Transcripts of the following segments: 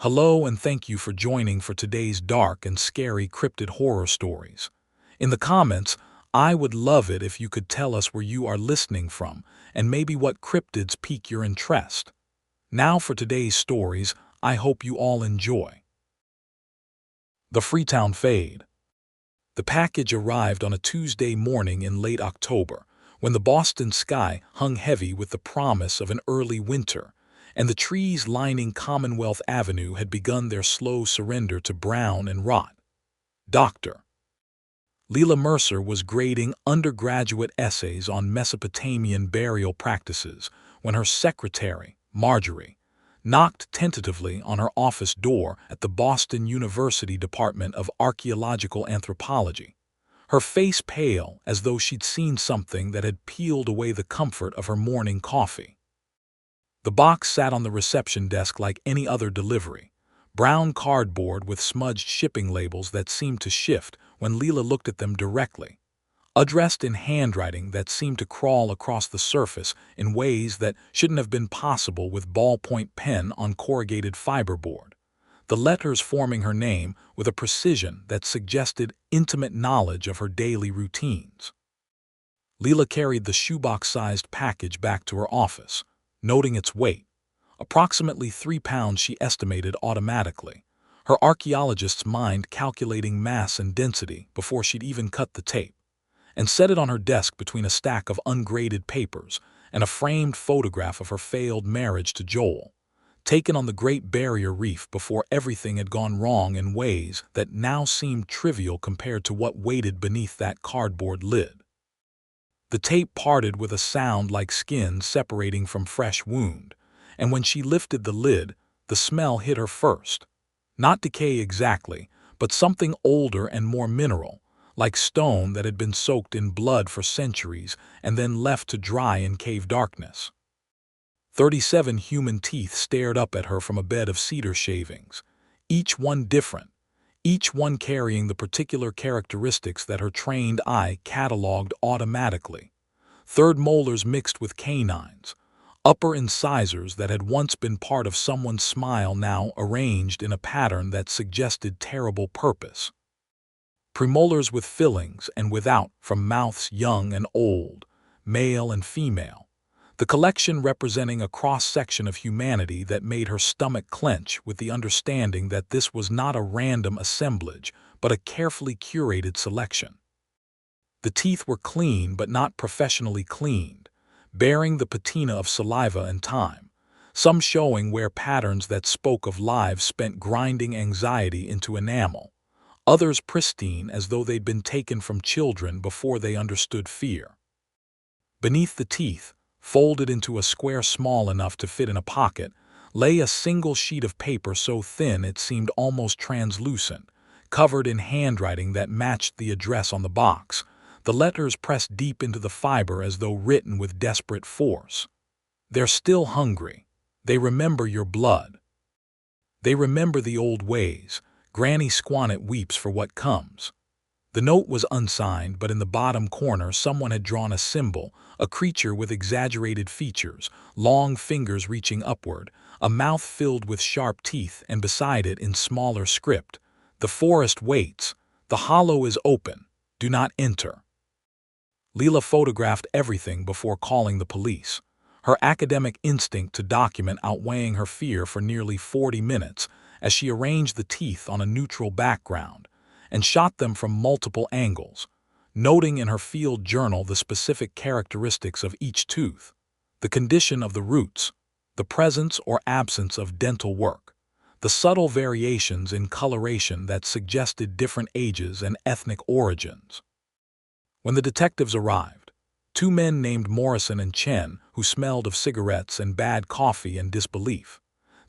Hello and thank you for joining for today's dark and scary cryptid horror stories. In the comments, I would love it if you could tell us where you are listening from and maybe what cryptids pique your interest. Now for today's stories, I hope you all enjoy. The Freetown Fade. The package arrived on a Tuesday morning in late October, when the Boston sky hung heavy with the promise of an early winter, and the trees lining Commonwealth Avenue had begun their slow surrender to brown and rot. Dr. Leela Mercer was grading undergraduate essays on Mesopotamian burial practices when her secretary, Marjorie, knocked tentatively on her office door at the Boston University Department of Archaeological Anthropology, her face pale as though she'd seen something that had peeled away the comfort of her morning coffee. The box sat on the reception desk like any other delivery, brown cardboard with smudged shipping labels that seemed to shift when Leela looked at them directly, addressed in handwriting that seemed to crawl across the surface in ways that shouldn't have been possible with ballpoint pen on corrugated fiberboard, the letters forming her name with a precision that suggested intimate knowledge of her daily routines. Leela carried the shoebox-sized package back to her office, noting its weight, approximately 3 pounds she estimated automatically, her archaeologist's mind calculating mass and density before she'd even cut the tape, and set it on her desk between a stack of ungraded papers and a framed photograph of her failed marriage to Joel, taken on the Great Barrier Reef before everything had gone wrong in ways that now seemed trivial compared to what waited beneath that cardboard lid. The tape parted with a sound like skin separating from fresh wound, and when she lifted the lid, the smell hit her first. Not decay exactly, but something older and more mineral, like stone that had been soaked in blood for centuries and then left to dry in cave darkness. 37 human teeth stared up at her from a bed of cedar shavings, each one different, each one carrying the particular characteristics that her trained eye cataloged automatically. Third molars mixed with canines, upper incisors that had once been part of someone's smile now arranged in a pattern that suggested terrible purpose. Premolars with fillings and without from mouths young and old, male and female, the collection representing a cross-section of humanity that made her stomach clench with the understanding that this was not a random assemblage, but a carefully curated selection. The teeth were clean but not professionally cleaned, bearing the patina of saliva and time, some showing where patterns that spoke of lives spent grinding anxiety into enamel, others pristine as though they'd been taken from children before they understood fear. Beneath the teeth, folded into a square small enough to fit in a pocket, lay a single sheet of paper so thin it seemed almost translucent, covered in handwriting that matched the address on the box, the letters pressed deep into the fiber as though written with desperate force. They're still hungry. They remember your blood. They remember the old ways. Granny Squannet weeps for what comes. The note was unsigned, but in the bottom corner someone had drawn a symbol, a creature with exaggerated features, long fingers reaching upward, a mouth filled with sharp teeth, and beside it in smaller script, "The forest waits. The hollow is open. Do not enter." Leela photographed everything before calling the police, her academic instinct to document outweighing her fear for nearly 40 minutes as she arranged the teeth on a neutral background and shot them from multiple angles, noting in her field journal the specific characteristics of each tooth, the condition of the roots, the presence or absence of dental work, the subtle variations in coloration that suggested different ages and ethnic origins. When the detectives arrived, 2 men named Morrison and Chen, who smelled of cigarettes and bad coffee and disbelief,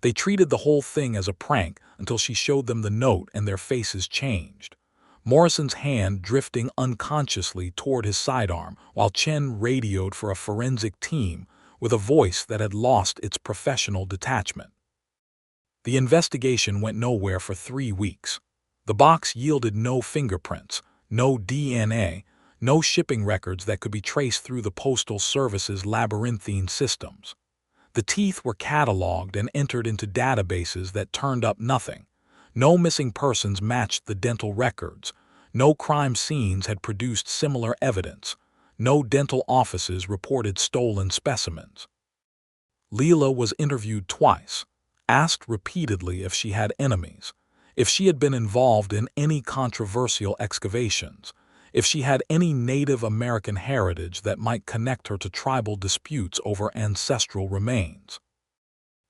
they treated the whole thing as a prank until she showed them the note and their faces changed. Morrison's hand drifting unconsciously toward his sidearm while Chen radioed for a forensic team with a voice that had lost its professional detachment. The investigation went nowhere for 3 weeks. The box yielded no fingerprints, no DNA, no shipping records that could be traced through the Postal Service's labyrinthine systems. The teeth were cataloged and entered into databases that turned up nothing. No missing persons matched the dental records. No crime scenes had produced similar evidence. No dental offices reported stolen specimens. Leela was interviewed twice, asked repeatedly if she had enemies, if she had been involved in any controversial excavations, if she had any Native American heritage that might connect her to tribal disputes over ancestral remains.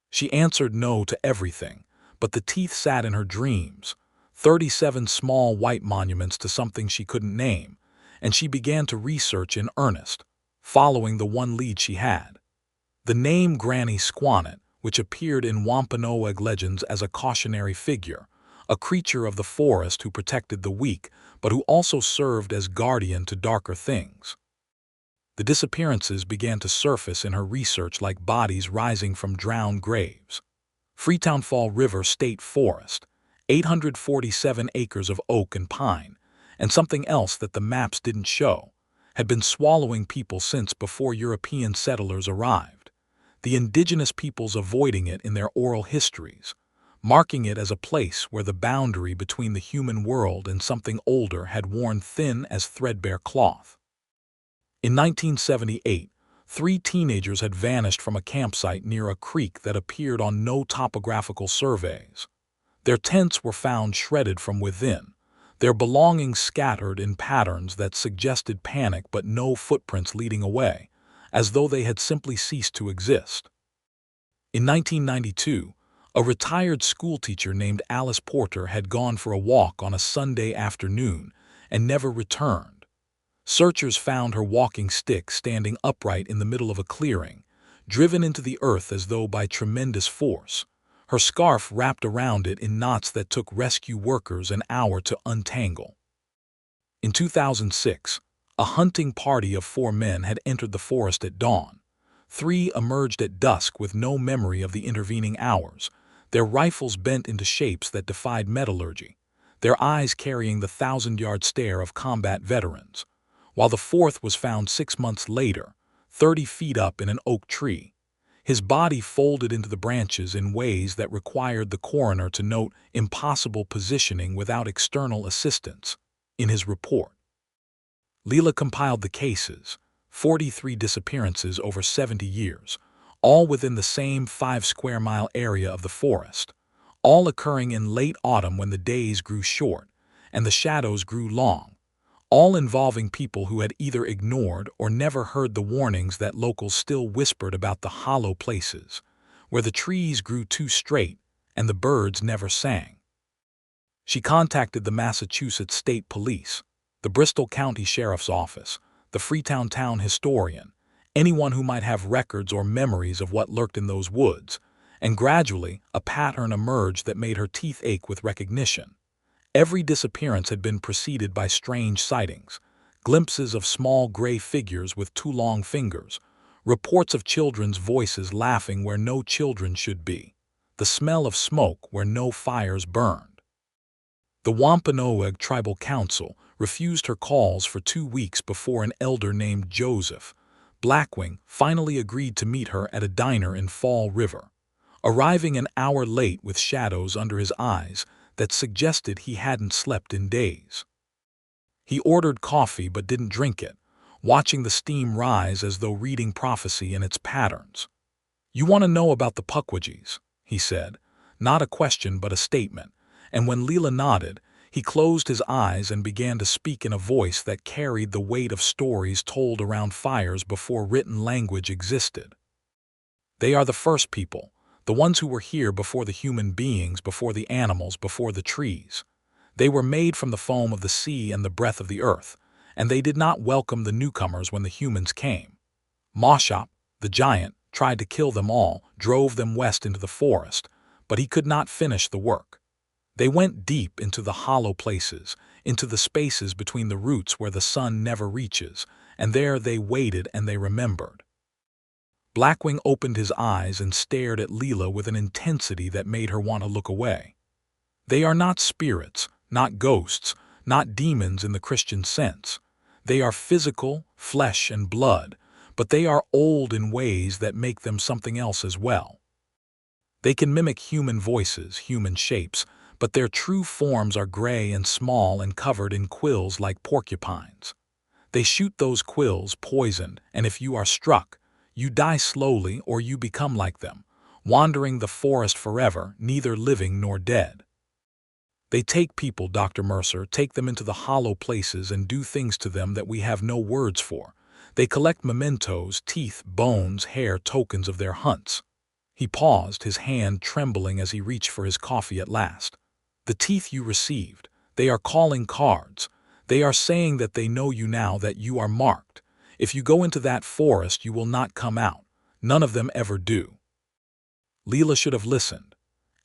She answered no to everything, but the teeth sat in her dreams, 37 small white monuments to something she couldn't name, and she began to research in earnest, following the one lead she had. The name Granny Squannet, which appeared in Wampanoag legends as a cautionary figure, a creature of the forest who protected the weak, but who also served as guardian to darker things. The disappearances began to surface in her research like bodies rising from drowned graves. Freetown Fade River State Forest, 847 acres of oak and pine, and something else that the maps didn't show, had been swallowing people since before European settlers arrived, the indigenous peoples avoiding it in their oral histories, marking it as a place where the boundary between the human world and something older had worn thin as threadbare cloth. In 1978, 3 teenagers had vanished from a campsite near a creek that appeared on no topographical surveys. Their tents were found shredded from within, their belongings scattered in patterns that suggested panic but no footprints leading away, as though they had simply ceased to exist. In 1992, a retired schoolteacher named Alice Porter had gone for a walk on a Sunday afternoon and never returned. Searchers found her walking stick standing upright in the middle of a clearing, driven into the earth as though by tremendous force, her scarf wrapped around it in knots that took rescue workers an hour to untangle. In 2006, a hunting party of 4 men had entered the forest at dawn. 3 emerged at dusk with no memory of the intervening hours, their rifles bent into shapes that defied metallurgy, their eyes carrying the 1,000-yard stare of combat veterans, while the 4th was found 6 months later, 30 feet up in an oak tree, his body folded into the branches in ways that required the coroner to note impossible positioning without external assistance in his report. Leela compiled the cases, 43 disappearances over 70 years, all within the same 5-square-mile area of the forest, all occurring in late autumn when the days grew short and the shadows grew long, all involving people who had either ignored or never heard the warnings that locals still whispered about the hollow places, where the trees grew too straight and the birds never sang. She contacted the Massachusetts State Police, the Bristol County Sheriff's Office, the Freetown Town Historian, anyone who might have records or memories of what lurked in those woods, and gradually a pattern emerged that made her teeth ache with recognition. Every disappearance had been preceded by strange sightings, glimpses of small gray figures with 2 long fingers, reports of children's voices laughing where no children should be, the smell of smoke where no fires burned. The Wampanoag Tribal Council refused her calls for 2 weeks before an elder named Joseph Blackwing finally agreed to meet her at a diner in Fall River, arriving an hour late with shadows under his eyes that suggested he hadn't slept in days. He ordered coffee but didn't drink it, watching the steam rise as though reading prophecy in its patterns. "You want to know about the Pukwudgies," he said, not a question but a statement, and when Leela nodded, he closed his eyes and began to speak in a voice that carried the weight of stories told around fires before written language existed. "They are the first people, the ones who were here before the human beings, before the animals, before the trees. They were made from the foam of the sea and the breath of the earth, and they did not welcome the newcomers when the humans came. Moshop, the giant, tried to kill them all, drove them west into the forest, but he could not finish the work. They went deep into the hollow places, into the spaces between the roots where the sun never reaches, and there they waited and they remembered." Blackwing opened his eyes and stared at Leela with an intensity that made her want to look away. "They are not spirits, not ghosts, not demons in the Christian sense. They are physical, flesh and blood, but they are old in ways that make them something else as well. They can mimic human voices, human shapes, but their true forms are gray and small and covered in quills like porcupines. They shoot those quills poisoned, and if you are struck, you die slowly or you become like them, wandering the forest forever, neither living nor dead. They take people, Dr. Mercer, take them into the hollow places and do things to them that we have no words for. They collect mementos, teeth, bones, hair, tokens of their hunts. He paused, his hand trembling as he reached for his coffee at last. The teeth you received, they are calling cards. They are saying that they know you now, that you are marked. If you go into that forest, you will not come out. None of them ever do. Leela should have listened.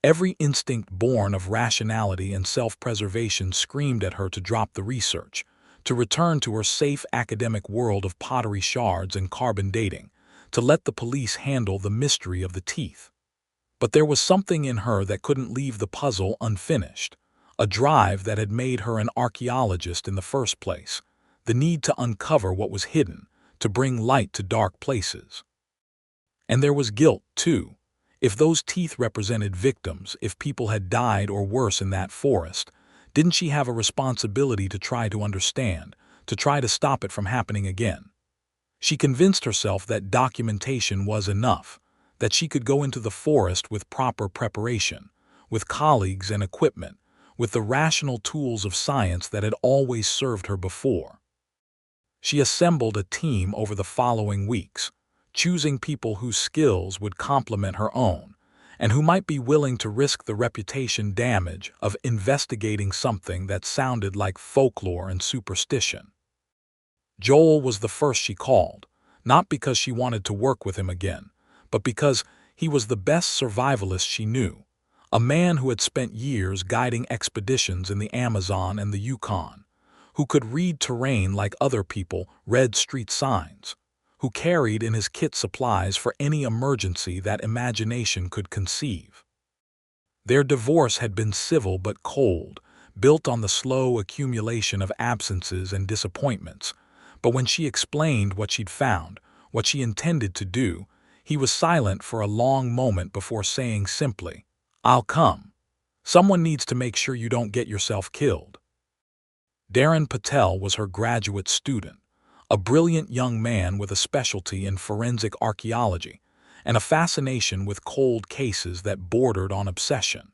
Every instinct born of rationality and self-preservation screamed at her to drop the research, to return to her safe academic world of pottery shards and carbon dating, to let the police handle the mystery of the teeth. But there was something in her that couldn't leave the puzzle unfinished, a drive that had made her an archaeologist in the first place, the need to uncover what was hidden, to bring light to dark places. And there was guilt, too. If those teeth represented victims, if people had died or worse in that forest, didn't she have a responsibility to try to understand, to try to stop it from happening again? She convinced herself that documentation was enough, that she could go into the forest with proper preparation, with colleagues and equipment, with the rational tools of science that had always served her before. She assembled a team over the following weeks, choosing people whose skills would complement her own, and who might be willing to risk the reputation damage of investigating something that sounded like folklore and superstition. Joel was the first she called, not because she wanted to work with him again, but because he was the best survivalist she knew, a man who had spent years guiding expeditions in the Amazon and the Yukon, who could read terrain like other people read street signs, who carried in his kit supplies for any emergency that imagination could conceive. Their divorce had been civil but cold, built on the slow accumulation of absences and disappointments, but when she explained what she'd found, what she intended to do, he was silent for a long moment before saying simply, "I'll come. Someone needs to make sure you don't get yourself killed." Darren Patel was her graduate student, a brilliant young man with a specialty in forensic archaeology and a fascination with cold cases that bordered on obsession.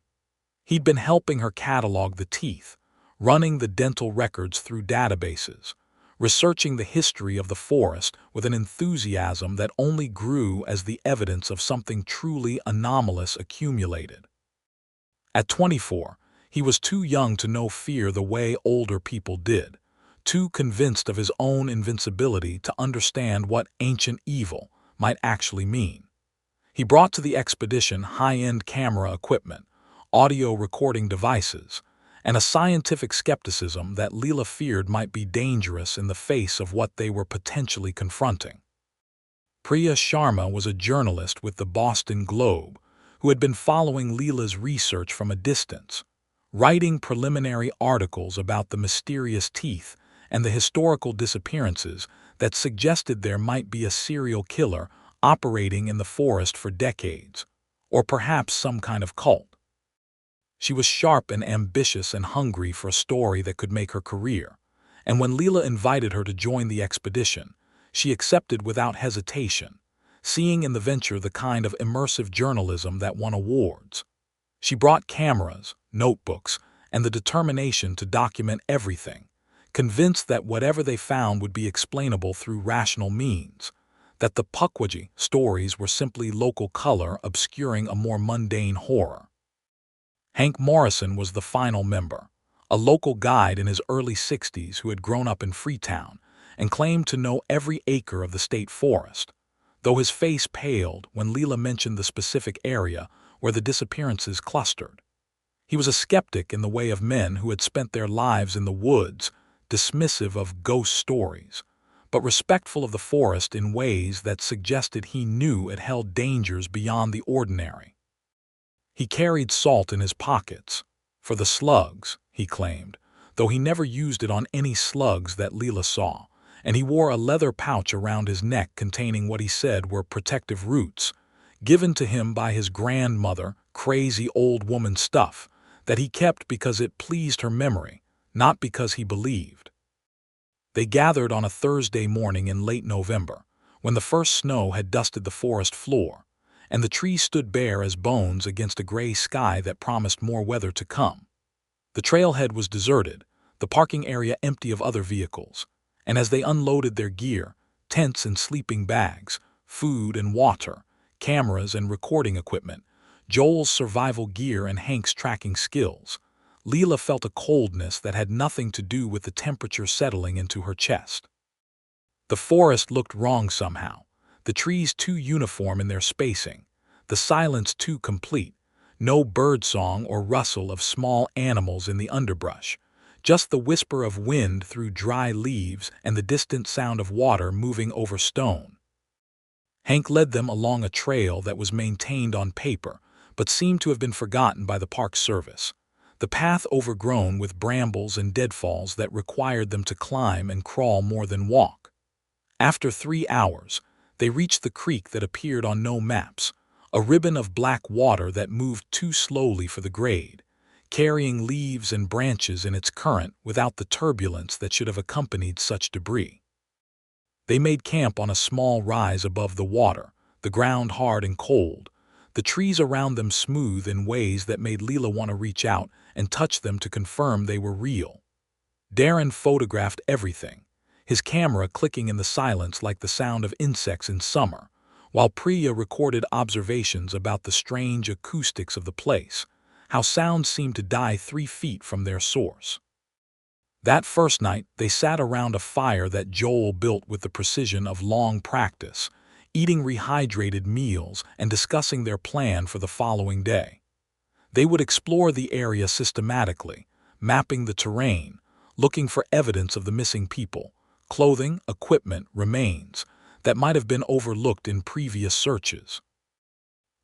He'd been helping her catalog the teeth, running the dental records through databases, researching the history of the forest with an enthusiasm that only grew as the evidence of something truly anomalous accumulated. At 24, he was too young to know fear the way older people did, too convinced of his own invincibility to understand what ancient evil might actually mean. He brought to the expedition high-end camera equipment, audio recording devices, and a scientific skepticism that Leela feared might be dangerous in the face of what they were potentially confronting. Priya Sharma was a journalist with the Boston Globe who had been following Leela's research from a distance, writing preliminary articles about the mysterious teeth and the historical disappearances that suggested there might be a serial killer operating in the forest for decades, or perhaps some kind of cult. She was sharp and ambitious and hungry for a story that could make her career, and when Leela invited her to join the expedition, she accepted without hesitation, seeing in the venture the kind of immersive journalism that won awards. She brought cameras, notebooks, and the determination to document everything, convinced that whatever they found would be explainable through rational means, that the Pukwudgie stories were simply local color obscuring a more mundane horror. Hank Morrison was the final member, a local guide in his early 60s who had grown up in Freetown and claimed to know every acre of the state forest, though his face paled when Leela mentioned the specific area where the disappearances clustered. He was a skeptic in the way of men who had spent their lives in the woods, dismissive of ghost stories, but respectful of the forest in ways that suggested he knew it held dangers beyond the ordinary. He carried salt in his pockets, for the slugs, he claimed, though he never used it on any slugs that Leela saw, and he wore a leather pouch around his neck containing what he said were protective roots, given to him by his grandmother, crazy old woman stuff, that he kept because it pleased her memory, not because he believed. They gathered on a Thursday morning in late November, when the first snow had dusted the forest floor, and the trees stood bare as bones against a gray sky that promised more weather to come. The trailhead was deserted, the parking area empty of other vehicles, and as they unloaded their gear, tents and sleeping bags, food and water, cameras and recording equipment, Joel's survival gear and Hank's tracking skills, Leela felt a coldness that had nothing to do with the temperature settling into her chest. The forest looked wrong somehow, the trees too uniform in their spacing, the silence too complete, no birdsong or rustle of small animals in the underbrush, just the whisper of wind through dry leaves and the distant sound of water moving over stone. Hank led them along a trail that was maintained on paper, but seemed to have been forgotten by the park service, the path overgrown with brambles and deadfalls that required them to climb and crawl more than walk. After 3 hours, they reached the creek that appeared on no maps, a ribbon of black water that moved too slowly for the grade, carrying leaves and branches in its current without the turbulence that should have accompanied such debris. They made camp on a small rise above the water, the ground hard and cold, the trees around them smooth in ways that made Leela want to reach out and touch them to confirm they were real. Darren photographed everything, his camera clicking in the silence like the sound of insects in summer, while Priya recorded observations about the strange acoustics of the place, how sounds seemed to die 3 feet from their source. That first night, they sat around a fire that Joel built with the precision of long practice, eating rehydrated meals and discussing their plan for the following day. They would explore the area systematically, mapping the terrain, looking for evidence of the missing people, clothing, equipment, remains that might have been overlooked in previous searches.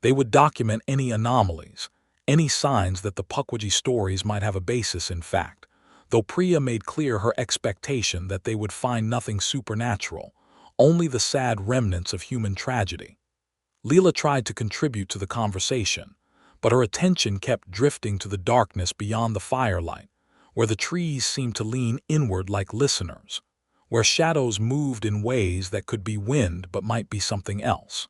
They would document any anomalies, any signs that the Pukwudgie stories might have a basis in fact, though Priya made clear her expectation that they would find nothing supernatural, only the sad remnants of human tragedy. Leela tried to contribute to the conversation, but her attention kept drifting to the darkness beyond the firelight, where the trees seemed to lean inward like listeners, where shadows moved in ways that could be wind but might be something else.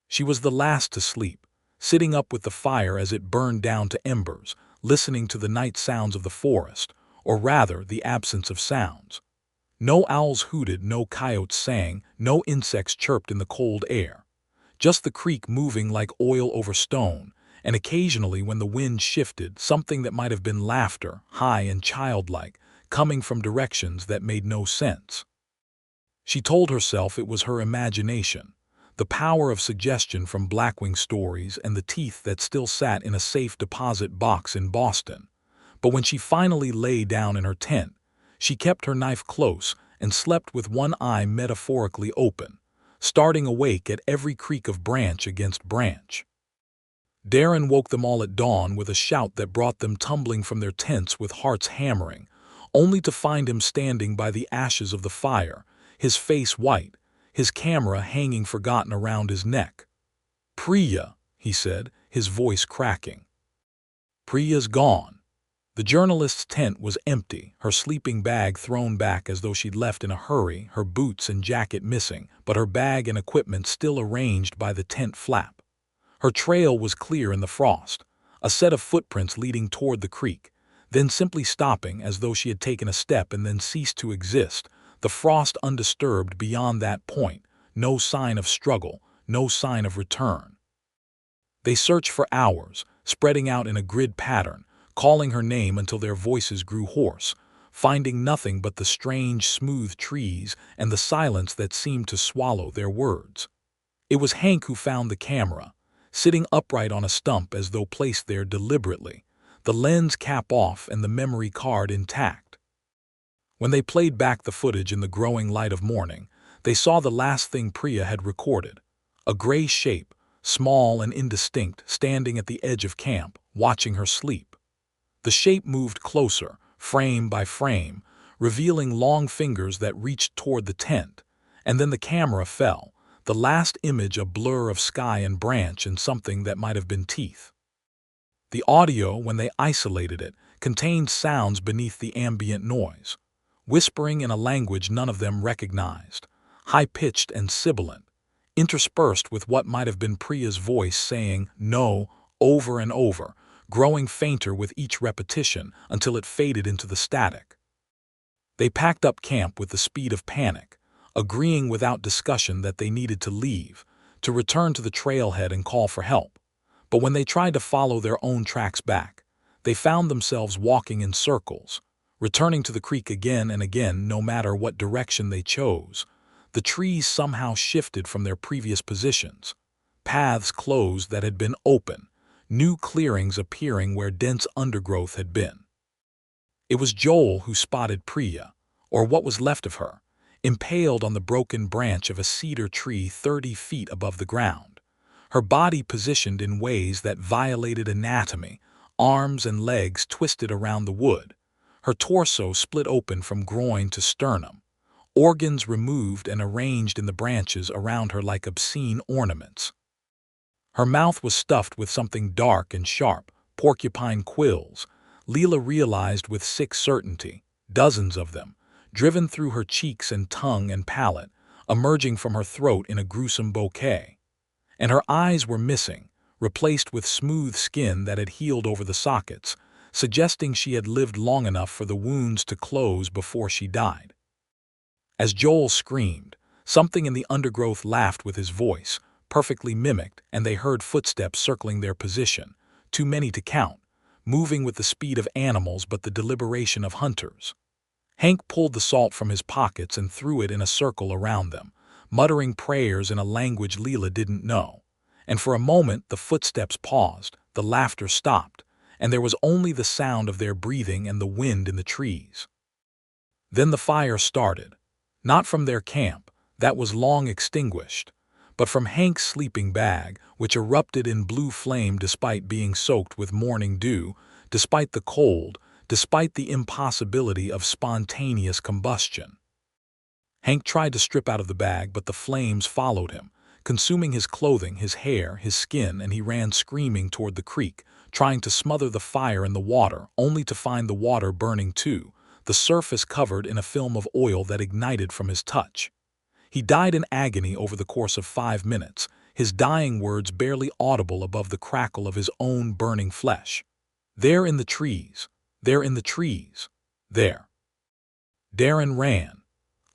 She was the last to sleep, sitting up with the fire as it burned down to embers, listening to the night sounds of the forest, or rather the absence of sounds. No owls hooted, no coyotes sang, no insects chirped in the cold air. Just the creek moving like oil over stone, and occasionally when the wind shifted, something that might have been laughter, high and childlike, coming from directions that made no sense. She told herself it was her imagination, the power of suggestion from Blackwing stories and the teeth that still sat in a safe deposit box in Boston. But when she finally lay down in her tent, she kept her knife close and slept with one eye metaphorically open, starting awake at every creak of branch against branch. Darren woke them all at dawn with a shout that brought them tumbling from their tents with hearts hammering, only to find him standing by the ashes of the fire, his face white, his camera hanging forgotten around his neck. "Priya," he said, his voice cracking. "Priya's gone." The journalist's tent was empty, her sleeping bag thrown back as though she'd left in a hurry, her boots and jacket missing, but her bag and equipment still arranged by the tent flap. Her trail was clear in the frost, a set of footprints leading toward the creek, then simply stopping as though she had taken a step and then ceased to exist, the frost undisturbed beyond that point, no sign of struggle, no sign of return. They searched for hours, spreading out in a grid pattern, calling her name until their voices grew hoarse, finding nothing but the strange, smooth trees and the silence that seemed to swallow their words. It was Hank who found the camera, sitting upright on a stump as though placed there deliberately, the lens cap off and the memory card intact. When they played back the footage in the growing light of morning, they saw the last thing Priya had recorded, a gray shape, small and indistinct, standing at the edge of camp, watching her sleep. The shape moved closer, frame by frame, revealing long fingers that reached toward the tent, and then the camera fell, the last image a blur of sky and branch and something that might have been teeth. The audio, when they isolated it, contained sounds beneath the ambient noise, whispering in a language none of them recognized, high-pitched and sibilant, interspersed with what might have been Priya's voice saying "no" over and over, growing fainter with each repetition until it faded into the static. They packed up camp with the speed of panic, agreeing without discussion that they needed to leave, to return to the trailhead and call for help. But when they tried to follow their own tracks back, they found themselves walking in circles, returning to the creek again and again no matter what direction they chose. The trees somehow shifted from their previous positions, paths closed that had been open, new clearings appearing where dense undergrowth had been. It was Joel who spotted Priya, or what was left of her, impaled on the broken branch of a cedar tree 30 feet above the ground, her body positioned in ways that violated anatomy, arms and legs twisted around the wood, her torso split open from groin to sternum, organs removed and arranged in the branches around her like obscene ornaments. Her mouth was stuffed with something dark and sharp, porcupine quills, Leela realized with sick certainty, dozens of them, driven through her cheeks and tongue and palate, emerging from her throat in a gruesome bouquet. And her eyes were missing, replaced with smooth skin that had healed over the sockets, suggesting she had lived long enough for the wounds to close before she died. As Joel screamed, something in the undergrowth laughed with his voice, perfectly mimicked, and they heard footsteps circling their position, too many to count, moving with the speed of animals but the deliberation of hunters. Hank pulled the salt from his pockets and threw it in a circle around them, muttering prayers in a language Leela didn't know. And for a moment the footsteps paused, the laughter stopped, and there was only the sound of their breathing and the wind in the trees. Then the fire started, not from their camp, that was long extinguished, but from Hank's sleeping bag, which erupted in blue flame despite being soaked with morning dew, despite the cold, despite the impossibility of spontaneous combustion. Hank tried to strip out of the bag, but the flames followed him, consuming his clothing, his hair, his skin, and he ran screaming toward the creek, trying to smother the fire in the water, only to find the water burning too, the surface covered in a film of oil that ignited from his touch. He died in agony over the course of 5 minutes, his dying words barely audible above the crackle of his own burning flesh. "There in the trees, there in the trees, there." Darren ran.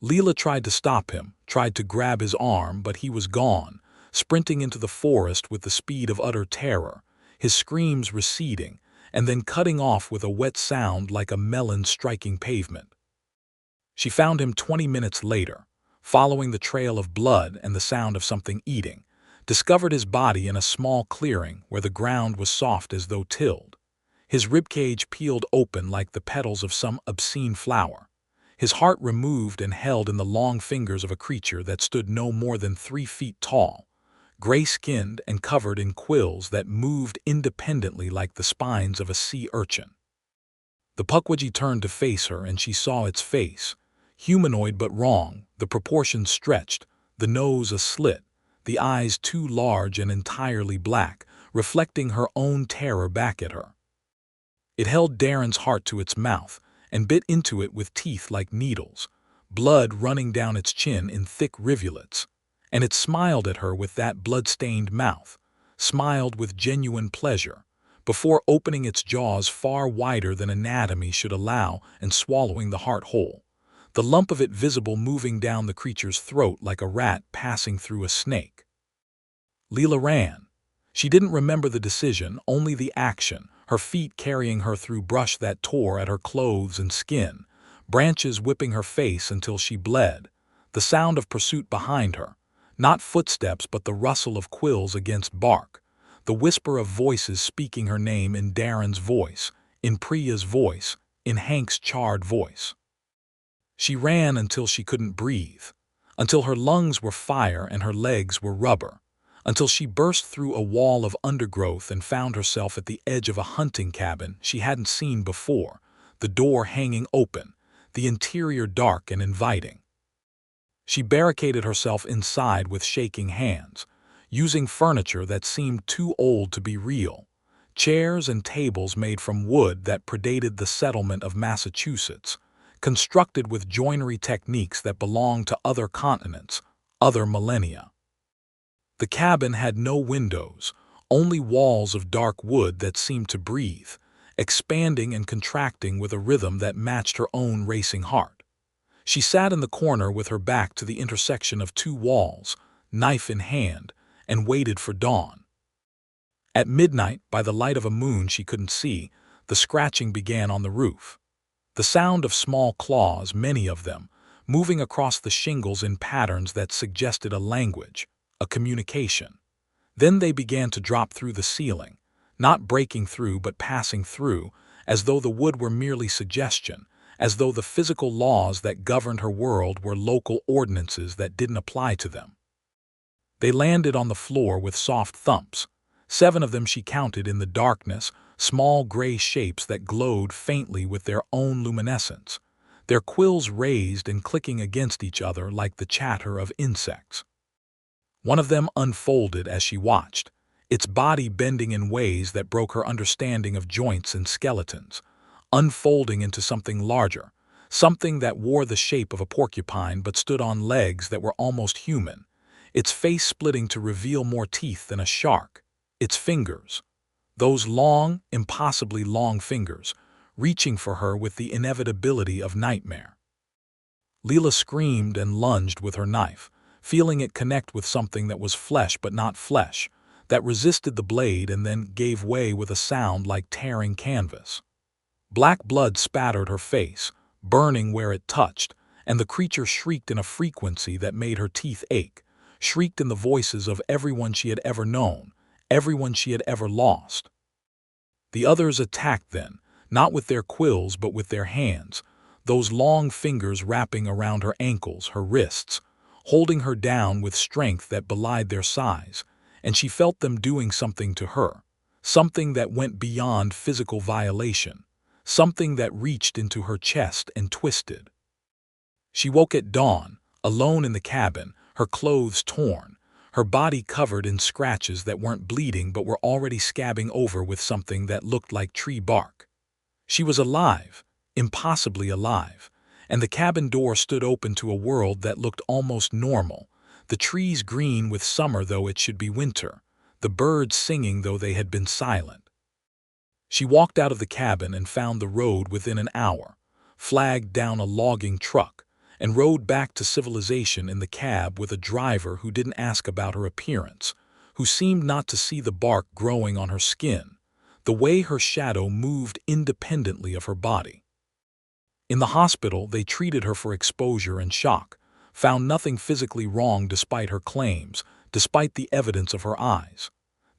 Leela tried to stop him, tried to grab his arm, but he was gone, sprinting into the forest with the speed of utter terror, his screams receding, and then cutting off with a wet sound like a melon striking pavement. She found him 20 minutes later, following the trail of blood and the sound of something eating, discovered his body in a small clearing where the ground was soft as though tilled. His ribcage peeled open like the petals of some obscene flower, his heart removed and held in the long fingers of a creature that stood no more than 3 feet tall, gray-skinned and covered in quills that moved independently like the spines of a sea urchin. The Pukwudgie turned to face her and she saw its face, humanoid but wrong, the proportions stretched, the nose a slit, the eyes too large and entirely black, reflecting her own terror back at her. It held Darren's heart to its mouth and bit into it with teeth like needles, blood running down its chin in thick rivulets, and it smiled at her with that blood-stained mouth, smiled with genuine pleasure, before opening its jaws far wider than anatomy should allow and swallowing the heart whole, the lump of it visible moving down the creature's throat like a rat passing through a snake. Leela ran. She didn't remember the decision, only the action, her feet carrying her through brush that tore at her clothes and skin, branches whipping her face until she bled, the sound of pursuit behind her, not footsteps but the rustle of quills against bark, the whisper of voices speaking her name in Darren's voice, in Priya's voice, in Hank's charred voice. She ran until she couldn't breathe, until her lungs were fire and her legs were rubber, until she burst through a wall of undergrowth and found herself at the edge of a hunting cabin she hadn't seen before, the door hanging open, the interior dark and inviting. She barricaded herself inside with shaking hands, using furniture that seemed too old to be real, chairs and tables made from wood that predated the settlement of Massachusetts, constructed with joinery techniques that belonged to other continents, other millennia. The cabin had no windows, only walls of dark wood that seemed to breathe, expanding and contracting with a rhythm that matched her own racing heart. She sat in the corner with her back to the intersection of two walls, knife in hand, and waited for dawn. At midnight, by the light of a moon she couldn't see, the scratching began on the roof. The sound of small claws, many of them, moving across the shingles in patterns that suggested a language, a communication. Then they began to drop through the ceiling, not breaking through but passing through, as though the wood were merely suggestion, as though the physical laws that governed her world were local ordinances that didn't apply to them. They landed on the floor with soft thumps. 7 of them she counted in the darkness, small gray shapes that glowed faintly with their own luminescence, their quills raised and clicking against each other like the chatter of insects. One of them unfolded as she watched, its body bending in ways that broke her understanding of joints and skeletons, unfolding into something larger, something that wore the shape of a porcupine but stood on legs that were almost human, its face splitting to reveal more teeth than a shark, its fingers, those long, impossibly long fingers, reaching for her with the inevitability of nightmare. Leela screamed and lunged with her knife, feeling it connect with something that was flesh but not flesh, that resisted the blade and then gave way with a sound like tearing canvas. Black blood spattered her face, burning where it touched, and the creature shrieked in a frequency that made her teeth ache, shrieked in the voices of everyone she had ever known, everyone she had ever lost. The others attacked then, not with their quills but with their hands, those long fingers wrapping around her ankles, her wrists, holding her down with strength that belied their size, and she felt them doing something to her, something that went beyond physical violation, something that reached into her chest and twisted. She woke at dawn, alone in the cabin, her clothes torn, her body covered in scratches that weren't bleeding but were already scabbing over with something that looked like tree bark. She was alive, impossibly alive, and the cabin door stood open to a world that looked almost normal, the trees green with summer though it should be winter, the birds singing though they had been silent. She walked out of the cabin and found the road within an hour, flagged down a logging truck, and rode back to civilization in the cab with a driver who didn't ask about her appearance, who seemed not to see the bark growing on her skin, the way her shadow moved independently of her body. In the hospital, they treated her for exposure and shock, found nothing physically wrong despite her claims, despite the evidence of her eyes.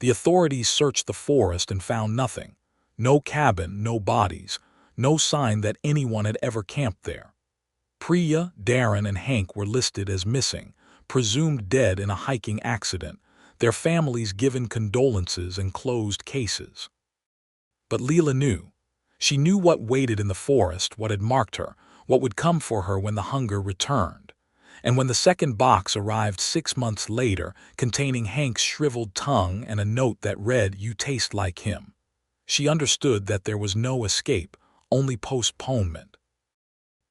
The authorities searched the forest and found nothing. No cabin, no bodies, no sign that anyone had ever camped there. Priya, Darren, and Hank were listed as missing, presumed dead in a hiking accident, their families given condolences and closed cases. But Leela knew. She knew what waited in the forest, what had marked her, what would come for her when the hunger returned. And when the second box arrived 6 months later, containing Hank's shriveled tongue and a note that read, "You taste like him," she understood that there was no escape, only postponement.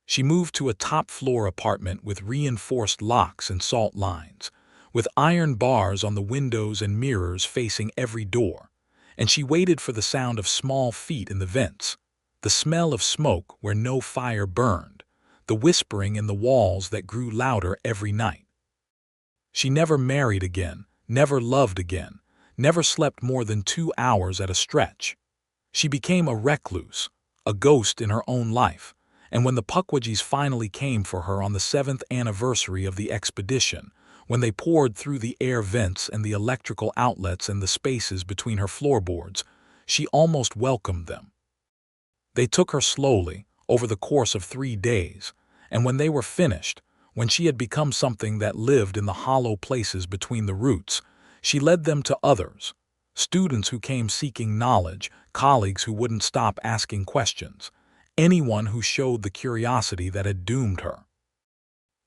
She moved to a top-floor apartment with reinforced locks and salt lines, with iron bars on the windows and mirrors facing every door, and she waited for the sound of small feet in the vents, the smell of smoke where no fire burned, the whispering in the walls that grew louder every night. She never married again, never loved again, never slept more than 2 hours at a stretch. She became a recluse, a ghost in her own life, and when the Pukwudgies finally came for her on the 7th anniversary of the expedition, when they poured through the air vents and the electrical outlets and the spaces between her floorboards, she almost welcomed them. They took her slowly, over the course of 3 days, and when they were finished, when she had become something that lived in the hollow places between the roots, she led them to others, students who came seeking knowledge, colleagues who wouldn't stop asking questions, anyone who showed the curiosity that had doomed her.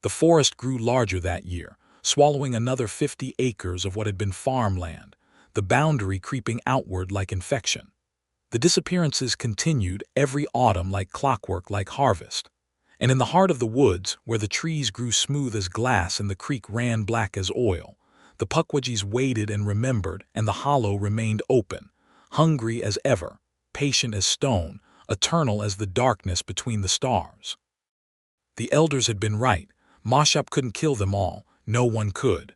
The forest grew larger that year, swallowing another 50 acres of what had been farmland, the boundary creeping outward like infection. The disappearances continued every autumn like clockwork, like harvest. And in the heart of the woods, where the trees grew smooth as glass and the creek ran black as oil, the Pukwudgies waited and remembered, and the hollow remained open, hungry as ever, patient as stone, eternal as the darkness between the stars. The elders had been right. Mashap couldn't kill them all. No one could.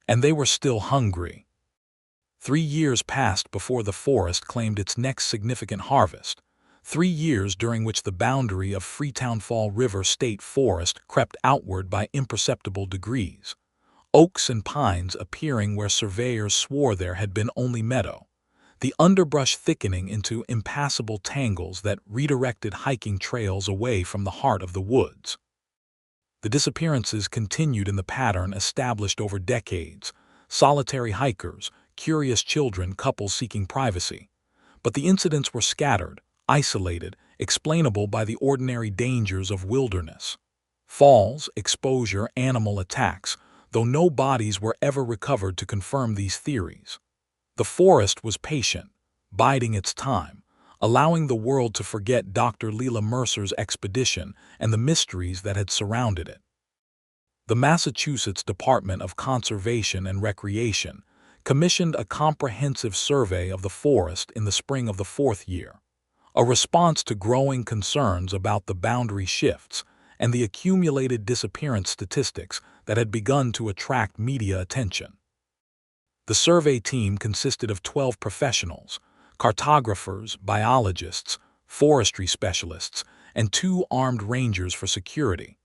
And they were still hungry. 3 years passed before the forest claimed its next significant harvest. 3 years during which the boundary of Freetown Fade River State Forest crept outward by imperceptible degrees, oaks and pines appearing where surveyors swore there had been only meadow, the underbrush thickening into impassable tangles that redirected hiking trails away from the heart of the woods. The disappearances continued in the pattern established over decades: solitary hikers, curious children, couples seeking privacy. But the incidents were scattered, isolated, explainable by the ordinary dangers of wilderness. Falls, exposure, animal attacks, though no bodies were ever recovered to confirm these theories. The forest was patient, biding its time, allowing the world to forget Dr. Leela Mercer's expedition and the mysteries that had surrounded it. The Massachusetts Department of Conservation and Recreation commissioned a comprehensive survey of the forest in the spring of the 4th year, a response to growing concerns about the boundary shifts and the accumulated disappearance statistics that had begun to attract media attention. The survey team consisted of 12 professionals: cartographers, biologists, forestry specialists, and 2 armed rangers for security.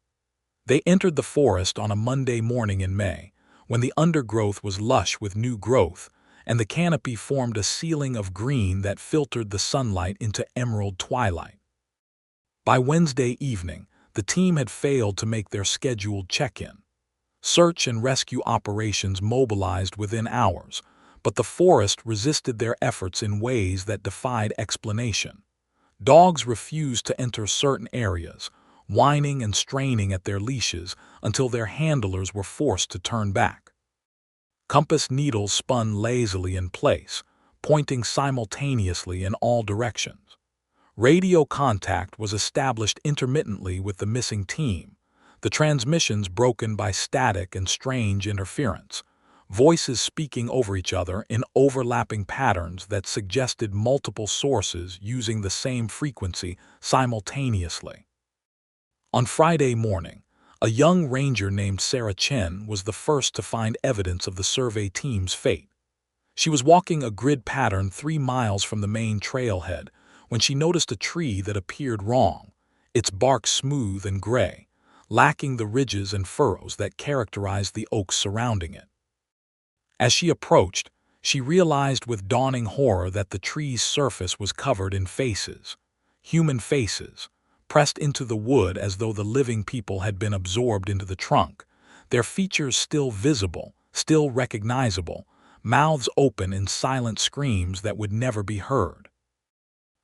They entered the forest on a Monday morning in May, when the undergrowth was lush with new growth, and the canopy formed a ceiling of green that filtered the sunlight into emerald twilight. By Wednesday evening, the team had failed to make their scheduled check-in. Search and rescue operations mobilized within hours, but the forest resisted their efforts in ways that defied explanation. Dogs refused to enter certain areas, whining and straining at their leashes until their handlers were forced to turn back. Compass needles spun lazily in place, pointing simultaneously in all directions. Radio contact was established intermittently with the missing team, the transmissions broken by static and strange interference, voices speaking over each other in overlapping patterns that suggested multiple sources using the same frequency simultaneously. On Friday morning, a young ranger named Sarah Chen was the first to find evidence of the survey team's fate. She was walking a grid pattern 3 miles from the main trailhead when she noticed a tree that appeared wrong, its bark smooth and gray, lacking the ridges and furrows that characterized the oaks surrounding it. As she approached, she realized with dawning horror that the tree's surface was covered in faces, human faces, pressed into the wood as though the living people had been absorbed into the trunk, their features still visible, still recognizable, mouths open in silent screams that would never be heard.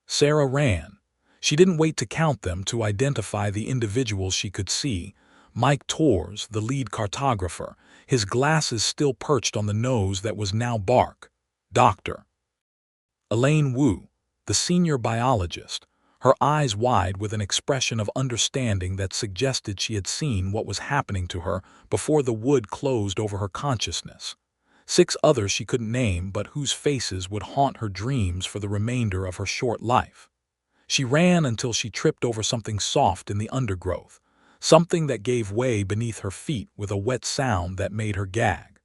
Sarah ran. She didn't wait to count them to identify the individuals she could see: Mike Torres, the lead cartographer, his glasses still perched on the nose that was now bark; Dr. Elaine Wu, the senior biologist, her eyes wide with an expression of understanding that suggested she had seen what was happening to her before the wood closed over her consciousness; 6 others she couldn't name but whose faces would haunt her dreams for the remainder of her short life. She ran until she tripped over something soft in the undergrowth, something that gave way beneath her feet with a wet sound that made her gag.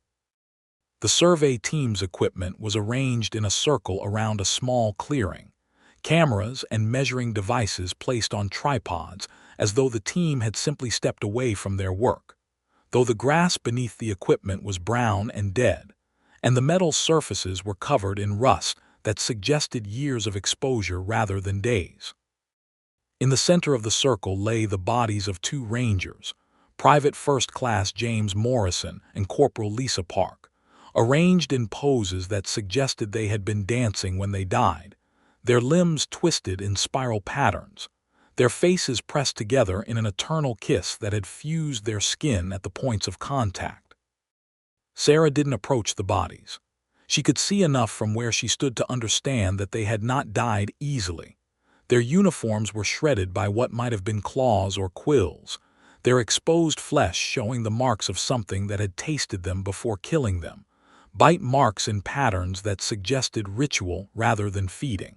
The survey team's equipment was arranged in a circle around a small clearing, cameras and measuring devices placed on tripods as though the team had simply stepped away from their work, though the grass beneath the equipment was brown and dead, and the metal surfaces were covered in rust that suggested years of exposure rather than days. In the center of the circle lay the bodies of 2 rangers, Private First Class James Morrison and Corporal Lisa Park, arranged in poses that suggested they had been dancing when they died, their limbs twisted in spiral patterns, their faces pressed together in an eternal kiss that had fused their skin at the points of contact. Sarah didn't approach the bodies. She could see enough from where she stood to understand that they had not died easily. Their uniforms were shredded by what might have been claws or quills, their exposed flesh showing the marks of something that had tasted them before killing them, bite marks in patterns that suggested ritual rather than feeding.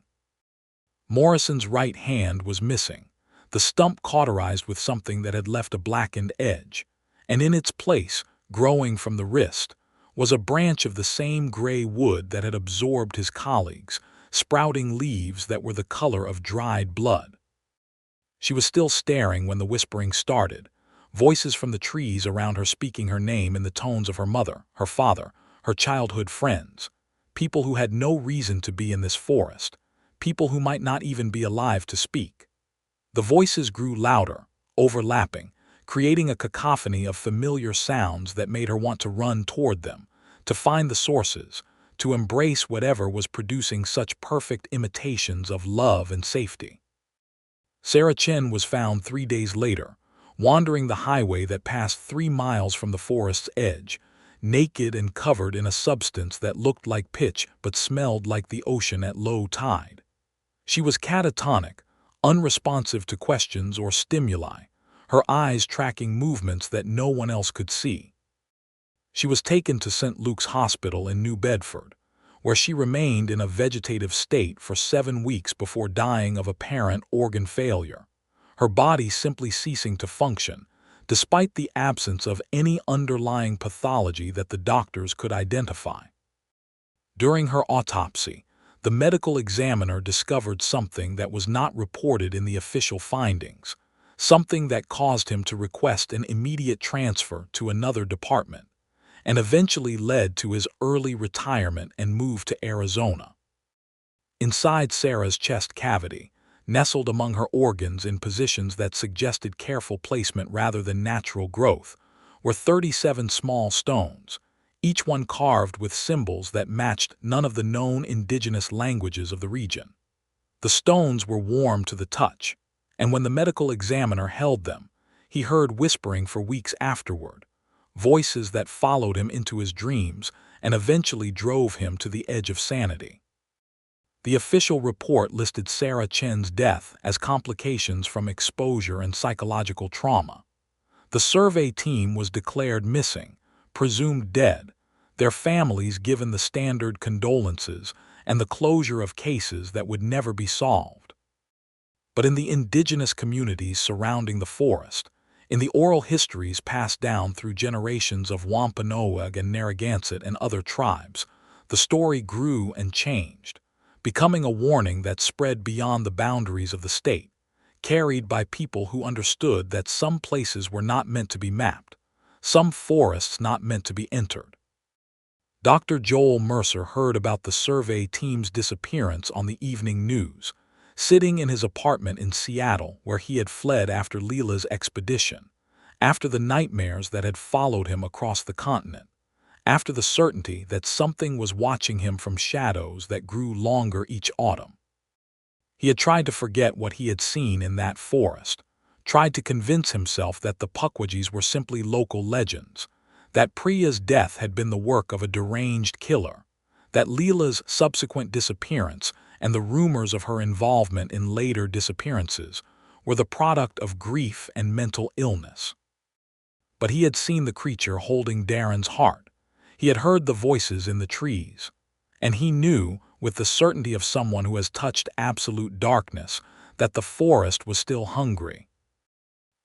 Morrison's right hand was missing, the stump cauterized with something that had left a blackened edge, and in its place, growing from the wrist, was a branch of the same gray wood that had absorbed his colleagues, sprouting leaves that were the color of dried blood. She was still staring when the whispering started, voices from the trees around her speaking her name in the tones of her mother, her father, her childhood friends, people who had no reason to be in this forest, people who might not even be alive to speak. The voices grew louder, overlapping, creating a cacophony of familiar sounds that made her want to run toward them, to find the sources, to embrace whatever was producing such perfect imitations of love and safety. Sarah Chen was found 3 days later, wandering the highway that passed 3 miles from the forest's edge, naked and covered in a substance that looked like pitch but smelled like the ocean at low tide. She was catatonic, unresponsive to questions or stimuli, her eyes tracking movements that no one else could see. She was taken to St. Luke's Hospital in New Bedford, where she remained in a vegetative state for 7 weeks before dying of apparent organ failure, her body simply ceasing to function, despite the absence of any underlying pathology that the doctors could identify. During her autopsy, the medical examiner discovered something that was not reported in the official findings, something that caused him to request an immediate transfer to another department, and eventually led to his early retirement and move to Arizona. Inside Sarah's chest cavity, nestled among her organs in positions that suggested careful placement rather than natural growth, were 37 small stones, each one carved with symbols that matched none of the known indigenous languages of the region. The stones were warm to the touch, and when the medical examiner held them, he heard whispering for weeks afterward, voices that followed him into his dreams and eventually drove him to the edge of sanity. The official report listed Sarah Chen's death as complications from exposure and psychological trauma. The survey team was declared missing, presumed dead, their families given the standard condolences and the closure of cases that would never be solved. But in the indigenous communities surrounding the forest, in the oral histories passed down through generations of Wampanoag and Narragansett and other tribes, the story grew and changed, becoming a warning that spread beyond the boundaries of the state, carried by people who understood that some places were not meant to be mapped, some forests not meant to be entered. Dr. Joel Mercer heard about the survey team's disappearance on the evening news, sitting in his apartment in Seattle where he had fled after Leela's expedition, after the nightmares that had followed him across the continent, after the certainty that something was watching him from shadows that grew longer each autumn. He had tried to forget what he had seen in that forest, tried to convince himself that the Pukwudgies were simply local legends, that Priya's death had been the work of a deranged killer, that Leela's subsequent disappearance and the rumors of her involvement in later disappearances were the product of grief and mental illness. But he had seen the creature holding Darren's heart. He had heard the voices in the trees, and he knew, with the certainty of someone who has touched absolute darkness, that the forest was still hungry.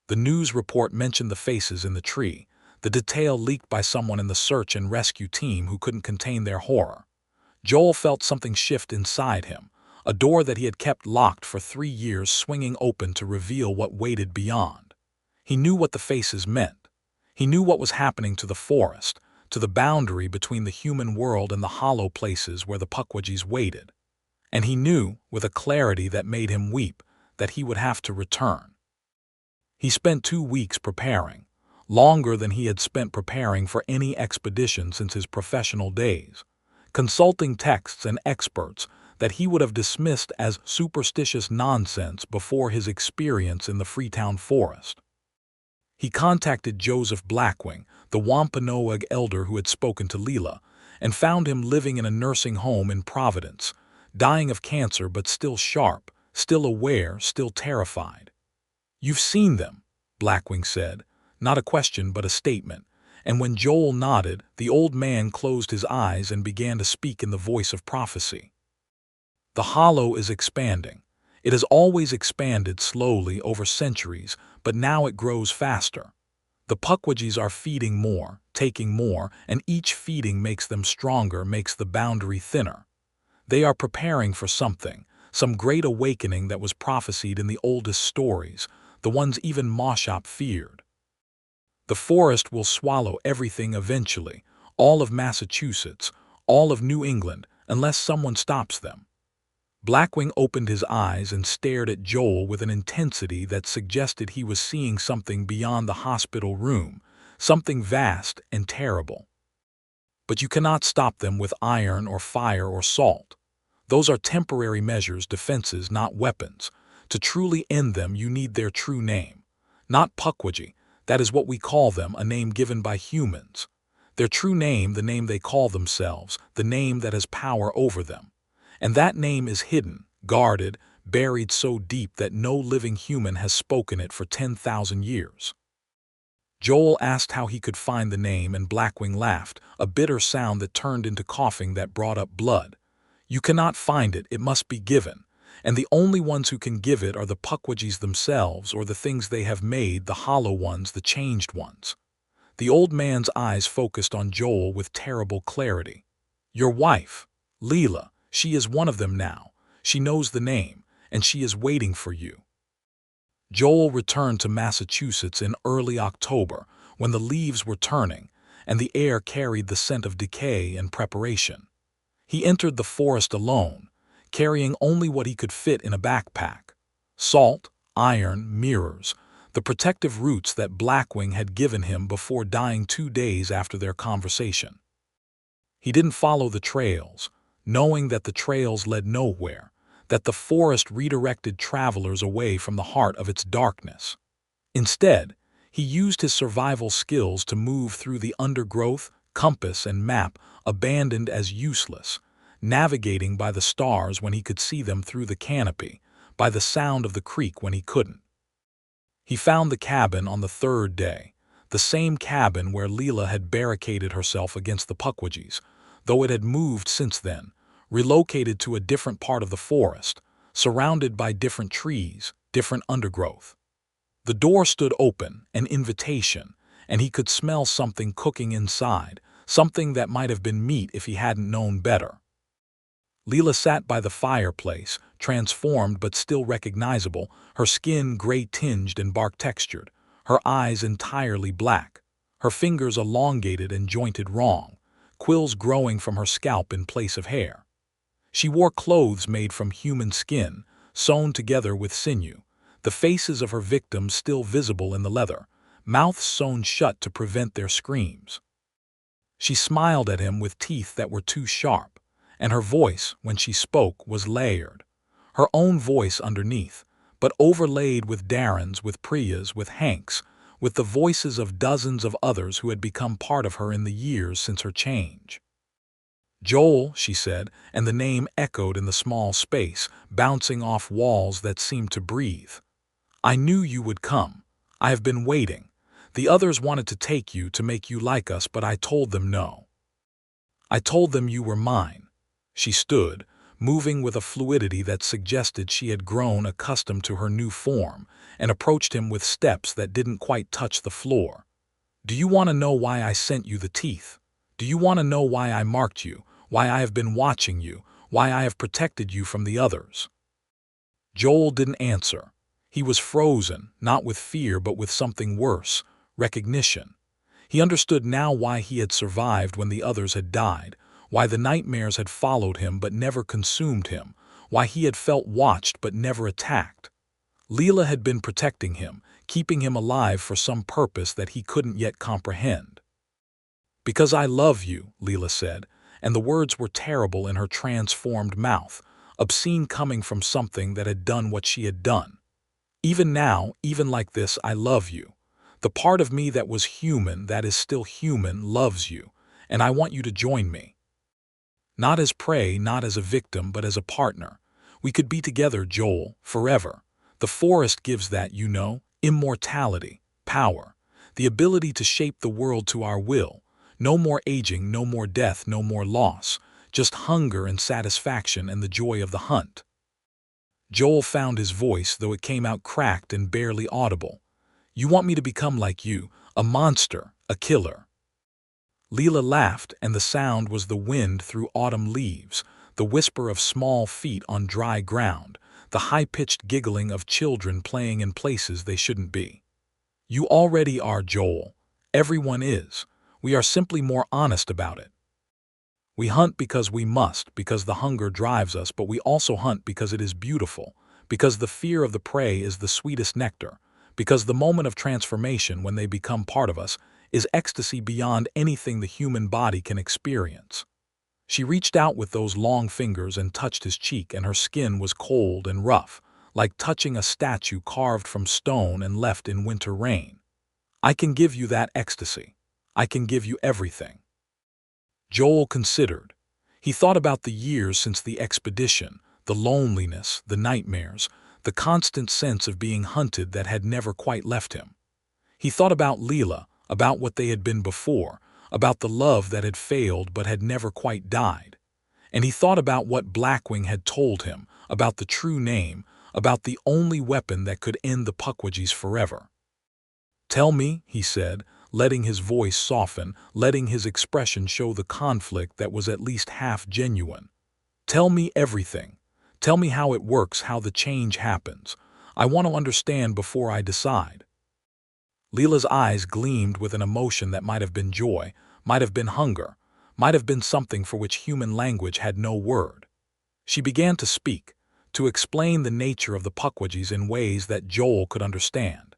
The news report mentioned the faces in the tree, the detail leaked by someone in the search and rescue team who couldn't contain their horror. Joel felt something shift inside him, a door that he had kept locked for 3 years swinging open to reveal what waited beyond. He knew what the faces meant. He knew what was happening to the forest, to the boundary between the human world and the hollow places where the Pukwudgies waited. And he knew, with a clarity that made him weep, that he would have to return. He spent 2 weeks preparing, longer than he had spent preparing for any expedition since his professional days, consulting texts and experts, that he would have dismissed as superstitious nonsense before his experience in the Freetown forest. He contacted Joseph Blackwing, the Wampanoag elder who had spoken to Leela, and found him living in a nursing home in Providence, dying of cancer but still sharp, still aware, still terrified. "You've seen them," Blackwing said, not a question but a statement, and when Joel nodded, the old man closed his eyes and began to speak in the voice of prophecy. "The hollow is expanding. It has always expanded slowly over centuries, but now it grows faster. The Pukwudgies are feeding more, taking more, and each feeding makes them stronger, makes the boundary thinner. They are preparing for something, some great awakening that was prophesied in the oldest stories, the ones even Moshop feared. The forest will swallow everything eventually, all of Massachusetts, all of New England, unless someone stops them." Blackwing opened his eyes and stared at Joel with an intensity that suggested he was seeing something beyond the hospital room, something vast and terrible. "But you cannot stop them with iron or fire or salt. Those are temporary measures, defenses, not weapons. To truly end them, you need their true name. Not Pukwudgie, that is what we call them, a name given by humans. Their true name, the name they call themselves, the name that has power over them. And that name is hidden, guarded, buried so deep that no living human has spoken it for 10,000 years." Joel asked how he could find the name, and Blackwing laughed, a bitter sound that turned into coughing that brought up blood. "You cannot find it, it must be given. And the only ones who can give it are the Pukwudgies themselves, or the things they have made, the hollow ones, the changed ones." The old man's eyes focused on Joel with terrible clarity. "Your wife, Leela, she is one of them now. She knows the name, and she is waiting for you." Joel returned to Massachusetts in early October, when the leaves were turning, and the air carried the scent of decay and preparation. He entered the forest alone, carrying only what he could fit in a backpack: salt, iron, mirrors, the protective roots that Blackwing had given him before dying 2 days after their conversation. He didn't follow the trails, knowing that the trails led nowhere, that the forest redirected travelers away from the heart of its darkness. Instead, he used his survival skills to move through the undergrowth, compass and map abandoned as useless, navigating by the stars when he could see them through the canopy, by the sound of the creek when he couldn't. He found the cabin on the 3rd day, the same cabin where Leela had barricaded herself against the Pukwudgies, though it had moved since then, relocated to a different part of the forest, surrounded by different trees, different undergrowth. The door stood open, an invitation, and he could smell something cooking inside, something that might have been meat if he hadn't known better. Leela sat by the fireplace, transformed but still recognizable, her skin gray-tinged and bark-textured, her eyes entirely black, her fingers elongated and jointed wrong, quills growing from her scalp in place of hair. She wore clothes made from human skin, sewn together with sinew, the faces of her victims still visible in the leather, mouths sewn shut to prevent their screams. She smiled at him with teeth that were too sharp, and her voice, when she spoke, was layered. Her own voice underneath, but overlaid with Darren's, with Priya's, with Hank's, with the voices of dozens of others who had become part of her in the years since her change. "Joel," she said, and the name echoed in the small space, bouncing off walls that seemed to breathe. "I knew you would come. I have been waiting. The others wanted to take you, to make you like us, but I told them no. I told them you were mine." She stood, moving with a fluidity that suggested she had grown accustomed to her new form, and approached him with steps that didn't quite touch the floor. "Do you want to know why I sent you the teeth? Do you want to know why I marked you, why I have been watching you, why I have protected you from the others?" Joel didn't answer. He was frozen, not with fear but with something worse, recognition. He understood now why he had survived when the others had died, why the nightmares had followed him but never consumed him, why he had felt watched but never attacked. Leela had been protecting him, keeping him alive for some purpose that he couldn't yet comprehend. "Because I love you," Leela said, and the words were terrible in her transformed mouth, obscene coming from something that had done what she had done. Even now, even like this, I love you. The part of me that was human, that is still human, loves you, and I want you to join me. Not as prey, not as a victim, but as a partner. We could be together, Joel, forever. The forest gives that, you know, immortality, power, the ability to shape the world to our will. No more aging, no more death, no more loss, just hunger and satisfaction and the joy of the hunt. Joel found his voice, though it came out cracked and barely audible. You want me to become like you, a monster, a killer. Leela laughed, and the sound was the wind through autumn leaves, the whisper of small feet on dry ground, the high-pitched giggling of children playing in places they shouldn't be. You already are, Joel. Everyone is. We are simply more honest about it. We hunt because we must, because the hunger drives us, but we also hunt because it is beautiful, because the fear of the prey is the sweetest nectar, because the moment of transformation, when they become part of us, is ecstasy beyond anything the human body can experience. She reached out with those long fingers and touched his cheek, and her skin was cold and rough, like touching a statue carved from stone and left in winter rain. I can give you that ecstasy. I can give you everything. Joel considered. He thought about the years since the expedition, the loneliness, the nightmares, the constant sense of being hunted that had never quite left him. He thought about Leela, about what they had been before, about the love that had failed but had never quite died. And he thought about what Blackwing had told him, about the true name, about the only weapon that could end the Pukwudgies forever. Tell me, he said, letting his voice soften, letting his expression show the conflict that was at least half genuine. Tell me everything. Tell me how it works, how the change happens. I want to understand before I decide. Leela's eyes gleamed with an emotion that might have been joy, might have been hunger, might have been something for which human language had no word. She began to speak, to explain the nature of the Pukwudgies in ways that Joel could understand.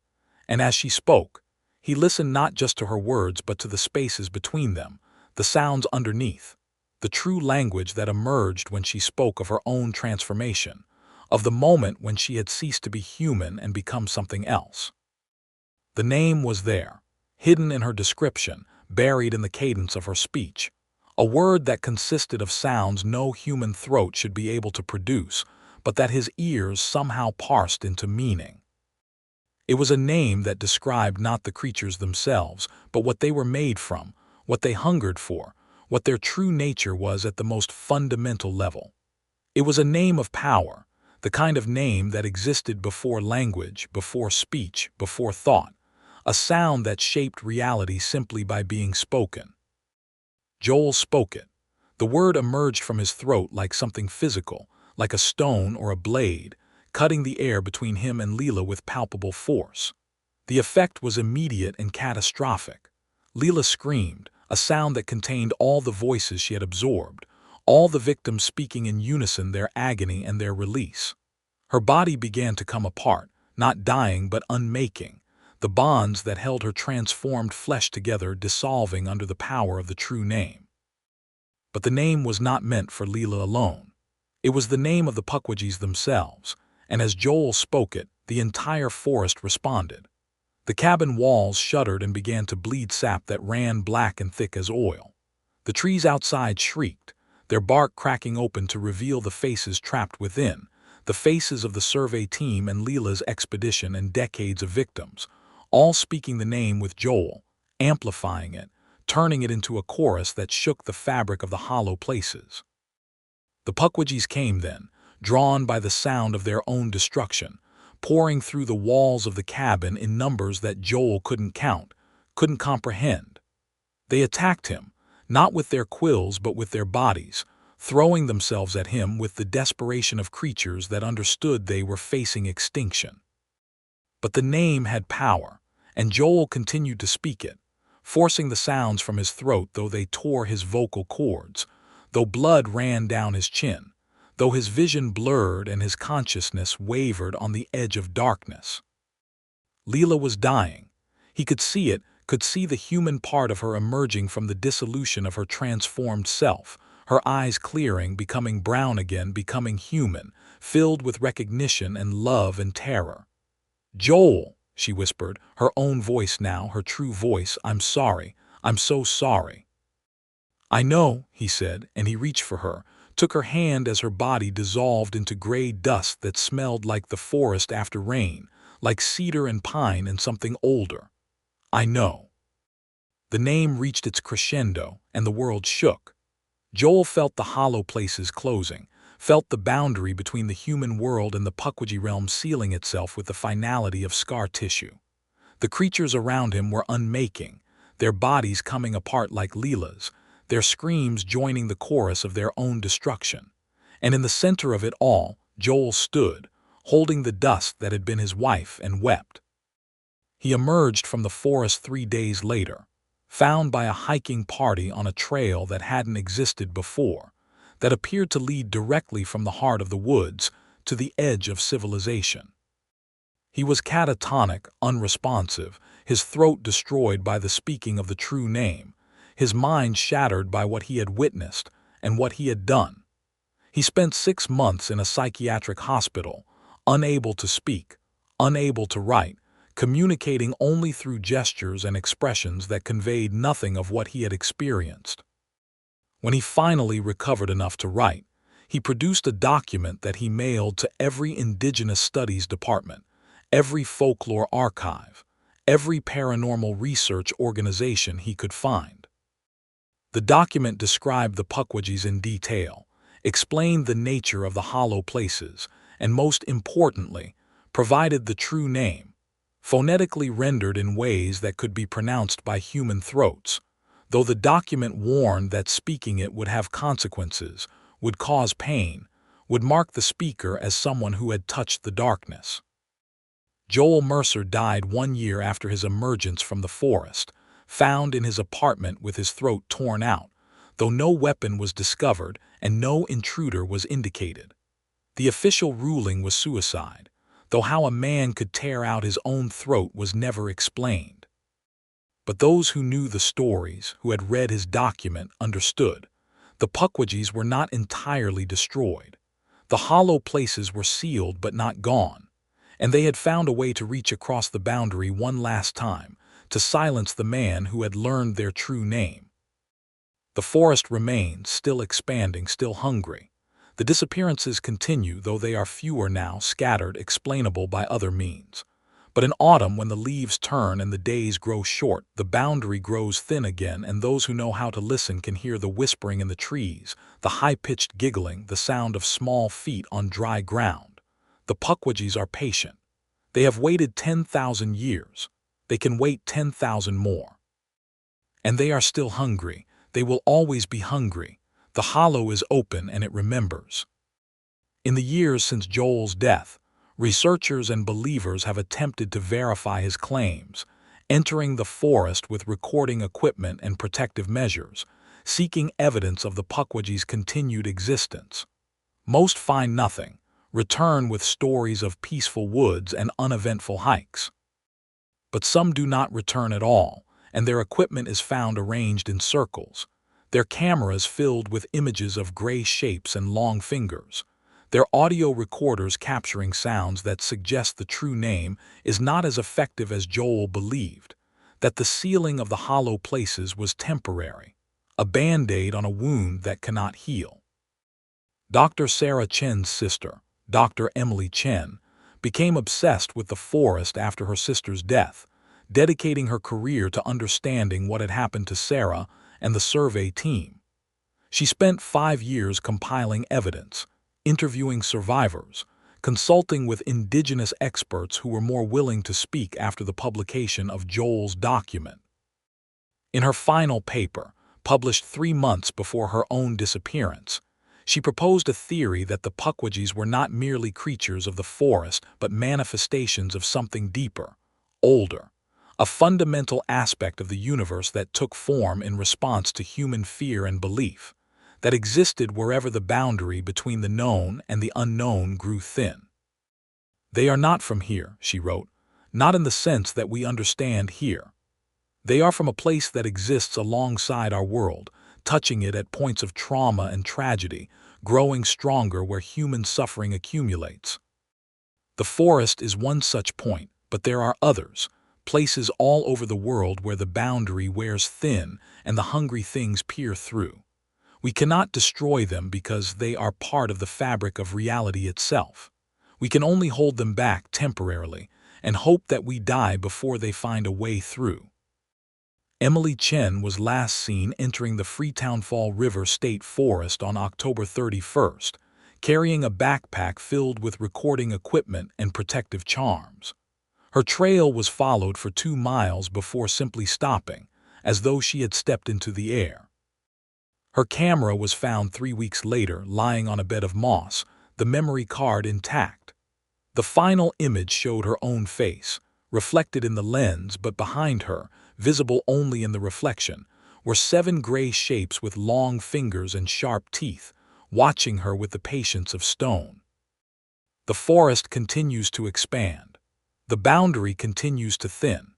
And as she spoke, he listened not just to her words but to the spaces between them, the sounds underneath, the true language that emerged when she spoke of her own transformation, of the moment when she had ceased to be human and become something else. The name was there, hidden in her description, buried in the cadence of her speech, a word that consisted of sounds no human throat should be able to produce, but that his ears somehow parsed into meaning. It was a name that described not the creatures themselves, but what they were made from, what they hungered for, what their true nature was at the most fundamental level. It was a name of power, the kind of name that existed before language, before speech, before thought, a sound that shaped reality simply by being spoken. Joel spoke it. The word emerged from his throat like something physical, like a stone or a blade, cutting the air between him and Leela with palpable force. The effect was immediate and catastrophic. Leela screamed, a sound that contained all the voices she had absorbed, all the victims speaking in unison their agony and their release. Her body began to come apart, not dying but unmaking, the bonds that held her transformed flesh together dissolving under the power of the true name. But the name was not meant for Leela alone. It was the name of the Pukwudgies themselves, and as Joel spoke it, the entire forest responded. The cabin walls shuddered and began to bleed sap that ran black and thick as oil. The trees outside shrieked, their bark cracking open to reveal the faces trapped within, the faces of the survey team and Leela's expedition and decades of victims, all speaking the name with Joel, amplifying it, turning it into a chorus that shook the fabric of the hollow places. The Pukwudgies came then, drawn by the sound of their own destruction, pouring through the walls of the cabin in numbers that Joel couldn't count, couldn't comprehend. They attacked him, not with their quills but with their bodies, throwing themselves at him with the desperation of creatures that understood they were facing extinction. But the name had power, and Joel continued to speak it, forcing the sounds from his throat though they tore his vocal cords, though blood ran down his chin, though his vision blurred and his consciousness wavered on the edge of darkness. Leela was dying. He could see it, could see the human part of her emerging from the dissolution of her transformed self, her eyes clearing, becoming brown again, becoming human, filled with recognition and love and terror. "Joel," she whispered, her own voice now, her true voice, "I'm sorry. I'm so sorry." "I know," he said, and he reached for her, took her hand as her body dissolved into gray dust that smelled like the forest after rain, like cedar and pine and something older. "I know." The name reached its crescendo, and the world shook. Joel felt the hollow places closing, felt the boundary between the human world and the Pukwudgie realm sealing itself with the finality of scar tissue. The creatures around him were unmaking, their bodies coming apart like Leela's, their screams joining the chorus of their own destruction. And in the center of it all, Joel stood, holding the dust that had been his wife, and wept. He emerged from the forest 3 days later, found by a hiking party on a trail that hadn't existed before, that appeared to lead directly from the heart of the woods to the edge of civilization. He was catatonic, unresponsive, his throat destroyed by the speaking of the true name, his mind shattered by what he had witnessed and what he had done. He spent 6 months in a psychiatric hospital, unable to speak, unable to write, communicating only through gestures and expressions that conveyed nothing of what he had experienced. When he finally recovered enough to write, he produced a document that he mailed to every Indigenous Studies department, every folklore archive, every paranormal research organization he could find. The document described the Pukwudgies in detail, explained the nature of the hollow places, and most importantly, provided the true name, phonetically rendered in ways that could be pronounced by human throats, though the document warned that speaking it would have consequences, would cause pain, would mark the speaker as someone who had touched the darkness. Joel Mercer died 1 year after his emergence from the forest, found in his apartment with his throat torn out, though no weapon was discovered and no intruder was indicated. The official ruling was suicide, though how a man could tear out his own throat was never explained. But those who knew the stories, who had read his document, understood. The Pukwudgies were not entirely destroyed. The hollow places were sealed but not gone, and they had found a way to reach across the boundary one last time, to silence the man who had learned their true name. The forest remains, still expanding, still hungry. The disappearances continue, though they are fewer now, scattered, explainable by other means. But in autumn, when the leaves turn and the days grow short, the boundary grows thin again, and those who know how to listen can hear the whispering in the trees, the high-pitched giggling, the sound of small feet on dry ground. The Pukwudgies are patient. They have waited 10,000 years. They can wait 10,000 more. And they are still hungry. They will always be hungry. The hollow is open and it remembers. In the years since Joel's death, researchers and believers have attempted to verify his claims, entering the forest with recording equipment and protective measures, seeking evidence of the Pukwudgies' continued existence. Most find nothing, return with stories of peaceful woods and uneventful hikes. But some do not return at all, and their equipment is found arranged in circles, their cameras filled with images of gray shapes and long fingers, their audio recorders capturing sounds that suggest the true name is not as effective as Joel believed, that the sealing of the hollow places was temporary, a band-aid on a wound that cannot heal. Dr. Sarah Chen's sister, Dr. Emily Chen, became obsessed with the forest after her sister's death, dedicating her career to understanding what had happened to Sarah and the survey team. She spent 5 years compiling evidence, interviewing survivors, consulting with indigenous experts who were more willing to speak after the publication of Joel's document. In her final paper, published 3 months before her own disappearance, she proposed a theory that the Pukwudgies were not merely creatures of the forest but manifestations of something deeper, older, a fundamental aspect of the universe that took form in response to human fear and belief, that existed wherever the boundary between the known and the unknown grew thin. "They are not from here," she wrote, "not in the sense that we understand here. They are from a place that exists alongside our world, touching it at points of trauma and tragedy, growing stronger where human suffering accumulates. The forest is one such point, but there are others, places all over the world where the boundary wears thin and the hungry things peer through. We cannot destroy them because they are part of the fabric of reality itself. We can only hold them back temporarily and hope that we die before they find a way through. Emily Chen was last seen entering the Freetown Fall River State Forest on October 31st, carrying a backpack filled with recording equipment and protective charms. Her trail was followed for 2 miles before simply stopping, as though she had stepped into the air. Her camera was found 3 weeks later lying on a bed of moss, the memory card intact. The final image showed her own face, reflected in the lens, but behind her, visible only in the reflection, were 7 gray shapes with long fingers and sharp teeth, watching her with the patience of stone. The forest continues to expand. The boundary continues to thin.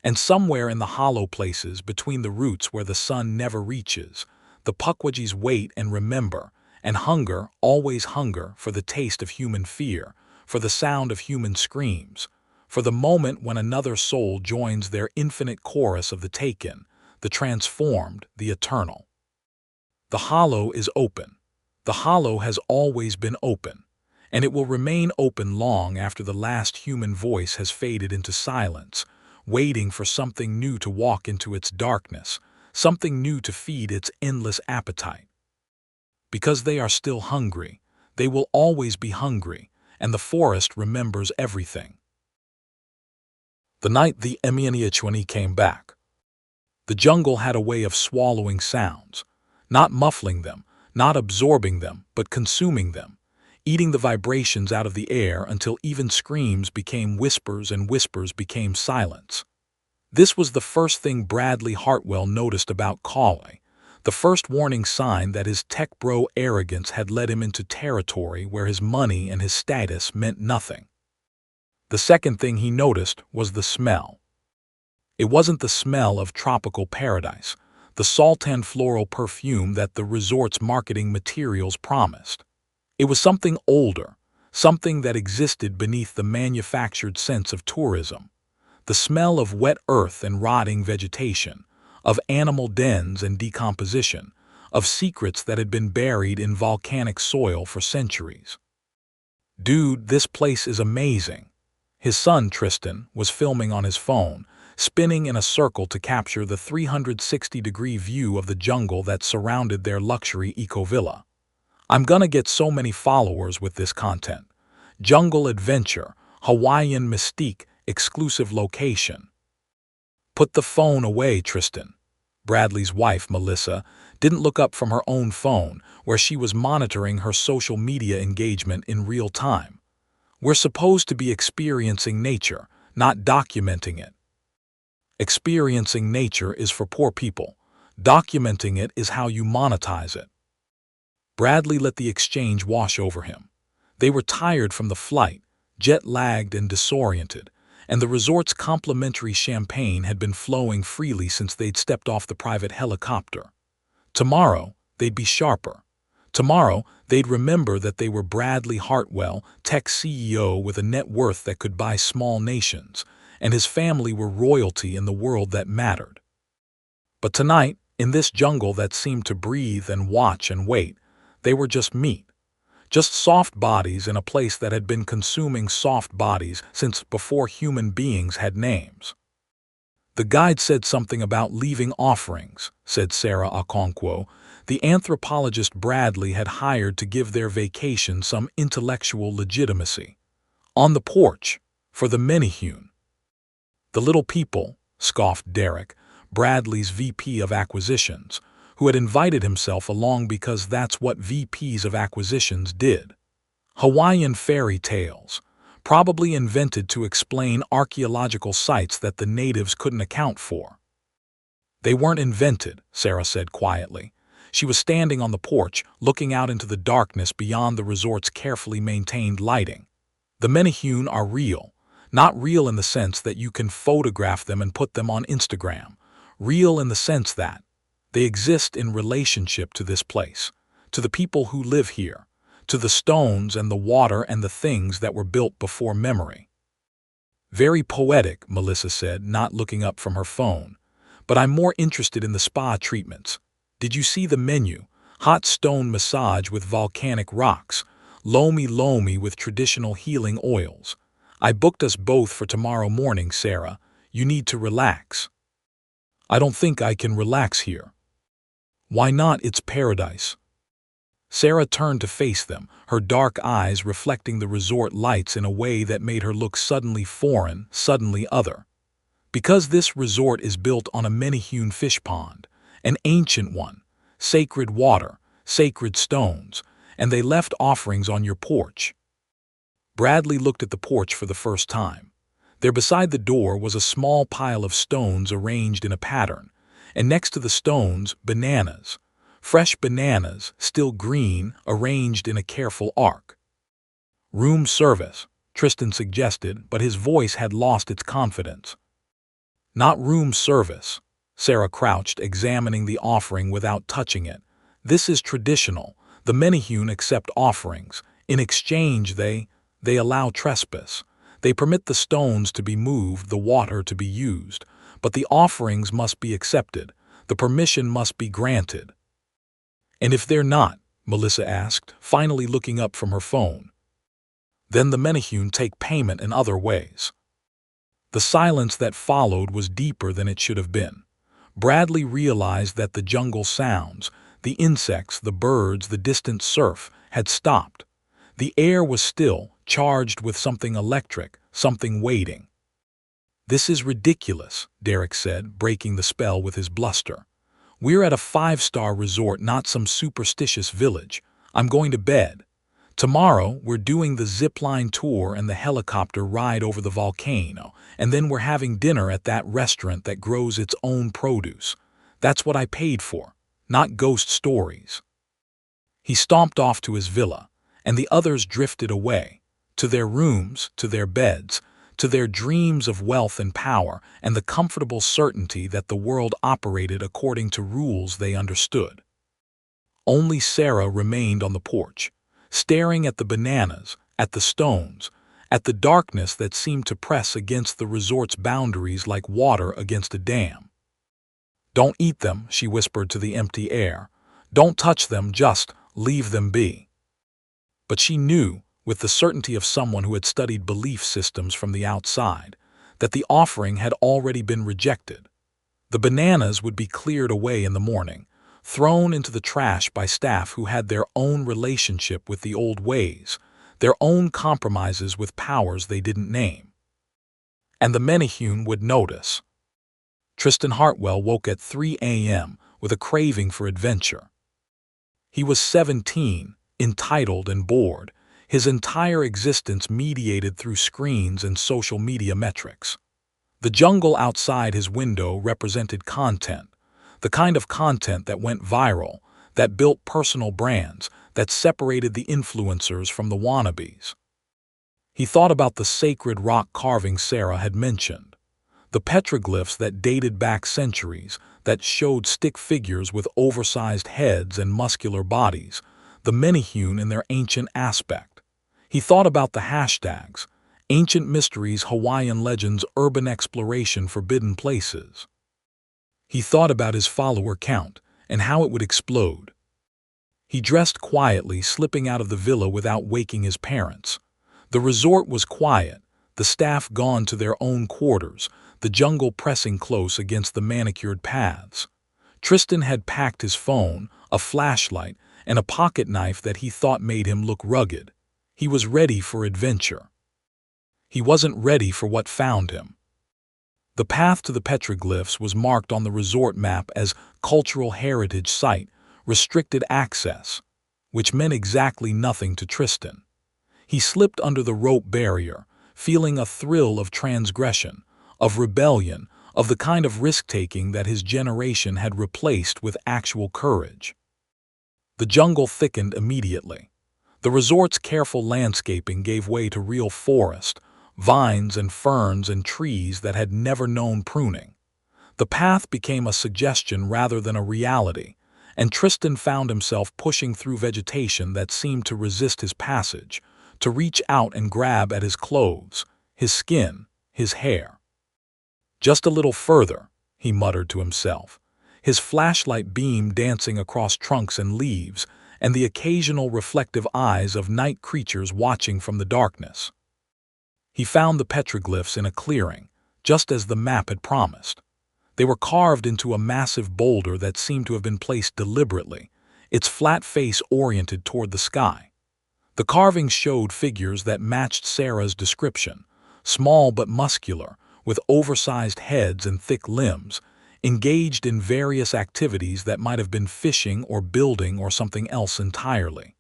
And somewhere in the hollow places between the roots where the sun never reaches, the Pukwudgies wait and remember, and hunger, always hunger, for the taste of human fear, for the sound of human screams, for the moment when another soul joins their infinite chorus of the taken, the transformed, the eternal. The hollow is open. The hollow has always been open, and it will remain open long after the last human voice has faded into silence, waiting for something new to walk into its darkness, something new to feed its endless appetite. Because they are still hungry, they will always be hungry, and the forest remembers everything. The night the Menehune came back. The jungle had a way of swallowing sounds, not muffling them, not absorbing them, but consuming them, eating the vibrations out of the air until even screams became whispers and whispers became silence. This was the first thing Bradley Hartwell noticed about Collie, the first warning sign that his tech bro arrogance had led him into territory where his money and his status meant nothing. The second thing he noticed was the smell. It wasn't the smell of tropical paradise, the sultan floral perfume that the resort's marketing materials promised. It was something older, something that existed beneath the manufactured sense of tourism. The smell of wet earth and rotting vegetation, of animal dens and decomposition, of secrets that had been buried in volcanic soil for centuries. "Dude, this place is amazing." His son, Tristan, was filming on his phone, spinning in a circle to capture the 360-degree view of the jungle that surrounded their luxury eco-villa. "I'm gonna get so many followers with this content. Jungle adventure, Hawaiian mystique, exclusive location." "Put the phone away, Tristan." Bradley's wife, Melissa, didn't look up from her own phone, where she was monitoring her social media engagement in real time. "We're supposed to be experiencing nature, not documenting it." Experiencing nature is for poor people. Documenting it is how you monetize it. Bradley let the exchange wash over him. They were tired from the flight, jet-lagged and disoriented, and the resort's complimentary champagne had been flowing freely since they'd stepped off the private helicopter. Tomorrow, they'd be sharper. Tomorrow, they'd remember that they were Bradley Hartwell, tech CEO with a net worth that could buy small nations, and his family were royalty in the world that mattered. But tonight, in this jungle that seemed to breathe and watch and wait, they were just meat. Just soft bodies in a place that had been consuming soft bodies since before human beings had names. "The guide said something about leaving offerings," said Sarah Okonkwo, the anthropologist Bradley had hired to give their vacation some intellectual legitimacy. "On the porch, for the Menehune." "The little people," scoffed Derek, Bradley's VP of Acquisitions, who had invited himself along because that's what VPs of acquisitions did. "Hawaiian fairy tales, probably invented to explain archaeological sites that the natives couldn't account for." "They weren't invented," Sarah said quietly. She was standing on the porch, looking out into the darkness beyond the resort's carefully maintained lighting. "The Menehune are real. Not real in the sense that you can photograph them and put them on Instagram. Real in the sense that They exist in relationship to this place, to the people who live here, to the stones and the water and the things that were built before memory. Very poetic, Melissa said, not looking up from her phone. But I'm more interested in the spa treatments. Did you see the menu? Hot stone massage with volcanic rocks, lomi lomi with traditional healing oils. I booked us both for tomorrow morning, Sarah. You need to relax. I don't think I can relax here. Why not? It's paradise. Sarah turned to face them, her dark eyes reflecting the resort lights in a way that made her look suddenly foreign, suddenly other. Because this resort is built on a Menehune fish pond, an ancient one, sacred water, sacred stones, and they left offerings on your porch. Bradley looked at the porch for the first time. There beside the door was a small pile of stones arranged in a pattern, and next to the stones, bananas. Fresh bananas, still green, arranged in a careful arc. Room service, Tristan suggested, but his voice had lost its confidence. Not room service. Sarah crouched, examining the offering without touching it. This is traditional. The Menehune accept offerings. In exchange, they allow trespass. They permit the stones to be moved, the water to be used. But the offerings must be accepted. The permission must be granted. And if they're not, Melissa asked, finally looking up from her phone, then the Menehune take payment in other ways. The silence that followed was deeper than it should have been. Bradley realized that the jungle sounds, the insects, the birds, the distant surf, had stopped. The air was still, charged with something electric, something waiting. This is ridiculous, Derek said, breaking the spell with his bluster. We're at a 5-star resort, not some superstitious village. I'm going to bed. Tomorrow, we're doing the zipline tour and the helicopter ride over the volcano, and then we're having dinner at that restaurant that grows its own produce. That's what I paid for, not ghost stories. He stomped off to his villa, and the others drifted away, to their rooms, to their beds, to their dreams of wealth and power and the comfortable certainty that the world operated according to rules they understood. Only Sarah remained on the porch, staring at the bananas, at the stones, at the darkness that seemed to press against the resort's boundaries like water against a dam. Don't eat them, she whispered to the empty air. Don't touch them, just leave them be. But she knew, with the certainty of someone who had studied belief systems from the outside, that the offering had already been rejected. The bananas would be cleared away in the morning, thrown into the trash by staff who had their own relationship with the old ways, their own compromises with powers they didn't name. And the Menehune would notice. Tristan Hartwell woke at 3 a.m. with a craving for adventure. He was 17, entitled and bored, his entire existence mediated through screens and social media metrics. The jungle outside his window represented content, the kind of content that went viral, that built personal brands, that separated the influencers from the wannabes. He thought about the sacred rock carvings Sarah had mentioned, the petroglyphs that dated back centuries, that showed stick figures with oversized heads and muscular bodies, the Menehune in their ancient aspect. He thought about the hashtags, ancient mysteries, Hawaiian legends, urban exploration, forbidden places. He thought about his follower count and how it would explode. He dressed quietly, slipping out of the villa without waking his parents. The resort was quiet, the staff gone to their own quarters, the jungle pressing close against the manicured paths. Tristan had packed his phone, a flashlight, and a pocket knife that he thought made him look rugged. He was ready for adventure. He wasn't ready for what found him. The path to the petroglyphs was marked on the resort map as Cultural Heritage Site, restricted access, which meant exactly nothing to Tristan. He slipped under the rope barrier, feeling a thrill of transgression, of rebellion, of the kind of risk-taking that his generation had replaced with actual courage. The jungle thickened immediately. The resort's careful landscaping gave way to real forest, vines and ferns and trees that had never known pruning. The path became a suggestion rather than a reality, and Tristan found himself pushing through vegetation that seemed to resist his passage, to reach out and grab at his clothes, his skin, his hair. Just a little further, he muttered to himself, his flashlight beam dancing across trunks and leaves, and the occasional reflective eyes of night creatures watching from the darkness. He found the petroglyphs in a clearing, just as the map had promised. They were carved into a massive boulder that seemed to have been placed deliberately, its flat face oriented toward the sky. The carvings showed figures that matched Sarah's description, small but muscular, with oversized heads and thick limbs, engaged in various activities that might have been fishing or building or something else entirely.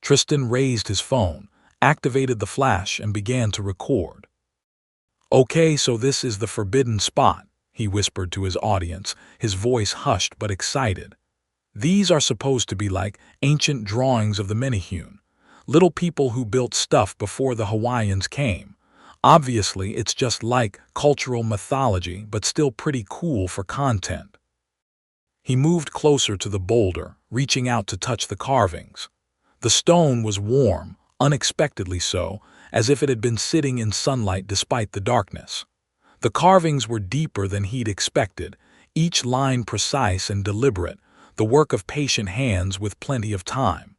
Tristan raised his phone, activated the flash, and began to record. "Okay, so this is the forbidden spot," he whispered to his audience, his voice hushed but excited. "These are supposed to be like ancient drawings of the Menehune, little people who built stuff before the Hawaiians came. Obviously, it's just like cultural mythology, but still pretty cool for content." He moved closer to the boulder, reaching out to touch the carvings. The stone was warm, unexpectedly so, as if it had been sitting in sunlight despite the darkness. The carvings were deeper than he'd expected, each line precise and deliberate, the work of patient hands with plenty of time.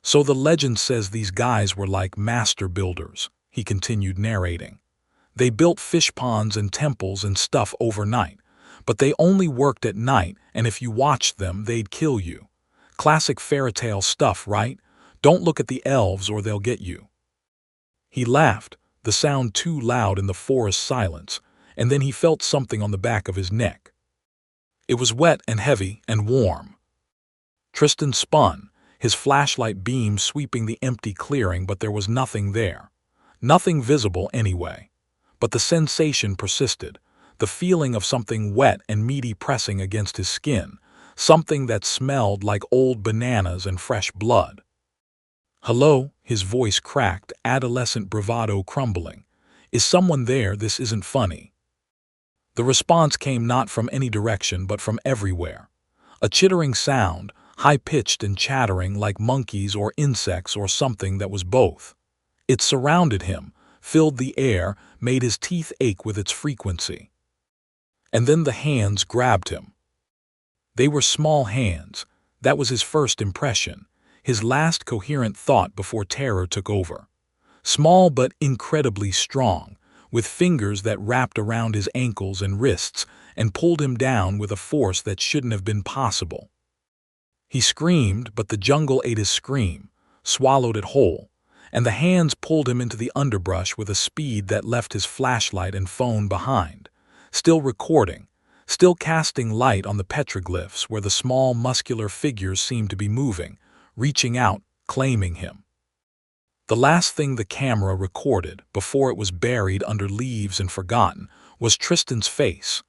"So the legend says these guys were like master builders," he continued narrating. "They built fish ponds and temples and stuff overnight, but they only worked at night, and if you watched them, they'd kill you. Classic fairy tale stuff, right? Don't look at the elves or they'll get you." He laughed, the sound too loud in the forest silence, and then he felt something on the back of his neck. It was wet and heavy and warm. Tristan spun, his flashlight beam sweeping the empty clearing, but there was nothing there. Nothing visible anyway. But the sensation persisted, the feeling of something wet and meaty pressing against his skin, something that smelled like old bananas and fresh blood. "Hello," his voice cracked, adolescent bravado crumbling. "Is someone there? This isn't funny." The response came not from any direction but from everywhere. A chittering sound, high-pitched and chattering like monkeys or insects or something that was both. It surrounded him, filled the air, made his teeth ache with its frequency. And then the hands grabbed him. They were small hands. That was his first impression, his last coherent thought before terror took over. Small but incredibly strong, with fingers that wrapped around his ankles and wrists and pulled him down with a force that shouldn't have been possible. He screamed, but the jungle ate his scream, swallowed it whole, and the hands pulled him into the underbrush with a speed that left his flashlight and phone behind, still recording, still casting light on the petroglyphs where the small muscular figures seemed to be moving, reaching out, claiming him. The last thing the camera recorded, before it was buried under leaves and forgotten, was Tristan's face,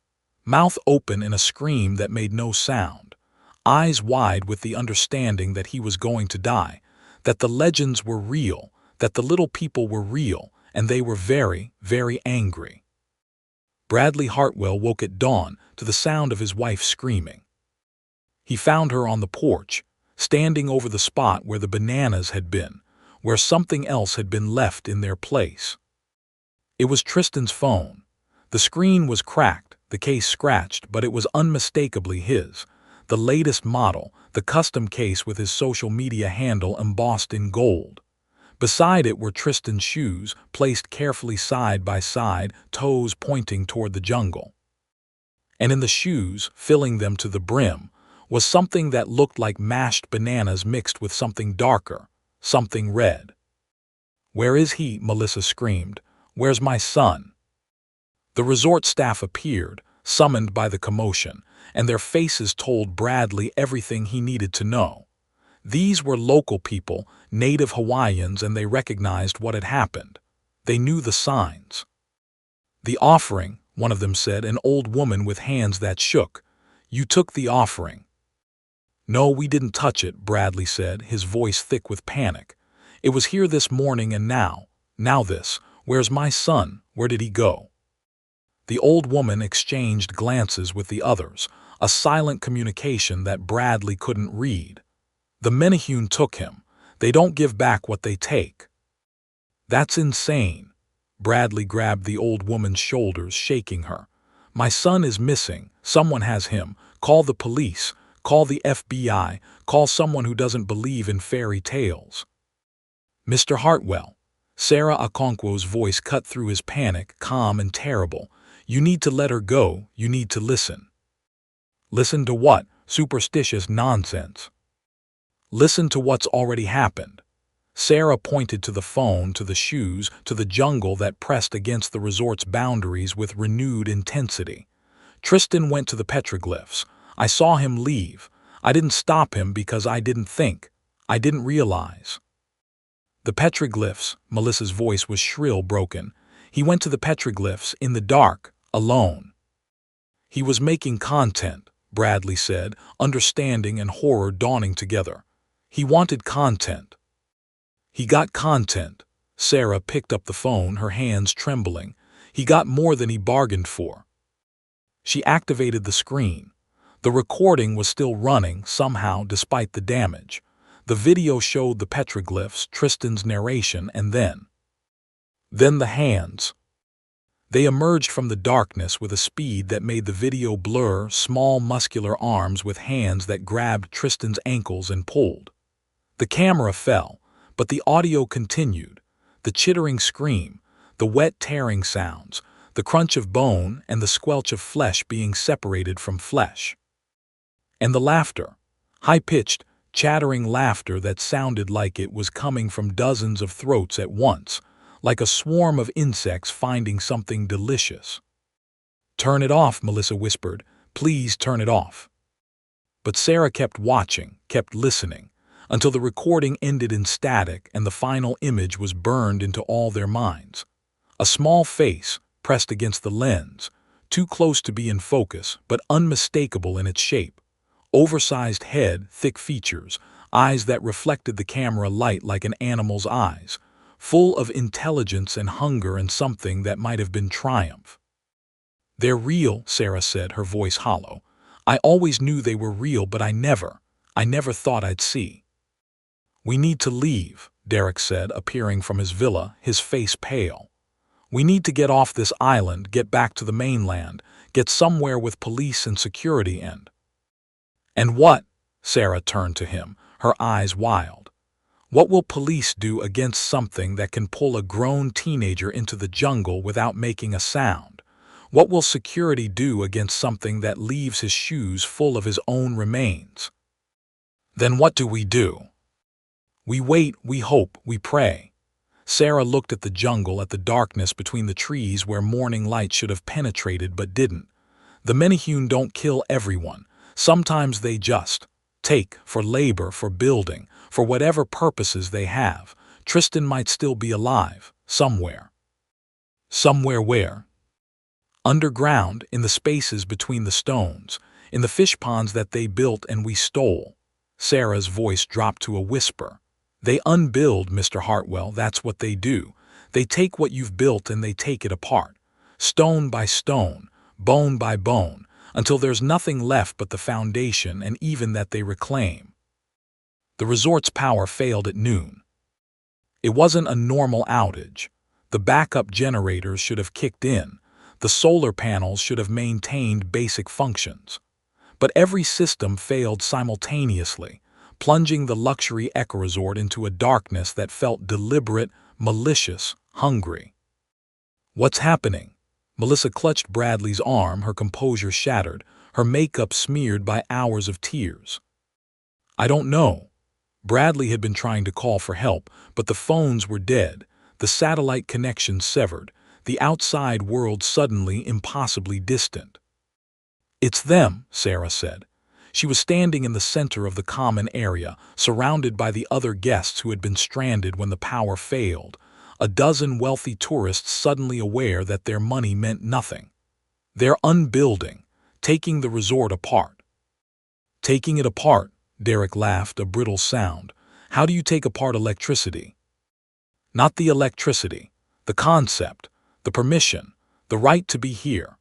mouth open in a scream that made no sound, eyes wide with the understanding that he was going to die, that the legends were real, that the little people were real, and they were very, very angry. Bradley Hartwell woke at dawn to the sound of his wife screaming. He found her on the porch, standing over the spot where the bananas had been, where something else had been left in their place. It was Tristan's phone. The screen was cracked, the case scratched, but it was unmistakably his. The latest model, the custom case with his social media handle embossed in gold. Beside it were Tristan's shoes, placed carefully side by side, toes pointing toward the jungle. And in the shoes, filling them to the brim, was something that looked like mashed bananas mixed with something darker, something red. "Where is he?" Melissa screamed. "Where's my son?" The resort staff appeared, summoned by the commotion, and their faces told Bradley everything he needed to know. These were local people, native Hawaiians, and they recognized what had happened. They knew the signs. "The offering," one of them said, an old woman with hands that shook. "You took the offering." "No, we didn't touch it," Bradley said, his voice thick with panic. "It was here this morning and now this. Where's my son? Where did he go?" The old woman exchanged glances with the others, a silent communication that Bradley couldn't read. The Menehune took him. They don't give back what they take. That's insane. Bradley grabbed the old woman's shoulders, shaking her. My son is missing. Someone has him. Call the police. Call the FBI. Call someone who doesn't believe in fairy tales. Mr. Hartwell. Sarah Okonkwo's voice cut through his panic, calm and terrible. You need to let her go. You need to listen. Listen to what? Superstitious nonsense. Listen to what's already happened. Sarah pointed to the phone, to the shoes, to the jungle that pressed against the resort's boundaries with renewed intensity. Tristan went to the petroglyphs. I saw him leave. I didn't stop him because I didn't think. I didn't realize. The petroglyphs, Melissa's voice was shrill, broken. He went to the petroglyphs in the dark, alone. He was making content, Bradley said, understanding and horror dawning together. He wanted content. He got content. Sarah picked up the phone, her hands trembling. He got more than he bargained for. She activated the screen. The recording was still running, somehow, despite the damage. The video showed the petroglyphs, Tristan's narration, and then the hands. They emerged from the darkness with a speed that made the video blur, small muscular arms with hands that grabbed Tristan's ankles and pulled. The camera fell, but the audio continued. The chittering scream, the wet tearing sounds, the crunch of bone and the squelch of flesh being separated from flesh. And the laughter, high-pitched, chattering laughter that sounded like it was coming from dozens of throats at once, like a swarm of insects finding something delicious. Turn it off, Melissa whispered. Please turn it off. But Sarah kept watching, kept listening, until the recording ended in static and the final image was burned into all their minds. A small face, pressed against the lens, too close to be in focus, but unmistakable in its shape. Oversized head, thick features, eyes that reflected the camera light like an animal's eyes, full of intelligence and hunger and something that might have been triumph. They're real, Sarah said, her voice hollow. I always knew they were real, but I never thought I'd see. We need to leave, Derek said, appearing from his villa, his face pale. We need to get off this island, get back to the mainland, get somewhere with police and security And what? Sarah turned to him, her eyes wild. What will police do against something that can pull a grown teenager into the jungle without making a sound? What will security do against something that leaves his shoes full of his own remains? Then what do? We wait, we hope, we pray. Sarah looked at the jungle, at the darkness between the trees where morning light should have penetrated but didn't. The Menehune don't kill everyone. Sometimes they just take, for labor, for building, for whatever purposes they have. Tristan might still be alive, somewhere. Somewhere where? Underground, in the spaces between the stones, in the fish ponds that they built and we stole. Sarah's voice dropped to a whisper. They unbuild, Mr. Hartwell, that's what they do. They take what you've built and they take it apart, stone by stone, bone by bone, until there's nothing left but the foundation, and even that they reclaim. The resort's power failed at noon. It wasn't a normal outage. The backup generators should have kicked in. The solar panels should have maintained basic functions. But every system failed simultaneously, plunging the luxury eco-resort into a darkness that felt deliberate, malicious, hungry. What's happening? Melissa clutched Bradley's arm, her composure shattered, her makeup smeared by hours of tears. I don't know. Bradley had been trying to call for help, but the phones were dead, the satellite connection severed, the outside world suddenly impossibly distant. It's them, Sarah said. She was standing in the center of the common area, surrounded by the other guests who had been stranded when the power failed. A dozen wealthy tourists suddenly aware that their money meant nothing. They're unbuilding, taking the resort apart. Taking it apart, Derek laughed, a brittle sound. How do you take apart electricity? Not the electricity, the concept, the permission, the right to be here.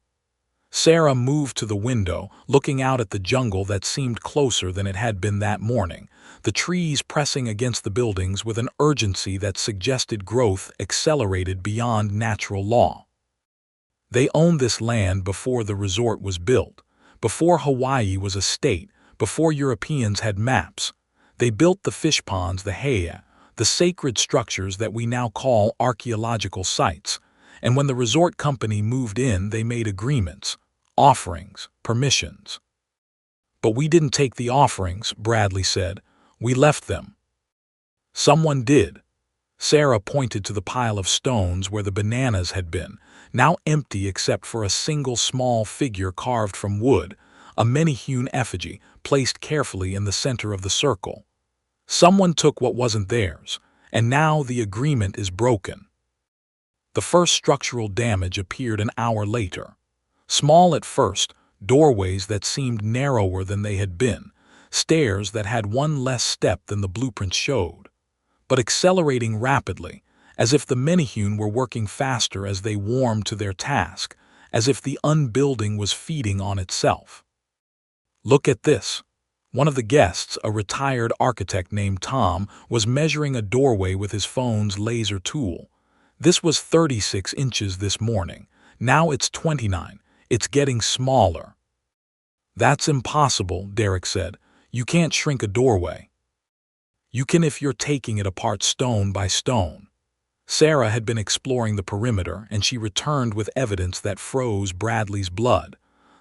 Sarah moved to the window, looking out at the jungle that seemed closer than it had been that morning, the trees pressing against the buildings with an urgency that suggested growth accelerated beyond natural law. They owned this land before the resort was built, before Hawaii was a state, before Europeans had maps. They built the fish ponds, the hea, the sacred structures that we now call archaeological sites. And when the resort company moved in, they made agreements, offerings, permissions. But we didn't take the offerings, Bradley said. We left them. Someone did. Sarah pointed to the pile of stones where the bananas had been, now empty except for a single small figure carved from wood, a Menehune effigy placed carefully in the center of the circle. Someone took what wasn't theirs, and now the agreement is broken. The first structural damage appeared an hour later. Small at first, doorways that seemed narrower than they had been, stairs that had one less step than the blueprints showed, but accelerating rapidly, as if the Menehune were working faster as they warmed to their task, as if the unbuilding was feeding on itself. Look at this. One of the guests, a retired architect named Tom, was measuring a doorway with his phone's laser tool. This was 36 inches this morning. Now it's 29. It's getting smaller. That's impossible, Derek said. You can't shrink a doorway. You can if you're taking it apart stone by stone. Sarah had been exploring the perimeter, and she returned with evidence that froze Bradley's blood.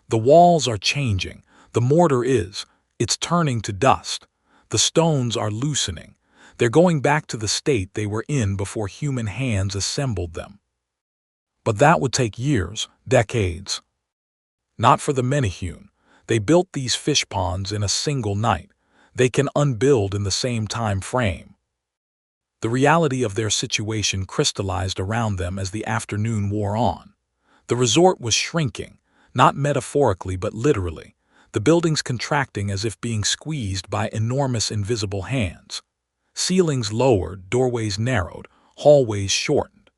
The walls are changing. The mortar is. It's turning to dust. The stones are loosening. They're going back to the state they were in before human hands assembled them. But that would take years, decades. Not for the Menehune. They built these fish ponds in a single night. They can unbuild in the same time frame. The reality of their situation crystallized around them as the afternoon wore on. The resort was shrinking, not metaphorically but literally, the buildings contracting as if being squeezed by enormous invisible hands. Ceilings lowered, doorways narrowed, hallways shortened.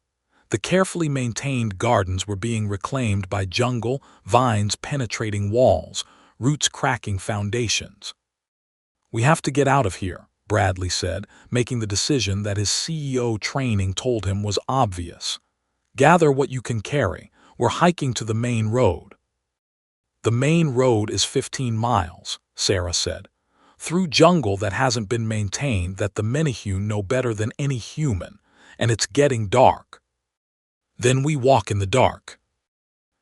The carefully maintained gardens were being reclaimed by jungle, vines penetrating walls, roots cracking foundations. We have to get out of here, Bradley said, making the decision that his CEO training told him was obvious. Gather what you can carry. We're hiking to the main road. The main road is 15 miles, Sarah said, through jungle that hasn't been maintained that the Menehune know better than any human, and it's getting dark. Then we walk in the dark.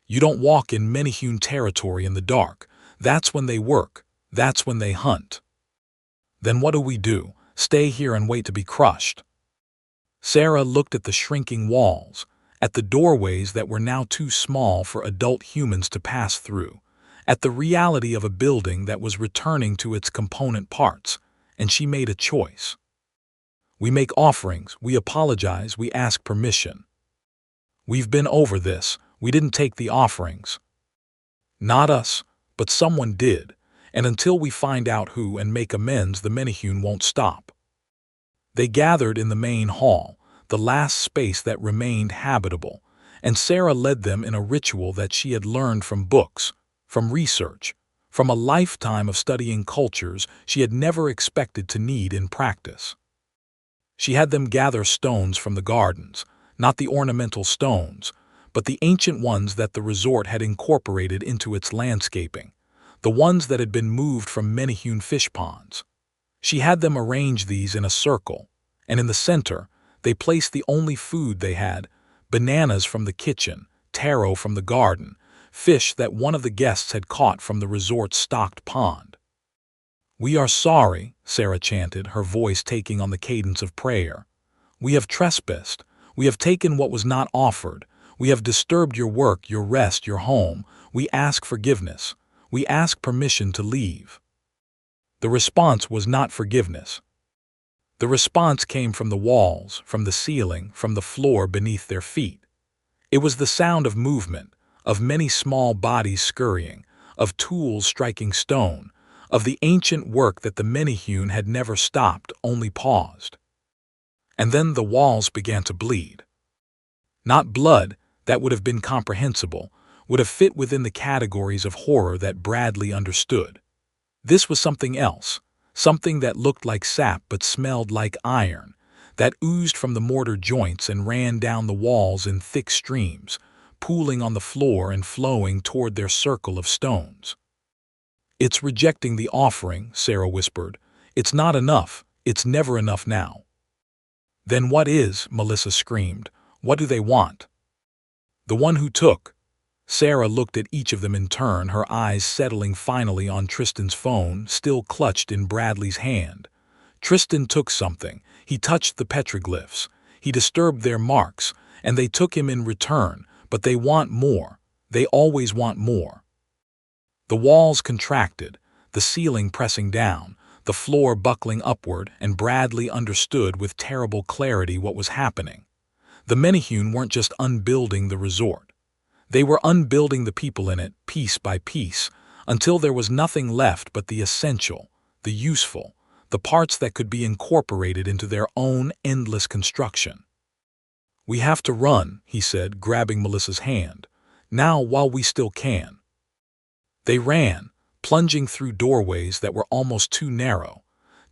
You don't walk in Menehune territory in the dark. That's when they work. That's when they hunt. Then what do? Stay here and wait to be crushed. Sarah looked at the shrinking walls, at the doorways that were now too small for adult humans to pass through, at the reality of a building that was returning to its component parts, and she made a choice. We make offerings, we apologize, we ask permission. We've been over this, we didn't take the offerings. Not us, but someone did, and until we find out who and make amends, the Menehune won't stop. They gathered in the main hall, the last space that remained habitable, and Sarah led them in a ritual that she had learned from books, from research, from a lifetime of studying cultures she had never expected to need in practice. She had them gather stones from the gardens, not the ornamental stones, but the ancient ones that the resort had incorporated into its landscaping, the ones that had been moved from Menehune fish ponds. She had them arrange these in a circle, and in the center, they placed the only food they had, bananas from the kitchen, taro from the garden, fish that one of the guests had caught from the resort's stocked pond. We are sorry, Sarah chanted, her voice taking on the cadence of prayer. We have trespassed. We have taken what was not offered. We have disturbed your work, your rest, your home. We ask forgiveness. We ask permission to leave. The response was not forgiveness. The response came from the walls, from the ceiling, from the floor beneath their feet. It was the sound of movement, of many small bodies scurrying, of tools striking stone, of the ancient work that the Menehune had never stopped, only paused. And then the walls began to bleed. Not blood, that would have been comprehensible. would have fit within the categories of horror that Bradley understood. This was something else, something that looked like sap but smelled like iron, that oozed from the mortar joints and ran down the walls in thick streams, pooling on the floor and flowing toward their circle of stones. "It's rejecting the offering," Sarah whispered. "It's not enough. It's never enough now." "Then what is?" Melissa screamed. "What do they want?" "The one who took." Sarah looked at each of them in turn, her eyes settling finally on Tristan's phone, still clutched in Bradley's hand. Tristan took something. He touched the petroglyphs. He disturbed their marks, and they took him in return, but they want more. They always want more. The walls contracted, the ceiling pressing down, the floor buckling upward, and Bradley understood with terrible clarity what was happening. The Menehune weren't just unbuilding the resort. They were unbuilding the people in it, piece by piece, until there was nothing left but the essential, the useful, the parts that could be incorporated into their own endless construction. "We have to run," he said, grabbing Melissa's hand. "Now, while we still can." They ran, plunging through doorways that were almost too narrow,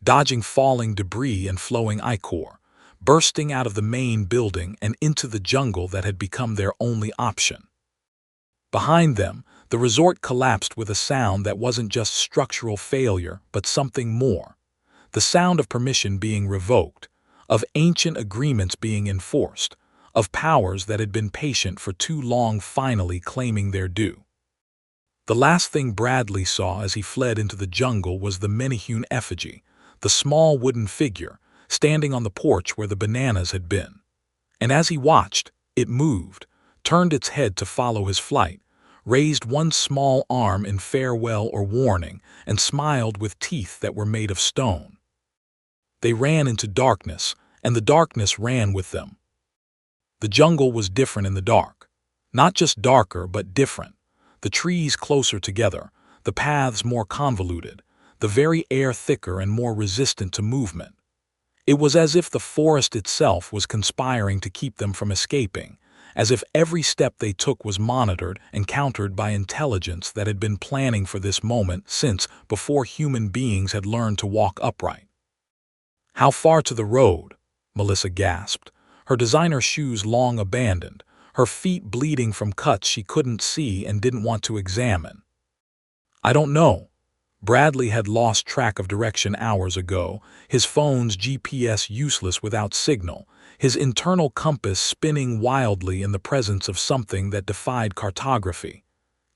dodging falling debris and flowing ichor, bursting out of the main building and into the jungle that had become their only option. Behind them, the resort collapsed with a sound that wasn't just structural failure, but something more. The sound of permission being revoked, of ancient agreements being enforced, of powers that had been patient for too long finally claiming their due. The last thing Bradley saw as he fled into the jungle was the Menehune effigy, the small wooden figure, standing on the porch where the bananas had been. And as he watched, it moved, turned its head to follow his flight, raised one small arm in farewell or warning, and smiled with teeth that were made of stone. They ran into darkness, and the darkness ran with them. The jungle was different in the dark. Not just darker, but different. The trees closer together, the paths more convoluted, the very air thicker and more resistant to movement. It was as if the forest itself was conspiring to keep them from escaping, as if every step they took was monitored and countered by intelligence that had been planning for this moment since before human beings had learned to walk upright. "How far to the road?" Melissa gasped, her designer shoes long abandoned, her feet bleeding from cuts she couldn't see and didn't want to examine. "I don't know." Bradley had lost track of direction hours ago, his phone's GPS useless without signal, his internal compass spinning wildly in the presence of something that defied cartography.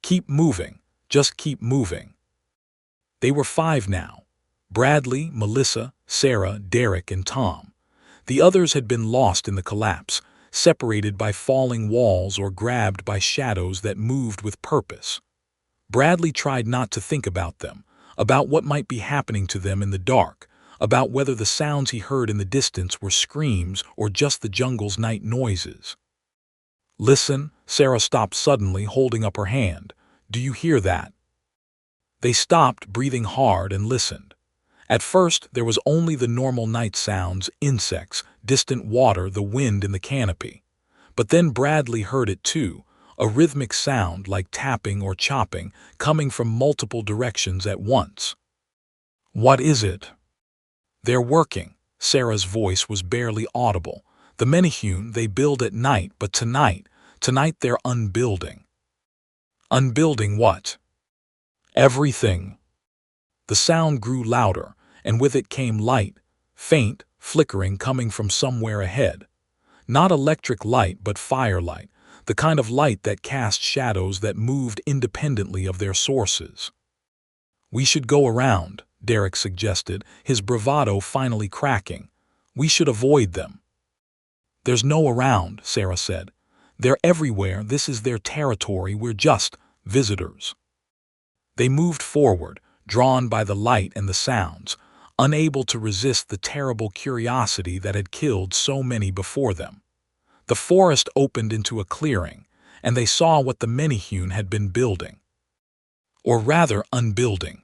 "Keep moving. Just keep moving." They were 5 now. Bradley, Melissa, Sarah, Derek, and Tom. The others had been lost in the collapse, separated by falling walls or grabbed by shadows that moved with purpose. Bradley tried not to think about them, about what might be happening to them in the dark, about whether the sounds he heard in the distance were screams or just the jungle's night noises. "Listen," Sarah stopped suddenly, holding up her hand. "Do you hear that?" They stopped, breathing hard, and listened. At first, there was only the normal night sounds, insects, distant water, the wind in the canopy. But then Bradley heard it too, a rhythmic sound like tapping or chopping, coming from multiple directions at once. "What is it?" "They're working." Sarah's voice was barely audible. "The Menehune, they build at night, but tonight they're unbuilding." "Unbuilding what?" "Everything." The sound grew louder, and with it came light, faint, flickering coming from somewhere ahead. Not electric light, but firelight, the kind of light that cast shadows that moved independently of their sources. "We should go around," Derek suggested, his bravado finally cracking. "We should avoid them." "There's no around," Sarah said. "They're everywhere. This is their territory. We're just visitors." They moved forward, drawn by the light and the sounds, unable to resist the terrible curiosity that had killed so many before them. The forest opened into a clearing, and they saw what the Menehune had been building. Or rather, unbuilding.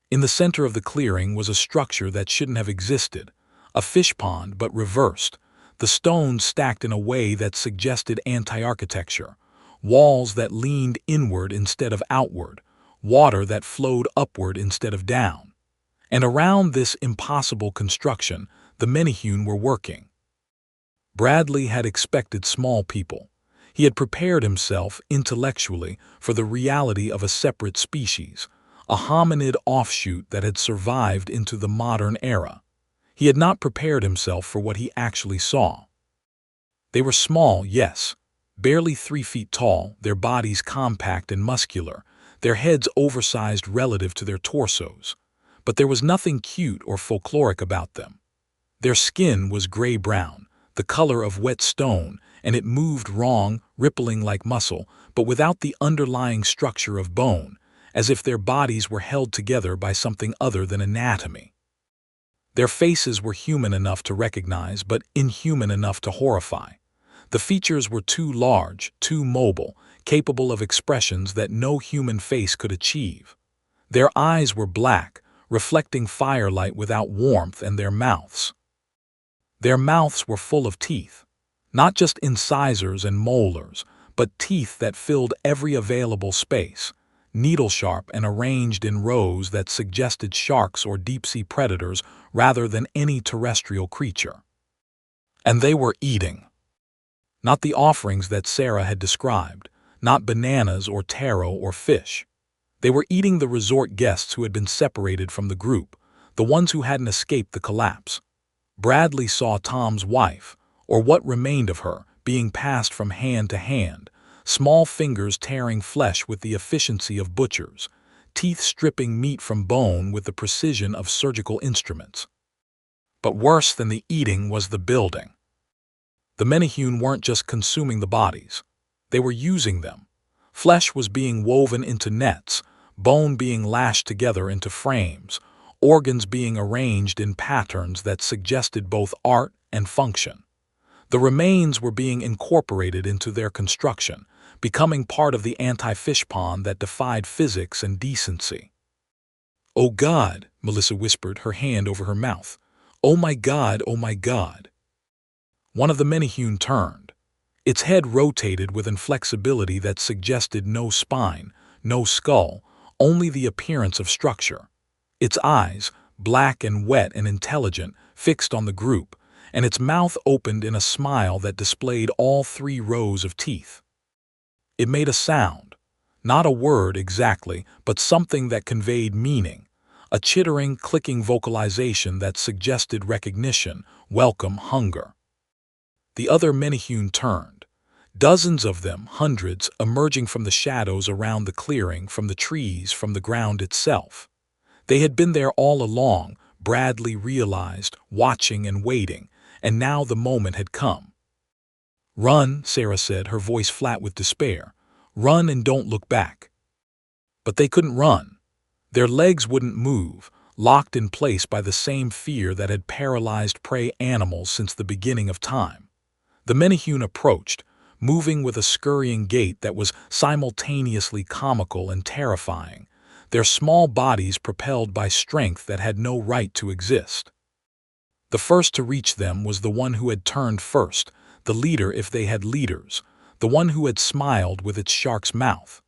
In the center of the clearing was a structure that shouldn't have existed, a fish pond but reversed, the stones stacked in a way that suggested anti-architecture, walls that leaned inward instead of outward, water that flowed upward instead of down. And around this impossible construction, the Menehune were working. Bradley had expected small people. He had prepared himself intellectually for the reality of a separate species, a hominid offshoot that had survived into the modern era. He had not prepared himself for what he actually saw. They were small, yes, barely 3 feet tall, their bodies compact and muscular, their heads oversized relative to their torsos. But there was nothing cute or folkloric about them. Their skin was gray-brown, the color of wet stone, and it moved wrong, rippling like muscle, but without the underlying structure of bone, as if their bodies were held together by something other than anatomy. Their faces were human enough to recognize, but inhuman enough to horrify. The features were too large, too mobile, capable of expressions that no human face could achieve. Their eyes were black, reflecting firelight without warmth, and their mouths. Their mouths were full of teeth, not just incisors and molars, but teeth that filled every available space, needle-sharp and arranged in rows that suggested sharks or deep-sea predators rather than any terrestrial creature. And they were eating. Not the offerings that Sarah had described, not bananas or taro or fish. They were eating the resort guests who had been separated from the group, the ones who hadn't escaped the collapse. Bradley saw Tom's wife, or what remained of her, being passed from hand to hand, small fingers tearing flesh with the efficiency of butchers, teeth stripping meat from bone with the precision of surgical instruments. But worse than the eating was the building. The Menehune weren't just consuming the bodies. They were using them. Flesh was being woven into nets, bone being lashed together into frames, organs being arranged in patterns that suggested both art and function. The remains were being incorporated into their construction, becoming part of the anti-fish pond that defied physics and decency. "Oh God," Melissa whispered, her hand over her mouth. "Oh my God, oh my God." One of the Menehune turned. Its head rotated with inflexibility that suggested no spine, no skull, only the appearance of structure. Its eyes, black and wet and intelligent, fixed on the group, and its mouth opened in a smile that displayed all 3 rows of teeth. It made a sound, not a word exactly, but something that conveyed meaning, a chittering, clicking vocalization that suggested recognition, welcome, hunger. The other Menehune turned. Dozens of them, hundreds, emerging from the shadows around the clearing, from the trees, from the ground itself. They had been there all along, Bradley realized, watching and waiting, and now the moment had come. "Run," Sarah said, her voice flat with despair. "Run and don't look back." But they couldn't run. Their legs wouldn't move, locked in place by the same fear that had paralyzed prey animals since the beginning of time. The Menehune approached, moving with a scurrying gait that was simultaneously comical and terrifying, their small bodies propelled by strength that had no right to exist. The first to reach them was the one who had turned first, the leader if they had leaders, the one who had smiled with its shark's mouth.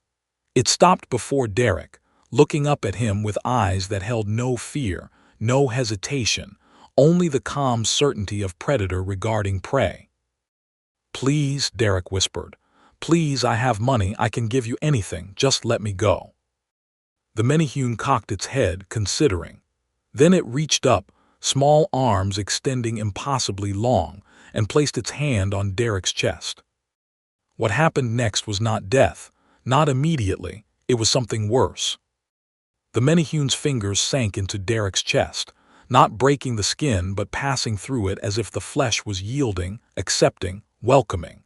It stopped before Derek, looking up at him with eyes that held no fear, no hesitation, only the calm certainty of predator regarding prey. "Please," Derek whispered. "Please, I have money, I can give you anything, just let me go." The Menehune cocked its head, considering. Then it reached up, small arms extending impossibly long, and placed its hand on Derek's chest. What happened next was not death, not immediately, it was something worse. The Menehune's fingers sank into Derek's chest, not breaking the skin but passing through it as if the flesh was yielding, accepting, welcoming.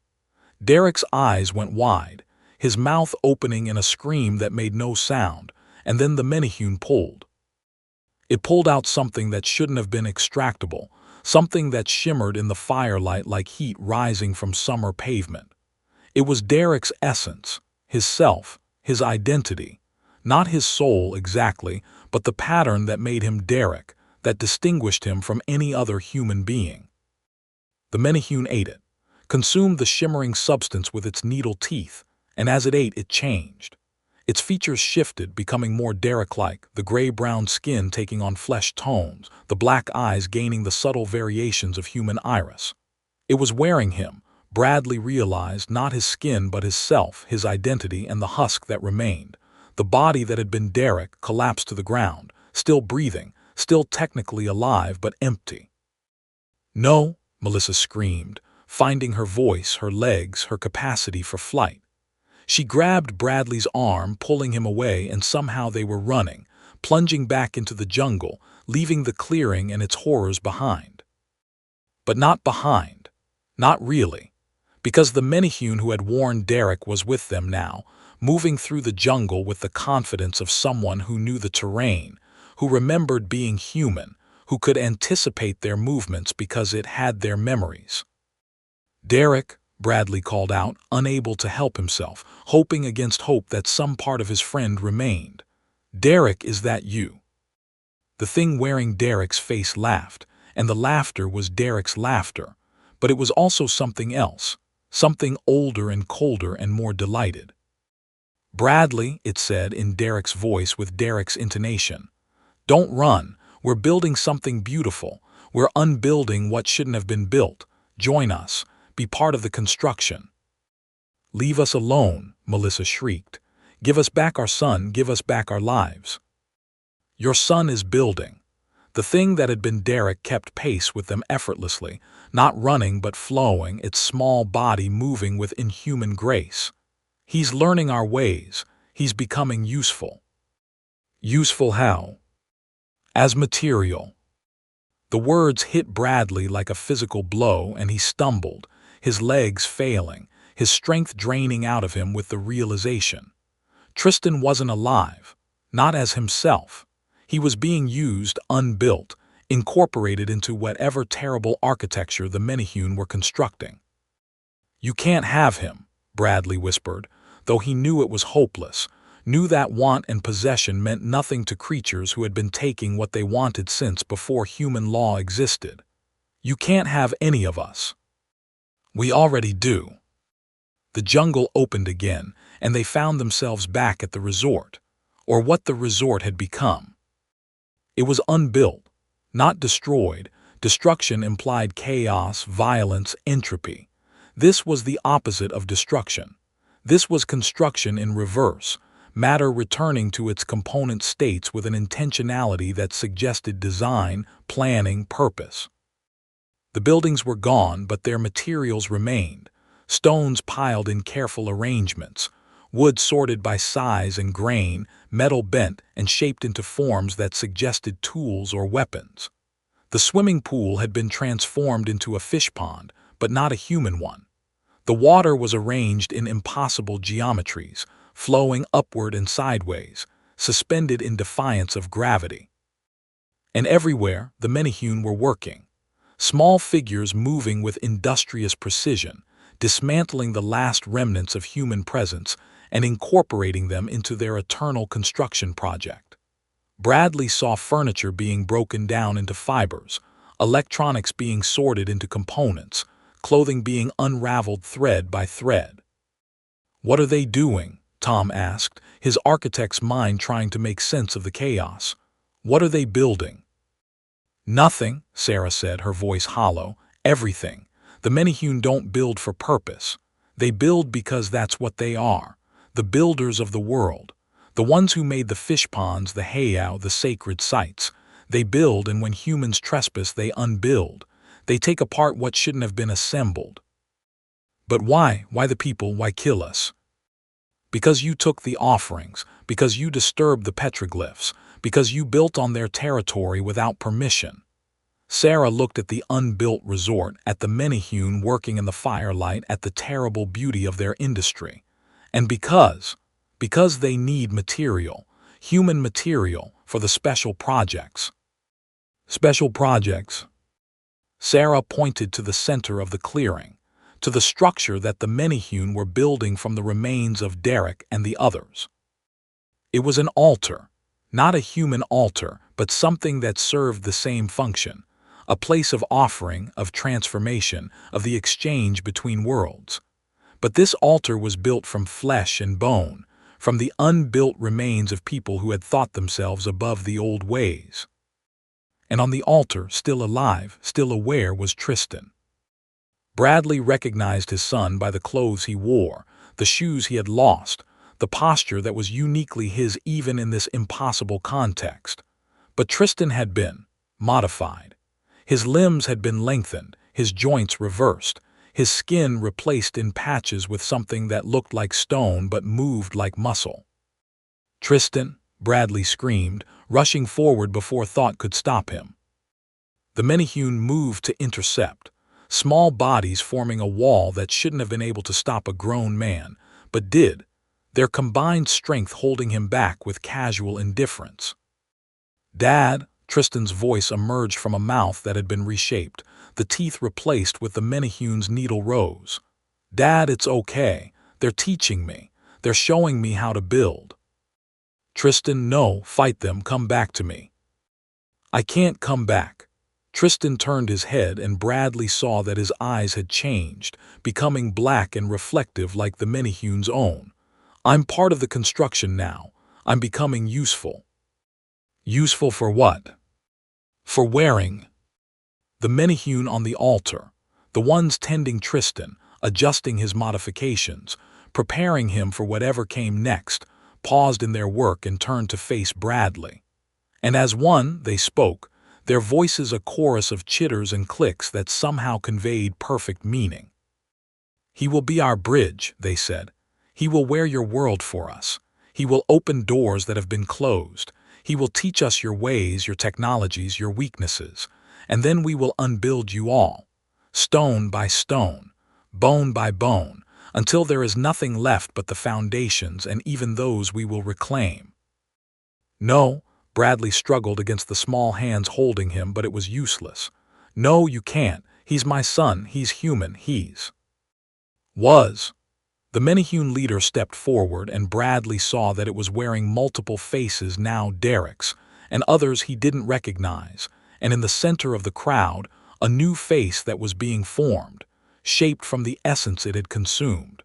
Derek's eyes went wide, his mouth opening in a scream that made no sound, and then the Menehune pulled. It pulled out something that shouldn't have been extractable, something that shimmered in the firelight like heat rising from summer pavement. It was Derek's essence, his self, his identity, not his soul exactly, but the pattern that made him Derek, that distinguished him from any other human being. The Menehune ate it, consumed the shimmering substance with its needle teeth, and as it ate, it changed. Its features shifted, becoming more Derek-like, the gray-brown skin taking on flesh tones, the black eyes gaining the subtle variations of human iris. It was wearing him, Bradley realized, not his skin but his self, his identity, and the husk that remained. The body that had been Derek collapsed to the ground, still breathing, still technically alive but empty. "No," Melissa screamed, finding her voice, her legs, her capacity for flight. She grabbed Bradley's arm, pulling him away, and somehow they were running, plunging back into the jungle, leaving the clearing and its horrors behind. But not behind. Not really. Because the Menehune who had warned Derek was with them now, moving through the jungle with the confidence of someone who knew the terrain, who remembered being human, who could anticipate their movements because it had their memories. "Derek," Bradley called out, unable to help himself, hoping against hope that some part of his friend remained. "Derek, is that you?" The thing wearing Derek's face laughed, and the laughter was Derek's laughter, but it was also something else, something older and colder and more delighted. "Bradley," it said in Derek's voice with Derek's intonation, "don't run. We're building something beautiful. We're unbuilding what shouldn't have been built. Join us. Be part of the construction." "Leave us alone," Melissa shrieked. "Give us back our son, give us back our lives." "Your son is building." The thing that had been Derek kept pace with them effortlessly, not running but flowing, its small body moving with inhuman grace. "He's learning our ways. He's becoming useful." "Useful how?" "As material." The words hit Bradley like a physical blow, and he stumbled, his legs failing, his strength draining out of him with the realization. Tristan wasn't alive, not as himself. He was being used, unbuilt, incorporated into whatever terrible architecture the Menehune were constructing. "You can't have him," Bradley whispered, though he knew it was hopeless, knew that want and possession meant nothing to creatures who had been taking what they wanted since before human law existed. "You can't have any of us." "We already do." The jungle opened again, and they found themselves back at the resort, or what the resort had become. It was unbuilt, not destroyed. Destruction implied chaos, violence, entropy. This was the opposite of destruction. This was construction in reverse, matter returning to its component states with an intentionality that suggested design, planning, purpose. The buildings were gone, but their materials remained. Stones piled in careful arrangements, wood sorted by size and grain, metal bent and shaped into forms that suggested tools or weapons. The swimming pool had been transformed into a fish pond, but not a human one. The water was arranged in impossible geometries, flowing upward and sideways, suspended in defiance of gravity. And everywhere the Menehune were working, small figures moving with industrious precision, dismantling the last remnants of human presence and incorporating them into their eternal construction project. Bradley saw furniture being broken down into fibers, electronics being sorted into components, clothing being unraveled thread by thread. "What are they doing?" Tom asked, his architect's mind trying to make sense of the chaos. "What are they building?" "Nothing," Sarah said, her voice hollow. "Everything. The Menehune don't build for purpose. They build because that's what they are. The builders of the world. The ones who made the fish ponds, the heiau, the sacred sites. They build, and when humans trespass, they unbuild. They take apart what shouldn't have been assembled." "But why? Why the people? Why kill us?" "Because you took the offerings, because you disturbed the petroglyphs, because you built on their territory without permission." Sarah looked at the unbuilt resort, at the Menehune working in the firelight, at the terrible beauty of their industry. "And because they need material, human material, for the special projects." "Special projects?" Sarah pointed to the center of the clearing, to the structure that the Menehune were building from the remains of Derek and the others. It was an altar, not a human altar, but something that served the same function, a place of offering, of transformation, of the exchange between worlds. But this altar was built from flesh and bone, from the unbuilt remains of people who had thought themselves above the old ways. And on the altar, still alive, still aware, was Tristan. Bradley recognized his son by the clothes he wore, the shoes he had lost, the posture that was uniquely his even in this impossible context. But Tristan had been modified. His limbs had been lengthened, his joints reversed, his skin replaced in patches with something that looked like stone but moved like muscle. "Tristan!" Bradley screamed, rushing forward before thought could stop him. The Menehune moved to intercept, small bodies forming a wall that shouldn't have been able to stop a grown man, but did, their combined strength holding him back with casual indifference. "Dad!" Tristan's voice emerged from a mouth that had been reshaped, the teeth replaced with the Menehune's needle rows. "Dad, it's okay. They're teaching me. They're showing me how to build." "Tristan, no, fight them, come back to me." "I can't come back." Tristan turned his head and Bradley saw that his eyes had changed, becoming black and reflective like the Menehune's own. "I'm part of the construction now. I'm becoming useful." "Useful for what?" "For wearing." The Menehune on the altar, the ones tending Tristan, adjusting his modifications, preparing him for whatever came next, paused in their work and turned to face Bradley. And as one, they spoke, their voices a chorus of chitters and clicks that somehow conveyed perfect meaning. "He will be our bridge," they said. "He will wear your world for us. He will open doors that have been closed. He will teach us your ways, your technologies, your weaknesses. And then we will unbuild you all, stone by stone, bone by bone, until there is nothing left but the foundations, and even those we will reclaim." "No," Bradley struggled against the small hands holding him, but it was useless. "No, you can't. He's my son. He's human. Was." The Menehune leader stepped forward, and Bradley saw that it was wearing multiple faces, now Derek's, and others he didn't recognize, and in the center of the crowd, a new face that was being formed, shaped from the essence it had consumed.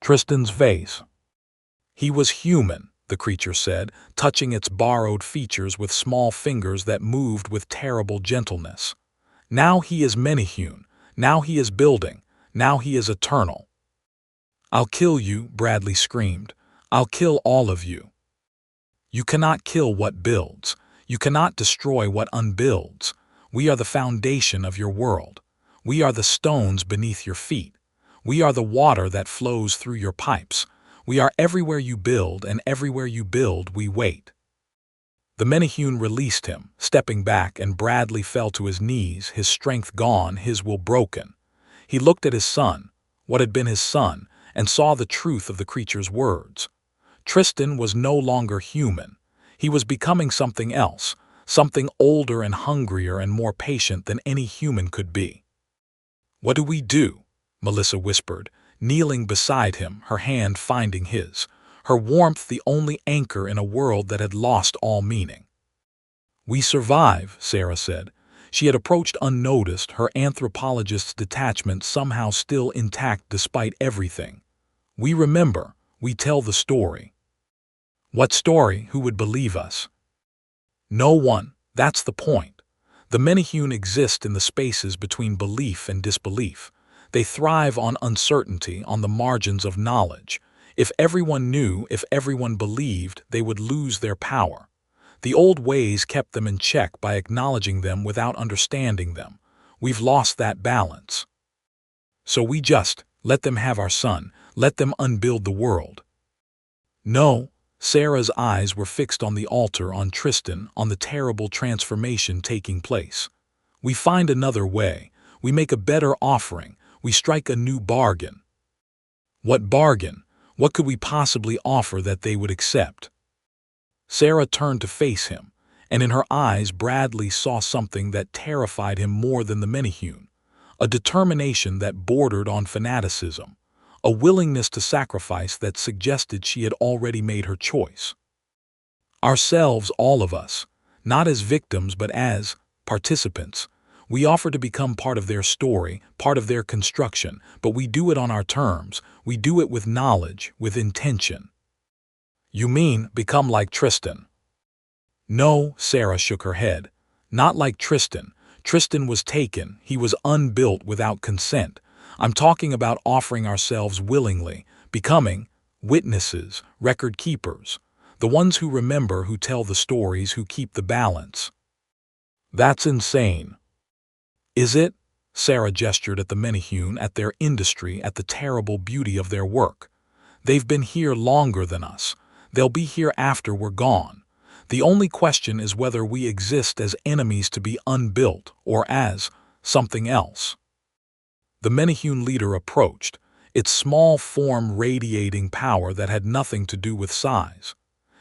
Tristan's face. "He was human," the creature said, touching its borrowed features with small fingers that moved with terrible gentleness. "Now he is Menehune. Now he is building. Now he is eternal." "I'll kill you," Bradley screamed. "I'll kill all of you." "You cannot kill what builds. You cannot destroy what unbuilds. We are the foundation of your world. We are the stones beneath your feet. We are the water that flows through your pipes. We are everywhere you build, and everywhere you build we wait." The Menehune released him, stepping back, and Bradley fell to his knees, his strength gone, his will broken. He looked at his son, what had been his son, and saw the truth of the creature's words. Tristan was no longer human. He was becoming something else, something older and hungrier and more patient than any human could be. "What do we do?" Melissa whispered, kneeling beside him, her hand finding his, her warmth the only anchor in a world that had lost all meaning. "We survive," Sarah said. She had approached unnoticed, her anthropologist's detachment somehow still intact despite everything. "We remember, we tell the story." "What story? Who would believe us?" "No one. That's the point. The Menehune exist in the spaces between belief and disbelief. They thrive on uncertainty, on the margins of knowledge. If everyone knew, if everyone believed, they would lose their power. The old ways kept them in check by acknowledging them without understanding them. We've lost that balance. So we just let them have our son, let them unbuild the world." "No." Sarah's eyes were fixed on the altar, on Tristan, on the terrible transformation taking place. "We find another way. We make a better offering. We strike a new bargain." "What bargain? What could we possibly offer that they would accept?" Sarah turned to face him, and in her eyes Bradley saw something that terrified him more than the Menehune, a determination that bordered on fanaticism, a willingness to sacrifice that suggested she had already made her choice. "Ourselves, all of us, not as victims but as participants. We offer to become part of their story, part of their construction, but we do it on our terms. We do it with knowledge, with intention. You mean, become like Tristan? No, Sarah shook her head. Not like Tristan. Tristan was taken. He was unbuilt without consent. I'm talking about offering ourselves willingly, becoming witnesses, record keepers, the ones who remember, who tell the stories, who keep the balance. That's insane. Is it? Sarah gestured at the Menehune, at their industry, at the terrible beauty of their work. They've been here longer than us. They'll be here after we're gone. The only question is whether we exist as enemies to be unbuilt or as something else. The Menehune leader approached, its small form radiating power that had nothing to do with size.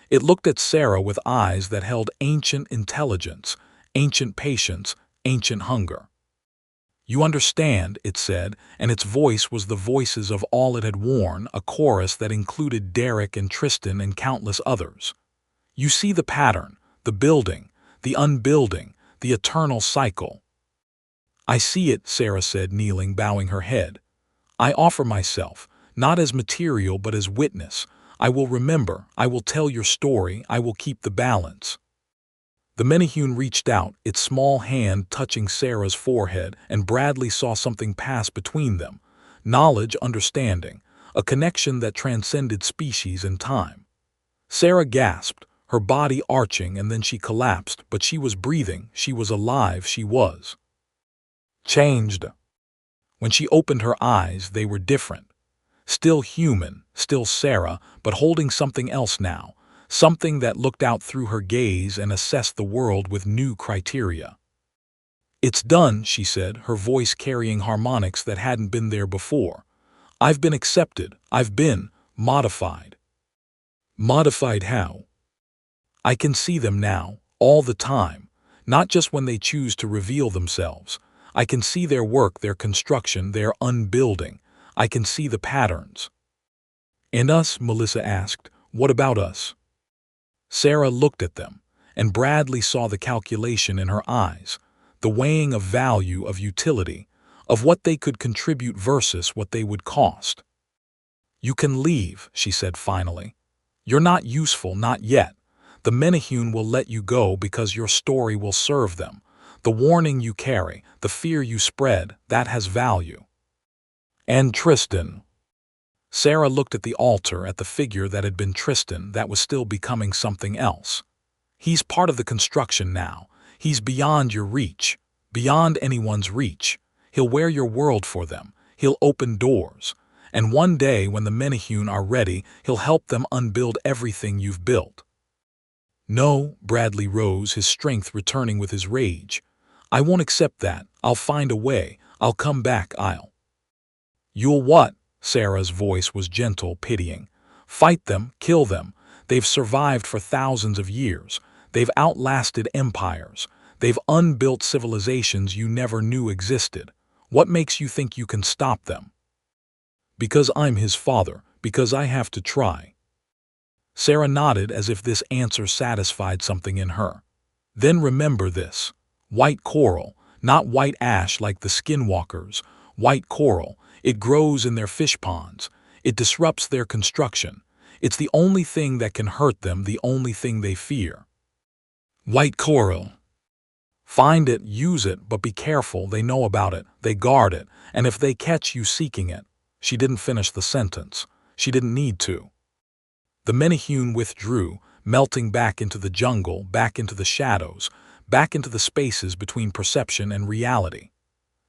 It looked at Sarah with eyes that held ancient intelligence, ancient patience, ancient hunger. You understand, it said, and its voice was the voices of all it had worn, a chorus that included Derek and Tristan and countless others. You see the pattern, the building, the unbuilding, the eternal cycle. I see it, Sarah said, kneeling, bowing her head. I offer myself, not as material but as witness. I will remember, I will tell your story, I will keep the balance. The Menehune reached out, its small hand touching Sarah's forehead, and Bradley saw something pass between them. Knowledge, understanding, a connection that transcended species and time. Sarah gasped, her body arching, and then she collapsed, but she was breathing, she was alive, she was changed. When she opened her eyes, they were different. Still human, still Sarah, but holding something else now. Something that looked out through her gaze and assessed the world with new criteria. It's done, she said, her voice carrying harmonics that hadn't been there before. I've been accepted. I've been modified. Modified how? I can see them now, all the time, not just when they choose to reveal themselves. I can see their work, their construction, their unbuilding. I can see the patterns. And us, Melissa asked, what about us? Sarah looked at them, and Bradley saw the calculation in her eyes, the weighing of value, of utility, of what they could contribute versus what they would cost. You can leave, she said finally. You're not useful, not yet. The Menehune will let you go because your story will serve them. The warning you carry, the fear you spread, that has value. And Tristan. Sarah looked at the altar, at the figure that had been Tristan, that was still becoming something else. He's part of the construction now. He's beyond your reach, beyond anyone's reach. He'll wear your world for them. He'll open doors. And one day, when the Menehune are ready, he'll help them unbuild everything you've built. No, Bradley rose, his strength returning with his rage. I won't accept that. I'll find a way. I'll come back. You'll what? Sarah's voice was gentle, pitying. Fight them, kill them. They've survived for thousands of years. They've outlasted empires. They've unbuilt civilizations you never knew existed. What makes you think you can stop them? Because I'm his father, because I have to try. Sarah nodded as if this answer satisfied something in her. Then remember this. White coral, not white ash like the skinwalkers. White coral. It grows in their fish ponds. It disrupts their construction. It's the only thing that can hurt them, the only thing they fear. White coral. Find it, use it, but be careful. They know about it. They guard it. And if they catch you seeking it. She didn't finish the sentence. She didn't need to. The Menehune withdrew, melting back into the jungle, back into the shadows, back into the spaces between perception and reality.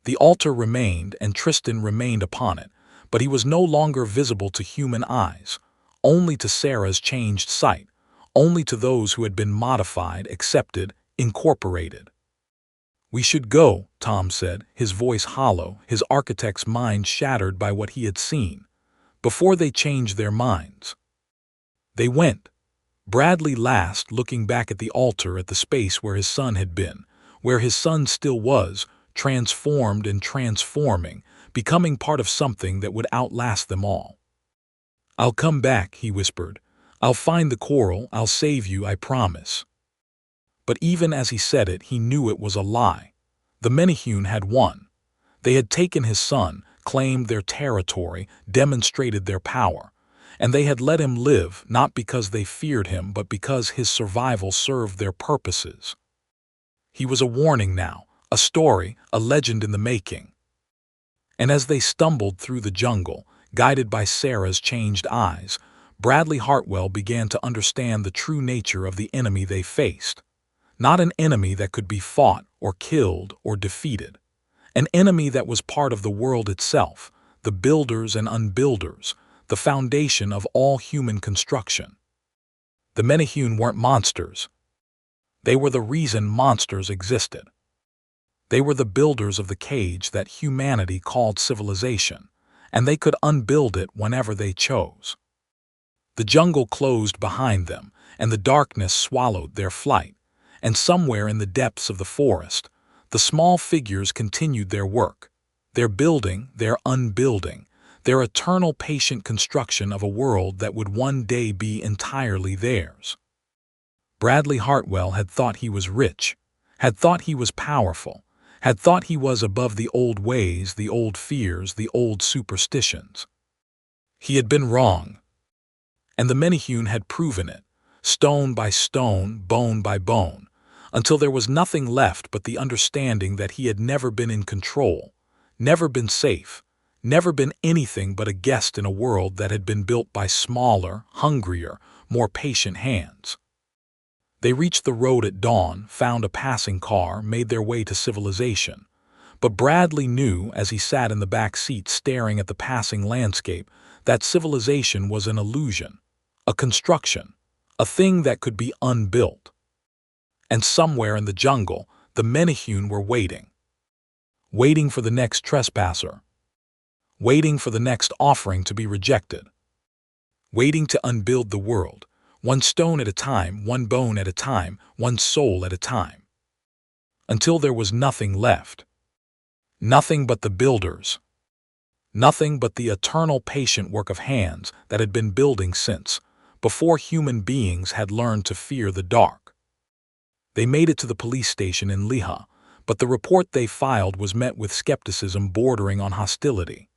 The altar remained, and Tristan remained upon it, but he was no longer visible to human eyes, only to Sarah's changed sight, only to those who had been modified, accepted, incorporated. We should go, Tom said, his voice hollow, his architect's mind shattered by what he had seen, before they changed their minds. They went. Bradley last, looking back at the altar, at the space where his son had been, where his son still was, transformed and transforming, becoming part of something that would outlast them all. I'll come back, he whispered. I'll find the coral, I'll save you, I promise. But even as he said it, he knew it was a lie. The Menehune had won. They had taken his son, claimed their territory, demonstrated their power, and they had let him live not because they feared him but because his survival served their purposes. He was a warning now, a story, a legend in the making. And as they stumbled through the jungle, guided by Sarah's changed eyes, Bradley Hartwell began to understand the true nature of the enemy they faced. Not an enemy that could be fought or killed or defeated. An enemy that was part of the world itself, the builders and unbuilders, the foundation of all human construction. The Menehune weren't monsters. They were the reason monsters existed. They were the builders of the cage that humanity called civilization, and they could unbuild it whenever they chose. The jungle closed behind them, and the darkness swallowed their flight, and somewhere in the depths of the forest, the small figures continued their work, their building, their unbuilding, their eternal patient construction of a world that would one day be entirely theirs. Bradley Hartwell had thought he was rich, had thought he was powerful, had thought he was above the old ways, the old fears, the old superstitions. He had been wrong. And the Menehune had proven it, stone by stone, bone by bone, until there was nothing left but the understanding that he had never been in control, never been safe, never been anything but a guest in a world that had been built by smaller, hungrier, more patient hands. They reached the road at dawn, found a passing car, made their way to civilization. But Bradley knew, as he sat in the back seat staring at the passing landscape, that civilization was an illusion, a construction, a thing that could be unbuilt. And somewhere in the jungle, the Menehune were waiting. Waiting for the next trespasser. Waiting for the next offering to be rejected. Waiting to unbuild the world, one stone at a time, one bone at a time, one soul at a time. Until there was nothing left. Nothing but the builders. Nothing but the eternal patient work of hands that had been building since, before human beings had learned to fear the dark. They made it to the police station in Liha, but the report they filed was met with skepticism bordering on hostility.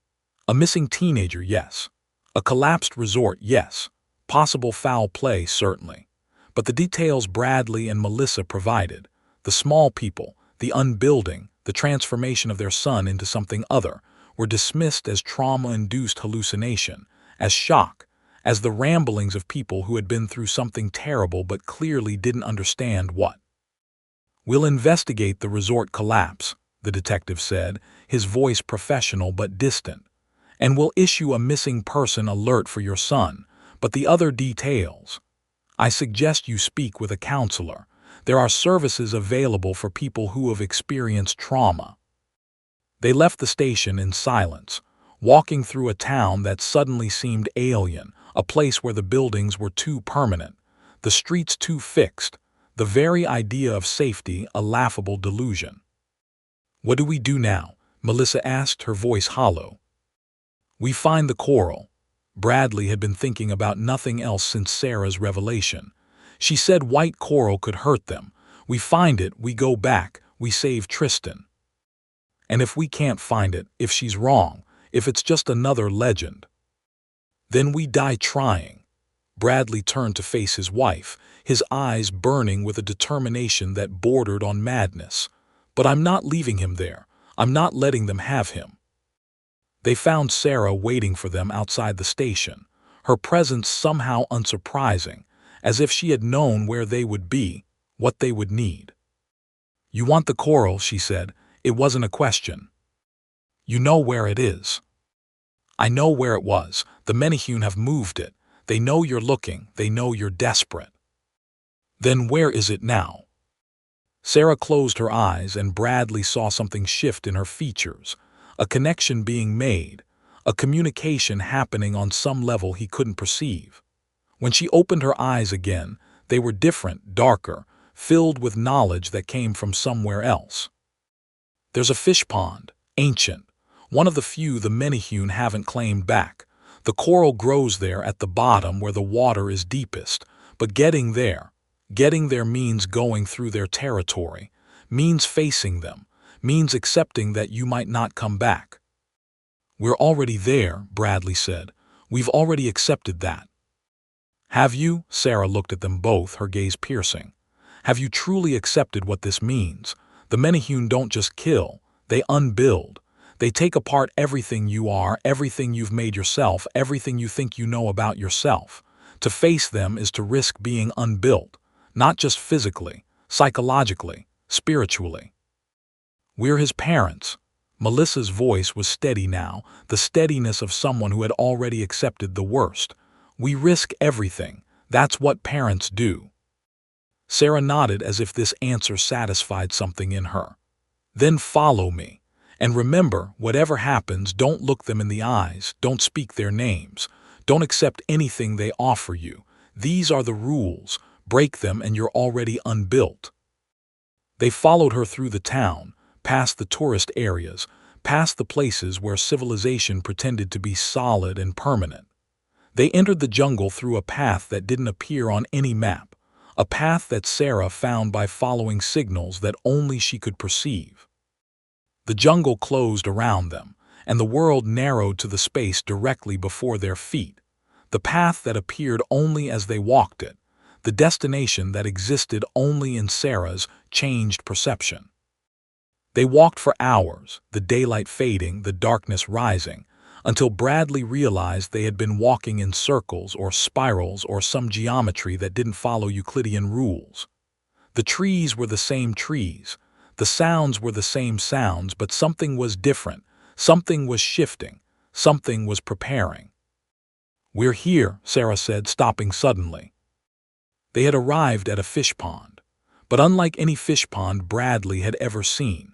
A missing teenager, yes. A collapsed resort, yes. Possible foul play, certainly. But the details Bradley and Melissa provided, the small people, the unbuilding, the transformation of their son into something other, were dismissed as trauma-induced hallucination, as shock, as the ramblings of people who had been through something terrible but clearly didn't understand what. "We'll investigate the resort collapse," the detective said, his voice professional but distant. "And we'll issue a missing person alert for your son, but the other details. I suggest you speak with a counselor. There are services available for people who have experienced trauma." They left the station in silence, walking through a town that suddenly seemed alien, a place where the buildings were too permanent, the streets too fixed, the very idea of safety a laughable delusion. "What do we do now?" Melissa asked, her voice hollow. "We find the coral." Bradley had been thinking about nothing else since Sarah's revelation. She said white coral could hurt them. "We find it, we go back, we save Tristan. And if we can't find it, if she's wrong, if it's just another legend, then we die trying." Bradley turned to face his wife, his eyes burning with a determination that bordered on madness. "But I'm not leaving him there. I'm not letting them have him." They found Sarah waiting for them outside the station, her presence somehow unsurprising, as if she had known where they would be, what they would need. "You want the coral," she said. "It wasn't a question. You know where it is." "I know where it was. The Menehune have moved it. They know you're looking. They know you're desperate." "Then where is it now?" Sarah closed her eyes, and Bradley saw something shift in her features, a connection being made, a communication happening on some level he couldn't perceive. When she opened her eyes again, they were different, darker, filled with knowledge that came from somewhere else. "There's a fish pond, ancient, one of the few the Menehune haven't claimed back. The coral grows there at the bottom where the water is deepest, but getting there means going through their territory, means facing them, means accepting that you might not come back. We're already there, Bradley said. We've already accepted that. Have you? Sarah looked at them both, her gaze piercing. Have you truly accepted what this means? The Menehune don't just kill, they unbuild. They take apart everything you are, everything you've made yourself, everything you think you know about yourself. To face them is to risk being unbuilt, not just physically, psychologically, spiritually. We're his parents. Melissa's voice was steady now, the steadiness of someone who had already accepted the worst. We risk everything. That's what parents do. Sarah nodded as if this answer satisfied something in her. Then follow me. And remember, whatever happens, don't look them in the eyes, don't speak their names, don't accept anything they offer you. These are the rules. Break them and you're already unbuilt. They followed her through the town, past the tourist areas, past the places where civilization pretended to be solid and permanent. They entered the jungle through a path that didn't appear on any map, a path that Sarah found by following signals that only she could perceive. The jungle closed around them, and the world narrowed to the space directly before their feet, the path that appeared only as they walked it, the destination that existed only in Sarah's changed perception. They walked for hours, the daylight fading, the darkness rising, until Bradley realized they had been walking in circles or spirals or some geometry that didn't follow Euclidean rules. The trees were the same trees, the sounds were the same sounds, but something was different, something was shifting, something was preparing. We're here, Sarah said, stopping suddenly. They had arrived at a fish pond, but unlike any fish pond Bradley had ever seen.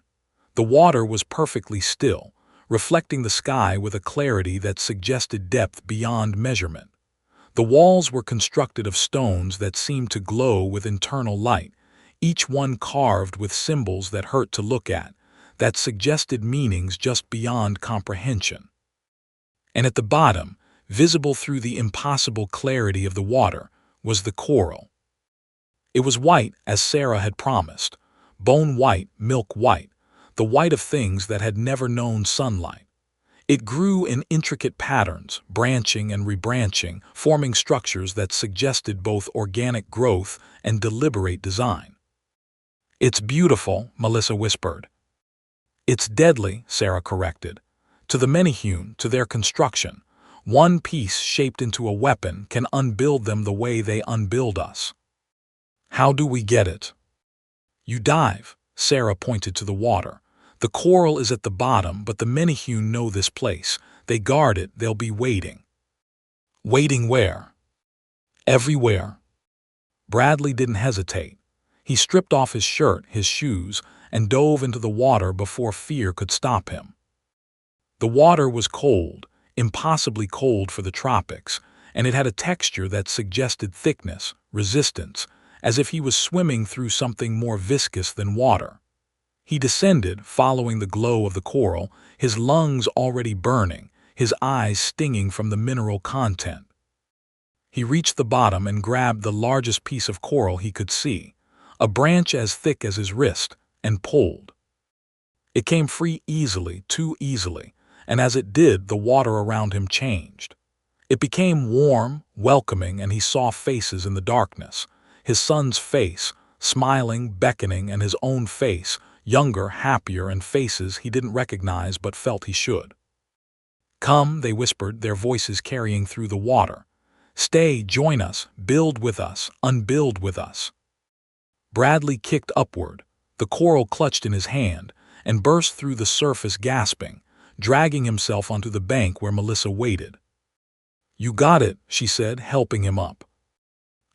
The water was perfectly still, reflecting the sky with a clarity that suggested depth beyond measurement. The walls were constructed of stones that seemed to glow with internal light, each one carved with symbols that hurt to look at, that suggested meanings just beyond comprehension. And at the bottom, visible through the impossible clarity of the water, was the coral. It was white, as Sarah had promised, bone white, milk white, the white of things that had never known sunlight. It grew in intricate patterns, branching and rebranching, forming structures that suggested both organic growth and deliberate design. It's beautiful, Melissa whispered. It's deadly, Sarah corrected. To the Menehune, to their construction, one piece shaped into a weapon can unbuild them the way they unbuild us. How do we get it? You dive, Sarah pointed to the water. The coral is at the bottom, but the Menehune know this place. They guard it, they'll be waiting. Waiting where? Everywhere. Bradley didn't hesitate. He stripped off his shirt, his shoes, and dove into the water before fear could stop him. The water was cold, impossibly cold for the tropics, and it had a texture that suggested thickness, resistance, as if he was swimming through something more viscous than water. He descended, following the glow of the coral, his lungs already burning, his eyes stinging from the mineral content. He reached the bottom and grabbed the largest piece of coral he could see, a branch as thick as his wrist, and pulled. It came free easily, too easily, and as it did, the water around him changed. It became warm, welcoming, and he saw faces in the darkness. His son's face, smiling, beckoning, and his own face, younger, happier, and faces he didn't recognize but felt he should. Come, they whispered, their voices carrying through the water. Stay, join us, build with us, unbuild with us. Bradley kicked upward, the coral clutched in his hand, and burst through the surface gasping, dragging himself onto the bank where Melissa waited. You got it, she said, helping him up.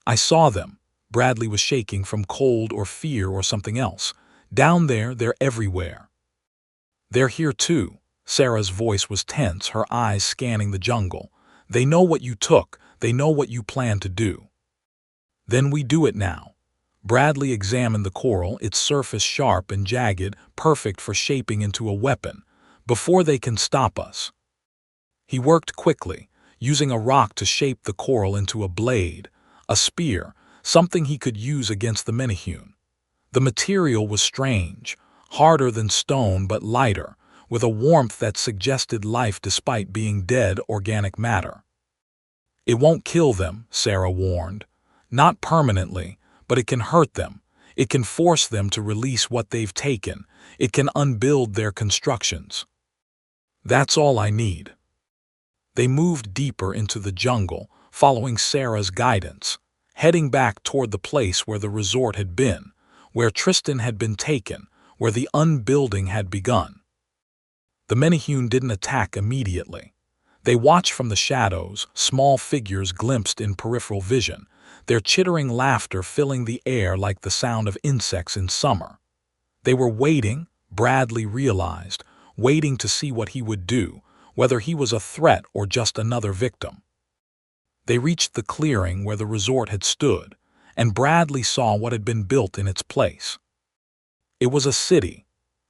I saw them. Bradley was shaking from cold or fear or something else. Down there, they're everywhere. They're here too. Sarah's voice was tense, her eyes scanning the jungle. They know what you took. They know what you plan to do. Then we do it now. Bradley examined the coral, its surface sharp and jagged, perfect for shaping into a weapon, before they can stop us. He worked quickly, using a rock to shape the coral into a blade, a spear, something he could use against the Menehune. The material was strange, harder than stone but lighter, with a warmth that suggested life despite being dead organic matter. "It won't kill them," Sarah warned. "Not permanently, but it can hurt them. It can force them to release what they've taken. It can unbuild their constructions." "That's all I need." They moved deeper into the jungle, following Sarah's guidance, heading back toward the place where the resort had been, where Tristan had been taken, where the unbuilding had begun. The Menehune didn't attack immediately. They watched from the shadows, small figures glimpsed in peripheral vision, their chittering laughter filling the air like the sound of insects in summer. They were waiting, Bradley realized, waiting to see what he would do, whether he was a threat or just another victim. They reached the clearing where the resort had stood, and Bradley saw what had been built in its place. It was a city,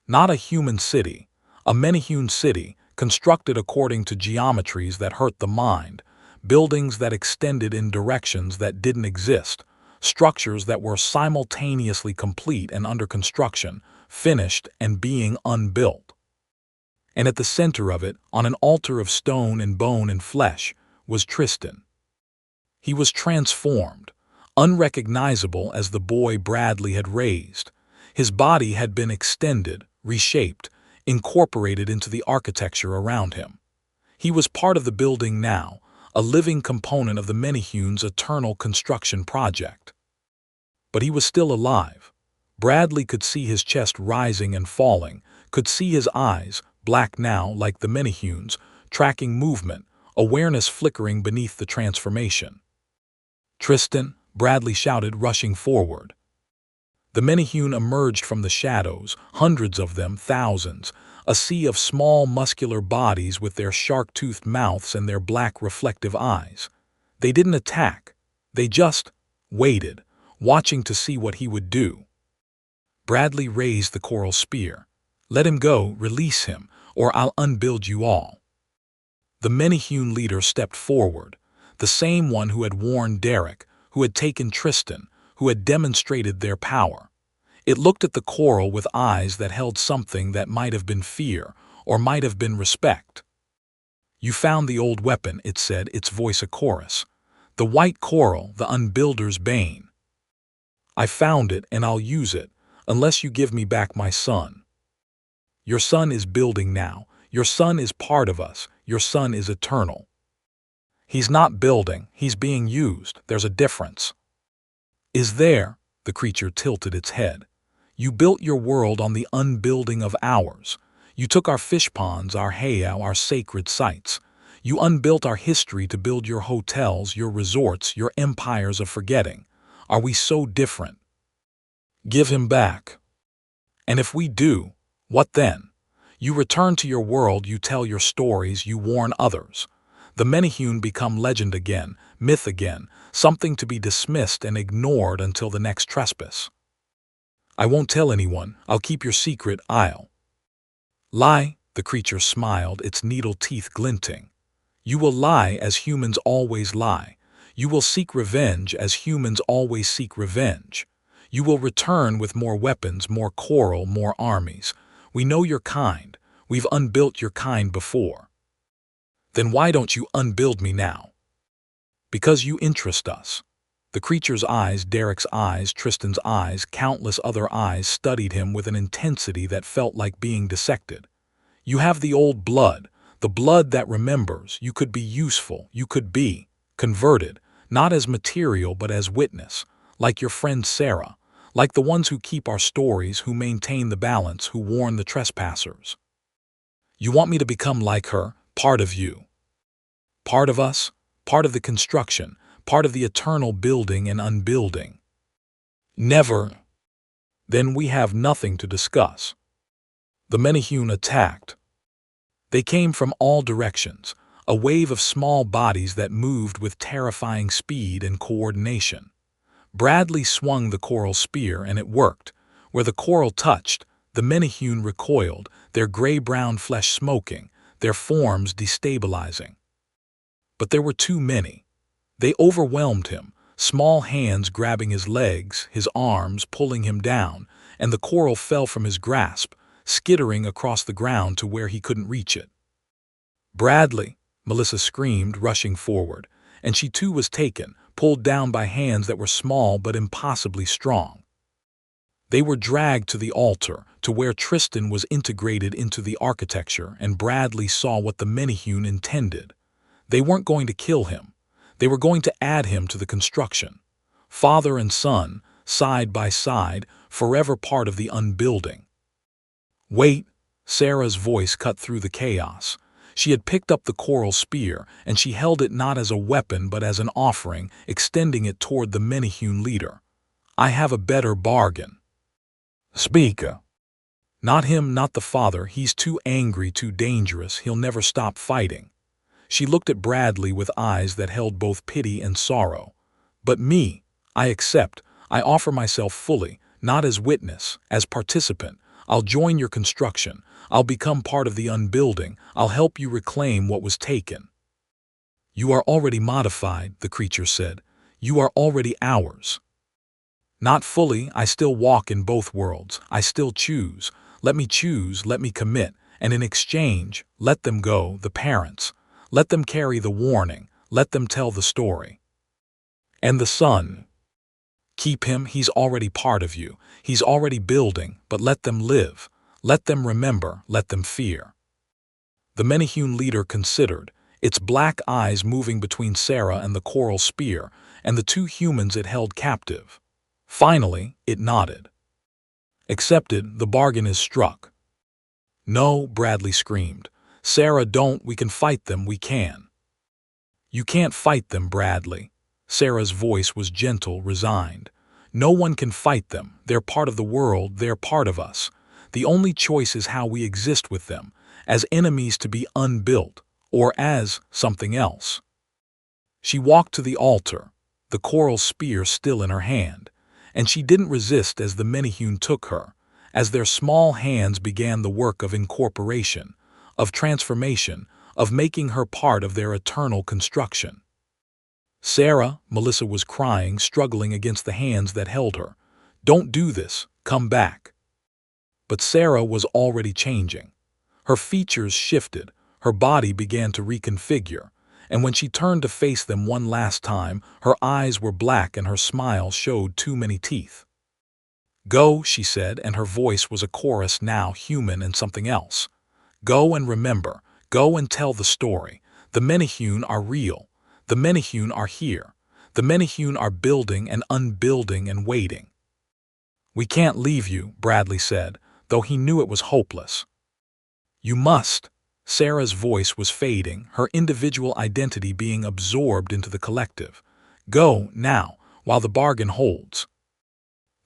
not a human city, a Menehune city, constructed according to geometries that hurt the mind, buildings that extended in directions that didn't exist, structures that were simultaneously complete and under construction, finished and being unbuilt. And at the center of it, on an altar of stone and bone and flesh, was Tristan. He was transformed, unrecognizable as the boy Bradley had raised. His body had been extended, reshaped, incorporated into the architecture around him. He was part of the building now, a living component of the Menehune's eternal construction project. But he was still alive. Bradley could see his chest rising and falling, could see his eyes, black now like the Menehune's, tracking movement, awareness flickering beneath the transformation. "Tristan," Bradley shouted, rushing forward. The Menehune emerged from the shadows, hundreds of them, thousands, a sea of small muscular bodies with their shark-toothed mouths and their black reflective eyes. They didn't attack. They just waited, watching to see what he would do. Bradley raised the coral spear. "Let him go, release him, or I'll unbuild you all." The Menehune leader stepped forward, the same one who had warned Derek, who had taken Tristan, who had demonstrated their power. It looked at the coral with eyes that held something that might have been fear, or might have been respect. "You found the old weapon," it said, its voice a chorus. "The white coral, the unbuilder's bane. I found it, and I'll use it, unless you give me back my son. Your son is building now. Your son is part of us. Your son is eternal." "He's not building, he's being used. There's a difference." "Is there?" The creature tilted its head. "You built your world on the unbuilding of ours. You took our fish ponds, our heiau, our sacred sites. You unbuilt our history to build your hotels, your resorts, your empires of forgetting. Are we so different? Give him back. And if we do, what then? You return to your world, you tell your stories, you warn others. The Menehune become legend again, myth again, something to be dismissed and ignored until the next trespass. I won't tell anyone. I'll keep your secret. I'll lie." The creature smiled, its needle teeth glinting. "You will lie as humans always lie. You will seek revenge as humans always seek revenge. You will return with more weapons, more coral, more armies. We know your kind. We've unbuilt your kind before. Then why don't you unbuild me now?" "Because you interest us." The creature's eyes, Derek's eyes, Tristan's eyes, countless other eyes studied him with an intensity that felt like being dissected. "You have the old blood, the blood that remembers. You could be useful. You could be converted, not as material but as witness, like your friend Sarah, like the ones who keep our stories, who maintain the balance, who warn the trespassers. You want me to become like her, part of you. Part of us, part of the construction, part of the eternal building and unbuilding. Never. Then we have nothing to discuss." The Menehune attacked. They came from all directions, a wave of small bodies that moved with terrifying speed and coordination. Bradley swung the coral spear, and it worked. Where the coral touched, the Menehune recoiled, their gray-brown flesh smoking, their forms destabilizing. But there were too many. They overwhelmed him, small hands grabbing his legs, his arms pulling him down, and the coral fell from his grasp, skittering across the ground to where he couldn't reach it. "Bradley!" Melissa screamed, rushing forward, and she too was taken, pulled down by hands that were small but impossibly strong. They were dragged to the altar, to where Tristan was integrated into the architecture, and Bradley saw what the Menehune intended. They weren't going to kill him. They were going to add him to the construction. Father and son, side by side, forever part of the unbuilding. "Wait!" Sarah's voice cut through the chaos. She had picked up the coral spear, and she held it not as a weapon but as an offering, extending it toward the Menehune leader. "I have a better bargain." "Speaker." "Not him, not the father. He's too angry, too dangerous. He'll never stop fighting." She looked at Bradley with eyes that held both pity and sorrow. "But me, I accept. I offer myself fully, not as witness, as participant. I'll join your construction. I'll become part of the unbuilding. I'll help you reclaim what was taken." "You are already modified," the creature said. "You are already ours." "Not fully. I still walk in both worlds. I still choose. Let me choose, let me commit, and in exchange, let them go, the parents. Let them carry the warning. Let them tell the story." "And the son?" "Keep him. He's already part of you. He's already building, but let them live. Let them remember. Let them fear." The Menehune leader considered, its black eyes moving between Sarah and the coral spear, and the two humans it held captive. Finally, it nodded. "Accepted. The bargain is struck." "No," Bradley screamed. "Sarah, don't. We can fight them. We can." "You can't fight them, Bradley." Sarah's voice was gentle, resigned. "No one can fight them. They're part of the world. They're part of us. The only choice is how we exist with them, as enemies to be unbuilt, or as something else." She walked to the altar, the coral spear still in her hand, and she didn't resist as the Menehune took her, as their small hands began the work of incorporation, of transformation, of making her part of their eternal construction. "Sarah," Melissa was crying, struggling against the hands that held her. "Don't do this. Come back." But Sarah was already changing. Her features shifted, her body began to reconfigure, and when she turned to face them one last time, her eyes were black and her smile showed too many teeth. "Go," she said, and her voice was a chorus now human and something else. "Go and remember. Go and tell the story. The Menehune are real. The Menehune are here. The Menehune are building and unbuilding and waiting." "We can't leave you," Bradley said, though he knew it was hopeless. "You must." Sarah's voice was fading, her individual identity being absorbed into the collective. "Go, now, while the bargain holds."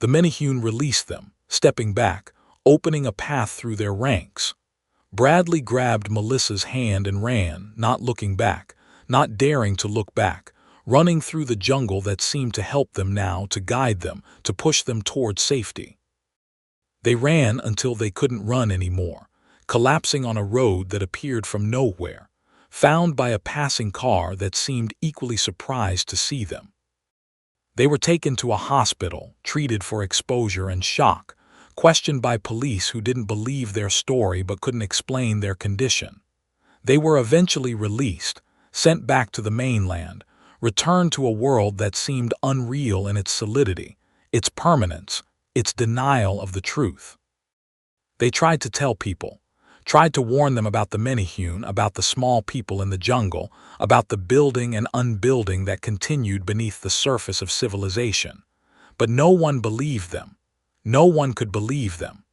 The Menehune released them, stepping back, opening a path through their ranks. Bradley grabbed Melissa's hand and ran, not looking back, not daring to look back, running through the jungle that seemed to help them now, to guide them, to push them toward safety. They ran until they couldn't run anymore, collapsing on a road that appeared from nowhere, found by a passing car that seemed equally surprised to see them. They were taken to a hospital, treated for exposure and shock, questioned by police who didn't believe their story but couldn't explain their condition. They were eventually released, sent back to the mainland, returned to a world that seemed unreal in its solidity, its permanence, its denial of the truth. They tried to tell people, tried to warn them about the Menehune, about the small people in the jungle, about the building and unbuilding that continued beneath the surface of civilization. But no one believed them. No one could believe them.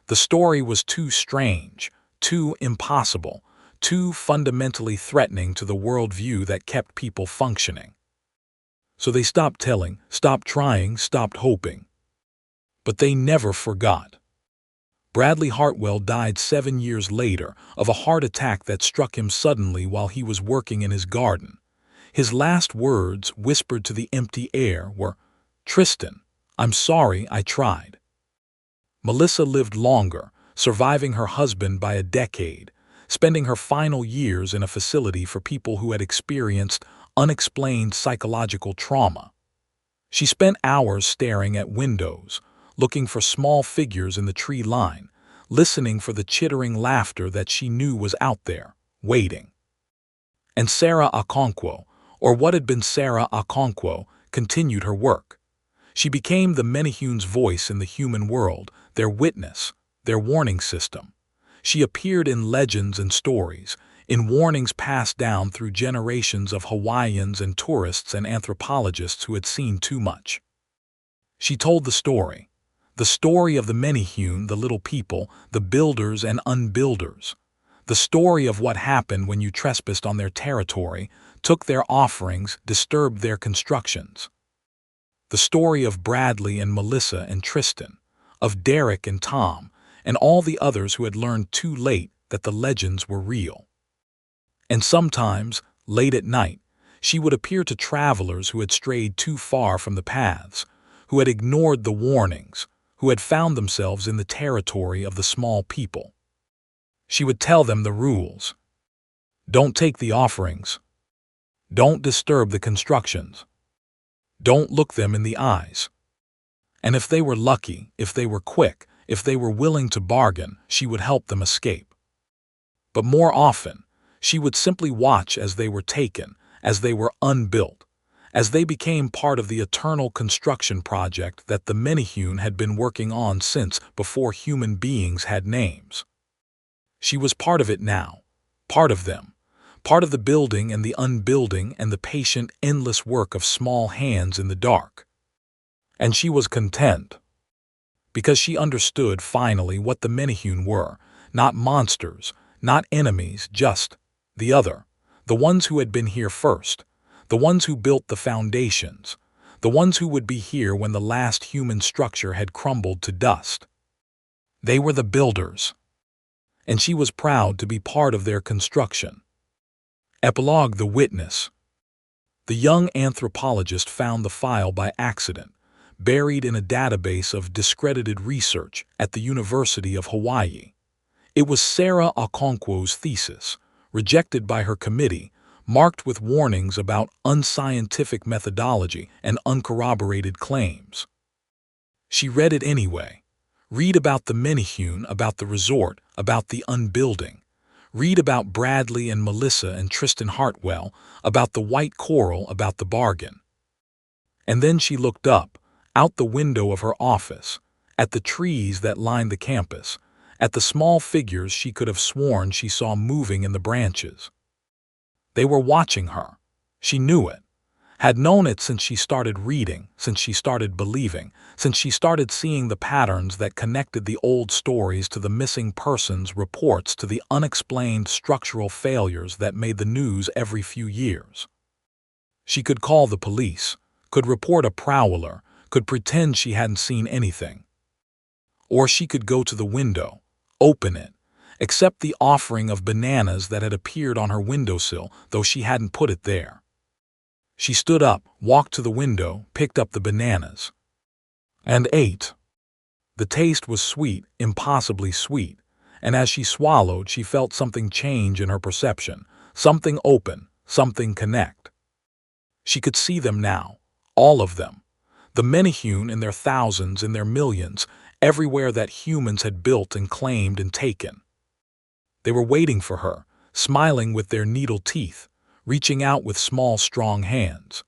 The story was too strange, too impossible, too fundamentally threatening to the worldview that kept people functioning. So they stopped telling, stopped trying, stopped hoping. But they never forgot. Bradley Hartwell died 7 years later of a heart attack that struck him suddenly while he was working in his garden. His last words, whispered to the empty air, were, "Tristan, I'm sorry I tried." Melissa lived longer, surviving her husband by a decade, spending her final years in a facility for people who had experienced unexplained psychological trauma. She spent hours staring at windows, looking for small figures in the tree line, listening for the chittering laughter that she knew was out there, waiting. And Sarah Okonkwo, or what had been Sarah Okonkwo, continued her work. She became the Menehune's voice in the human world, their witness, their warning system. She appeared in legends and stories, in warnings passed down through generations of Hawaiians and tourists and anthropologists who had seen too much. She told the story of the Menehune, the little people, the builders and unbuilders, the story of what happened when you trespassed on their territory, took their offerings, disturbed their constructions. The story of Bradley and Melissa and Tristan, of Derek and Tom, and all the others who had learned too late that the legends were real. And sometimes, late at night, she would appear to travelers who had strayed too far from the paths, who had ignored the warnings, who had found themselves in the territory of the small people. She would tell them the rules. Don't take the offerings. Don't disturb the constructions. Don't look them in the eyes. And if they were lucky, if they were quick, if they were willing to bargain, she would help them escape. But more often, she would simply watch as they were taken, as they were unbuilt, as they became part of the eternal construction project that the Menehune had been working on since before human beings had names. She was part of it now, part of them, part of the building and the unbuilding and the patient, endless work of small hands in the dark. And she was content, because she understood finally what the Menehune were, not monsters, not enemies, just the other, the ones who had been here first, the ones who built the foundations, the ones who would be here when the last human structure had crumbled to dust. They were the builders, and she was proud to be part of their construction. Epilogue: The Witness. The young anthropologist found the file by accident, buried in a database of discredited research at the University of Hawaii. It was Sarah Okonkwo's thesis, rejected by her committee, marked with warnings about unscientific methodology and uncorroborated claims. She read it anyway. Read about the Menehune, about the resort, about the unbuilding. Read about Bradley and Melissa and Tristan Hartwell, about the white coral, about the bargain. And then she looked up, out the window of her office, at the trees that lined the campus, at the small figures she could have sworn she saw moving in the branches. They were watching her. She knew it, had known it since she started reading, since she started believing, since she started seeing the patterns that connected the old stories to the missing persons reports, to the unexplained structural failures that made the news every few years. She could call the police, could report a prowler, could pretend she hadn't seen anything. Or she could go to the window, open it, accept the offering of bananas that had appeared on her windowsill, though she hadn't put it there. She stood up, walked to the window, picked up the bananas, and ate. The taste was sweet, impossibly sweet, and as she swallowed, she felt something change in her perception, something open, something connect. She could see them now, all of them, the Menehune in their thousands, in their millions, everywhere that humans had built and claimed and taken. They were waiting for her, smiling with their needle teeth, reaching out with small, strong hands.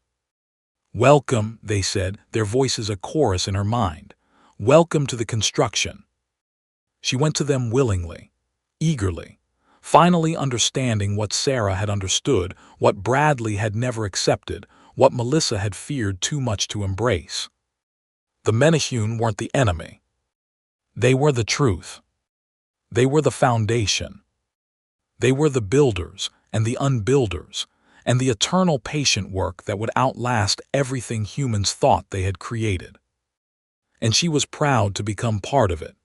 "Welcome," they said, their voices a chorus in her mind. "Welcome to the construction." She went to them willingly, eagerly, finally understanding what Sarah had understood, what Bradley had never accepted, what Melissa had feared too much to embrace. The Menehune weren't the enemy. They were the truth. They were the foundation. They were the builders and the unbuilders, and the eternal patient work that would outlast everything humans thought they had created. And she was proud to become part of it.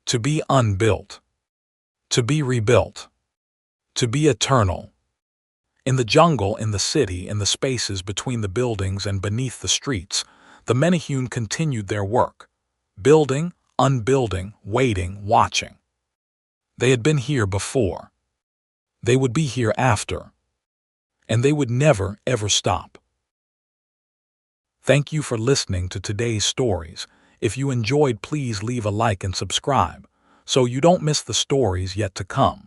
To be unbuilt. To be rebuilt. To be eternal. In the jungle, in the city, in the spaces between the buildings and beneath the streets, the Menehune continued their work, building, unbuilding, waiting, watching. They had been here before. They would be here after. And they would never, ever stop. Thank you for listening to today's stories. If you enjoyed, please leave a like and subscribe so you don't miss the stories yet to come.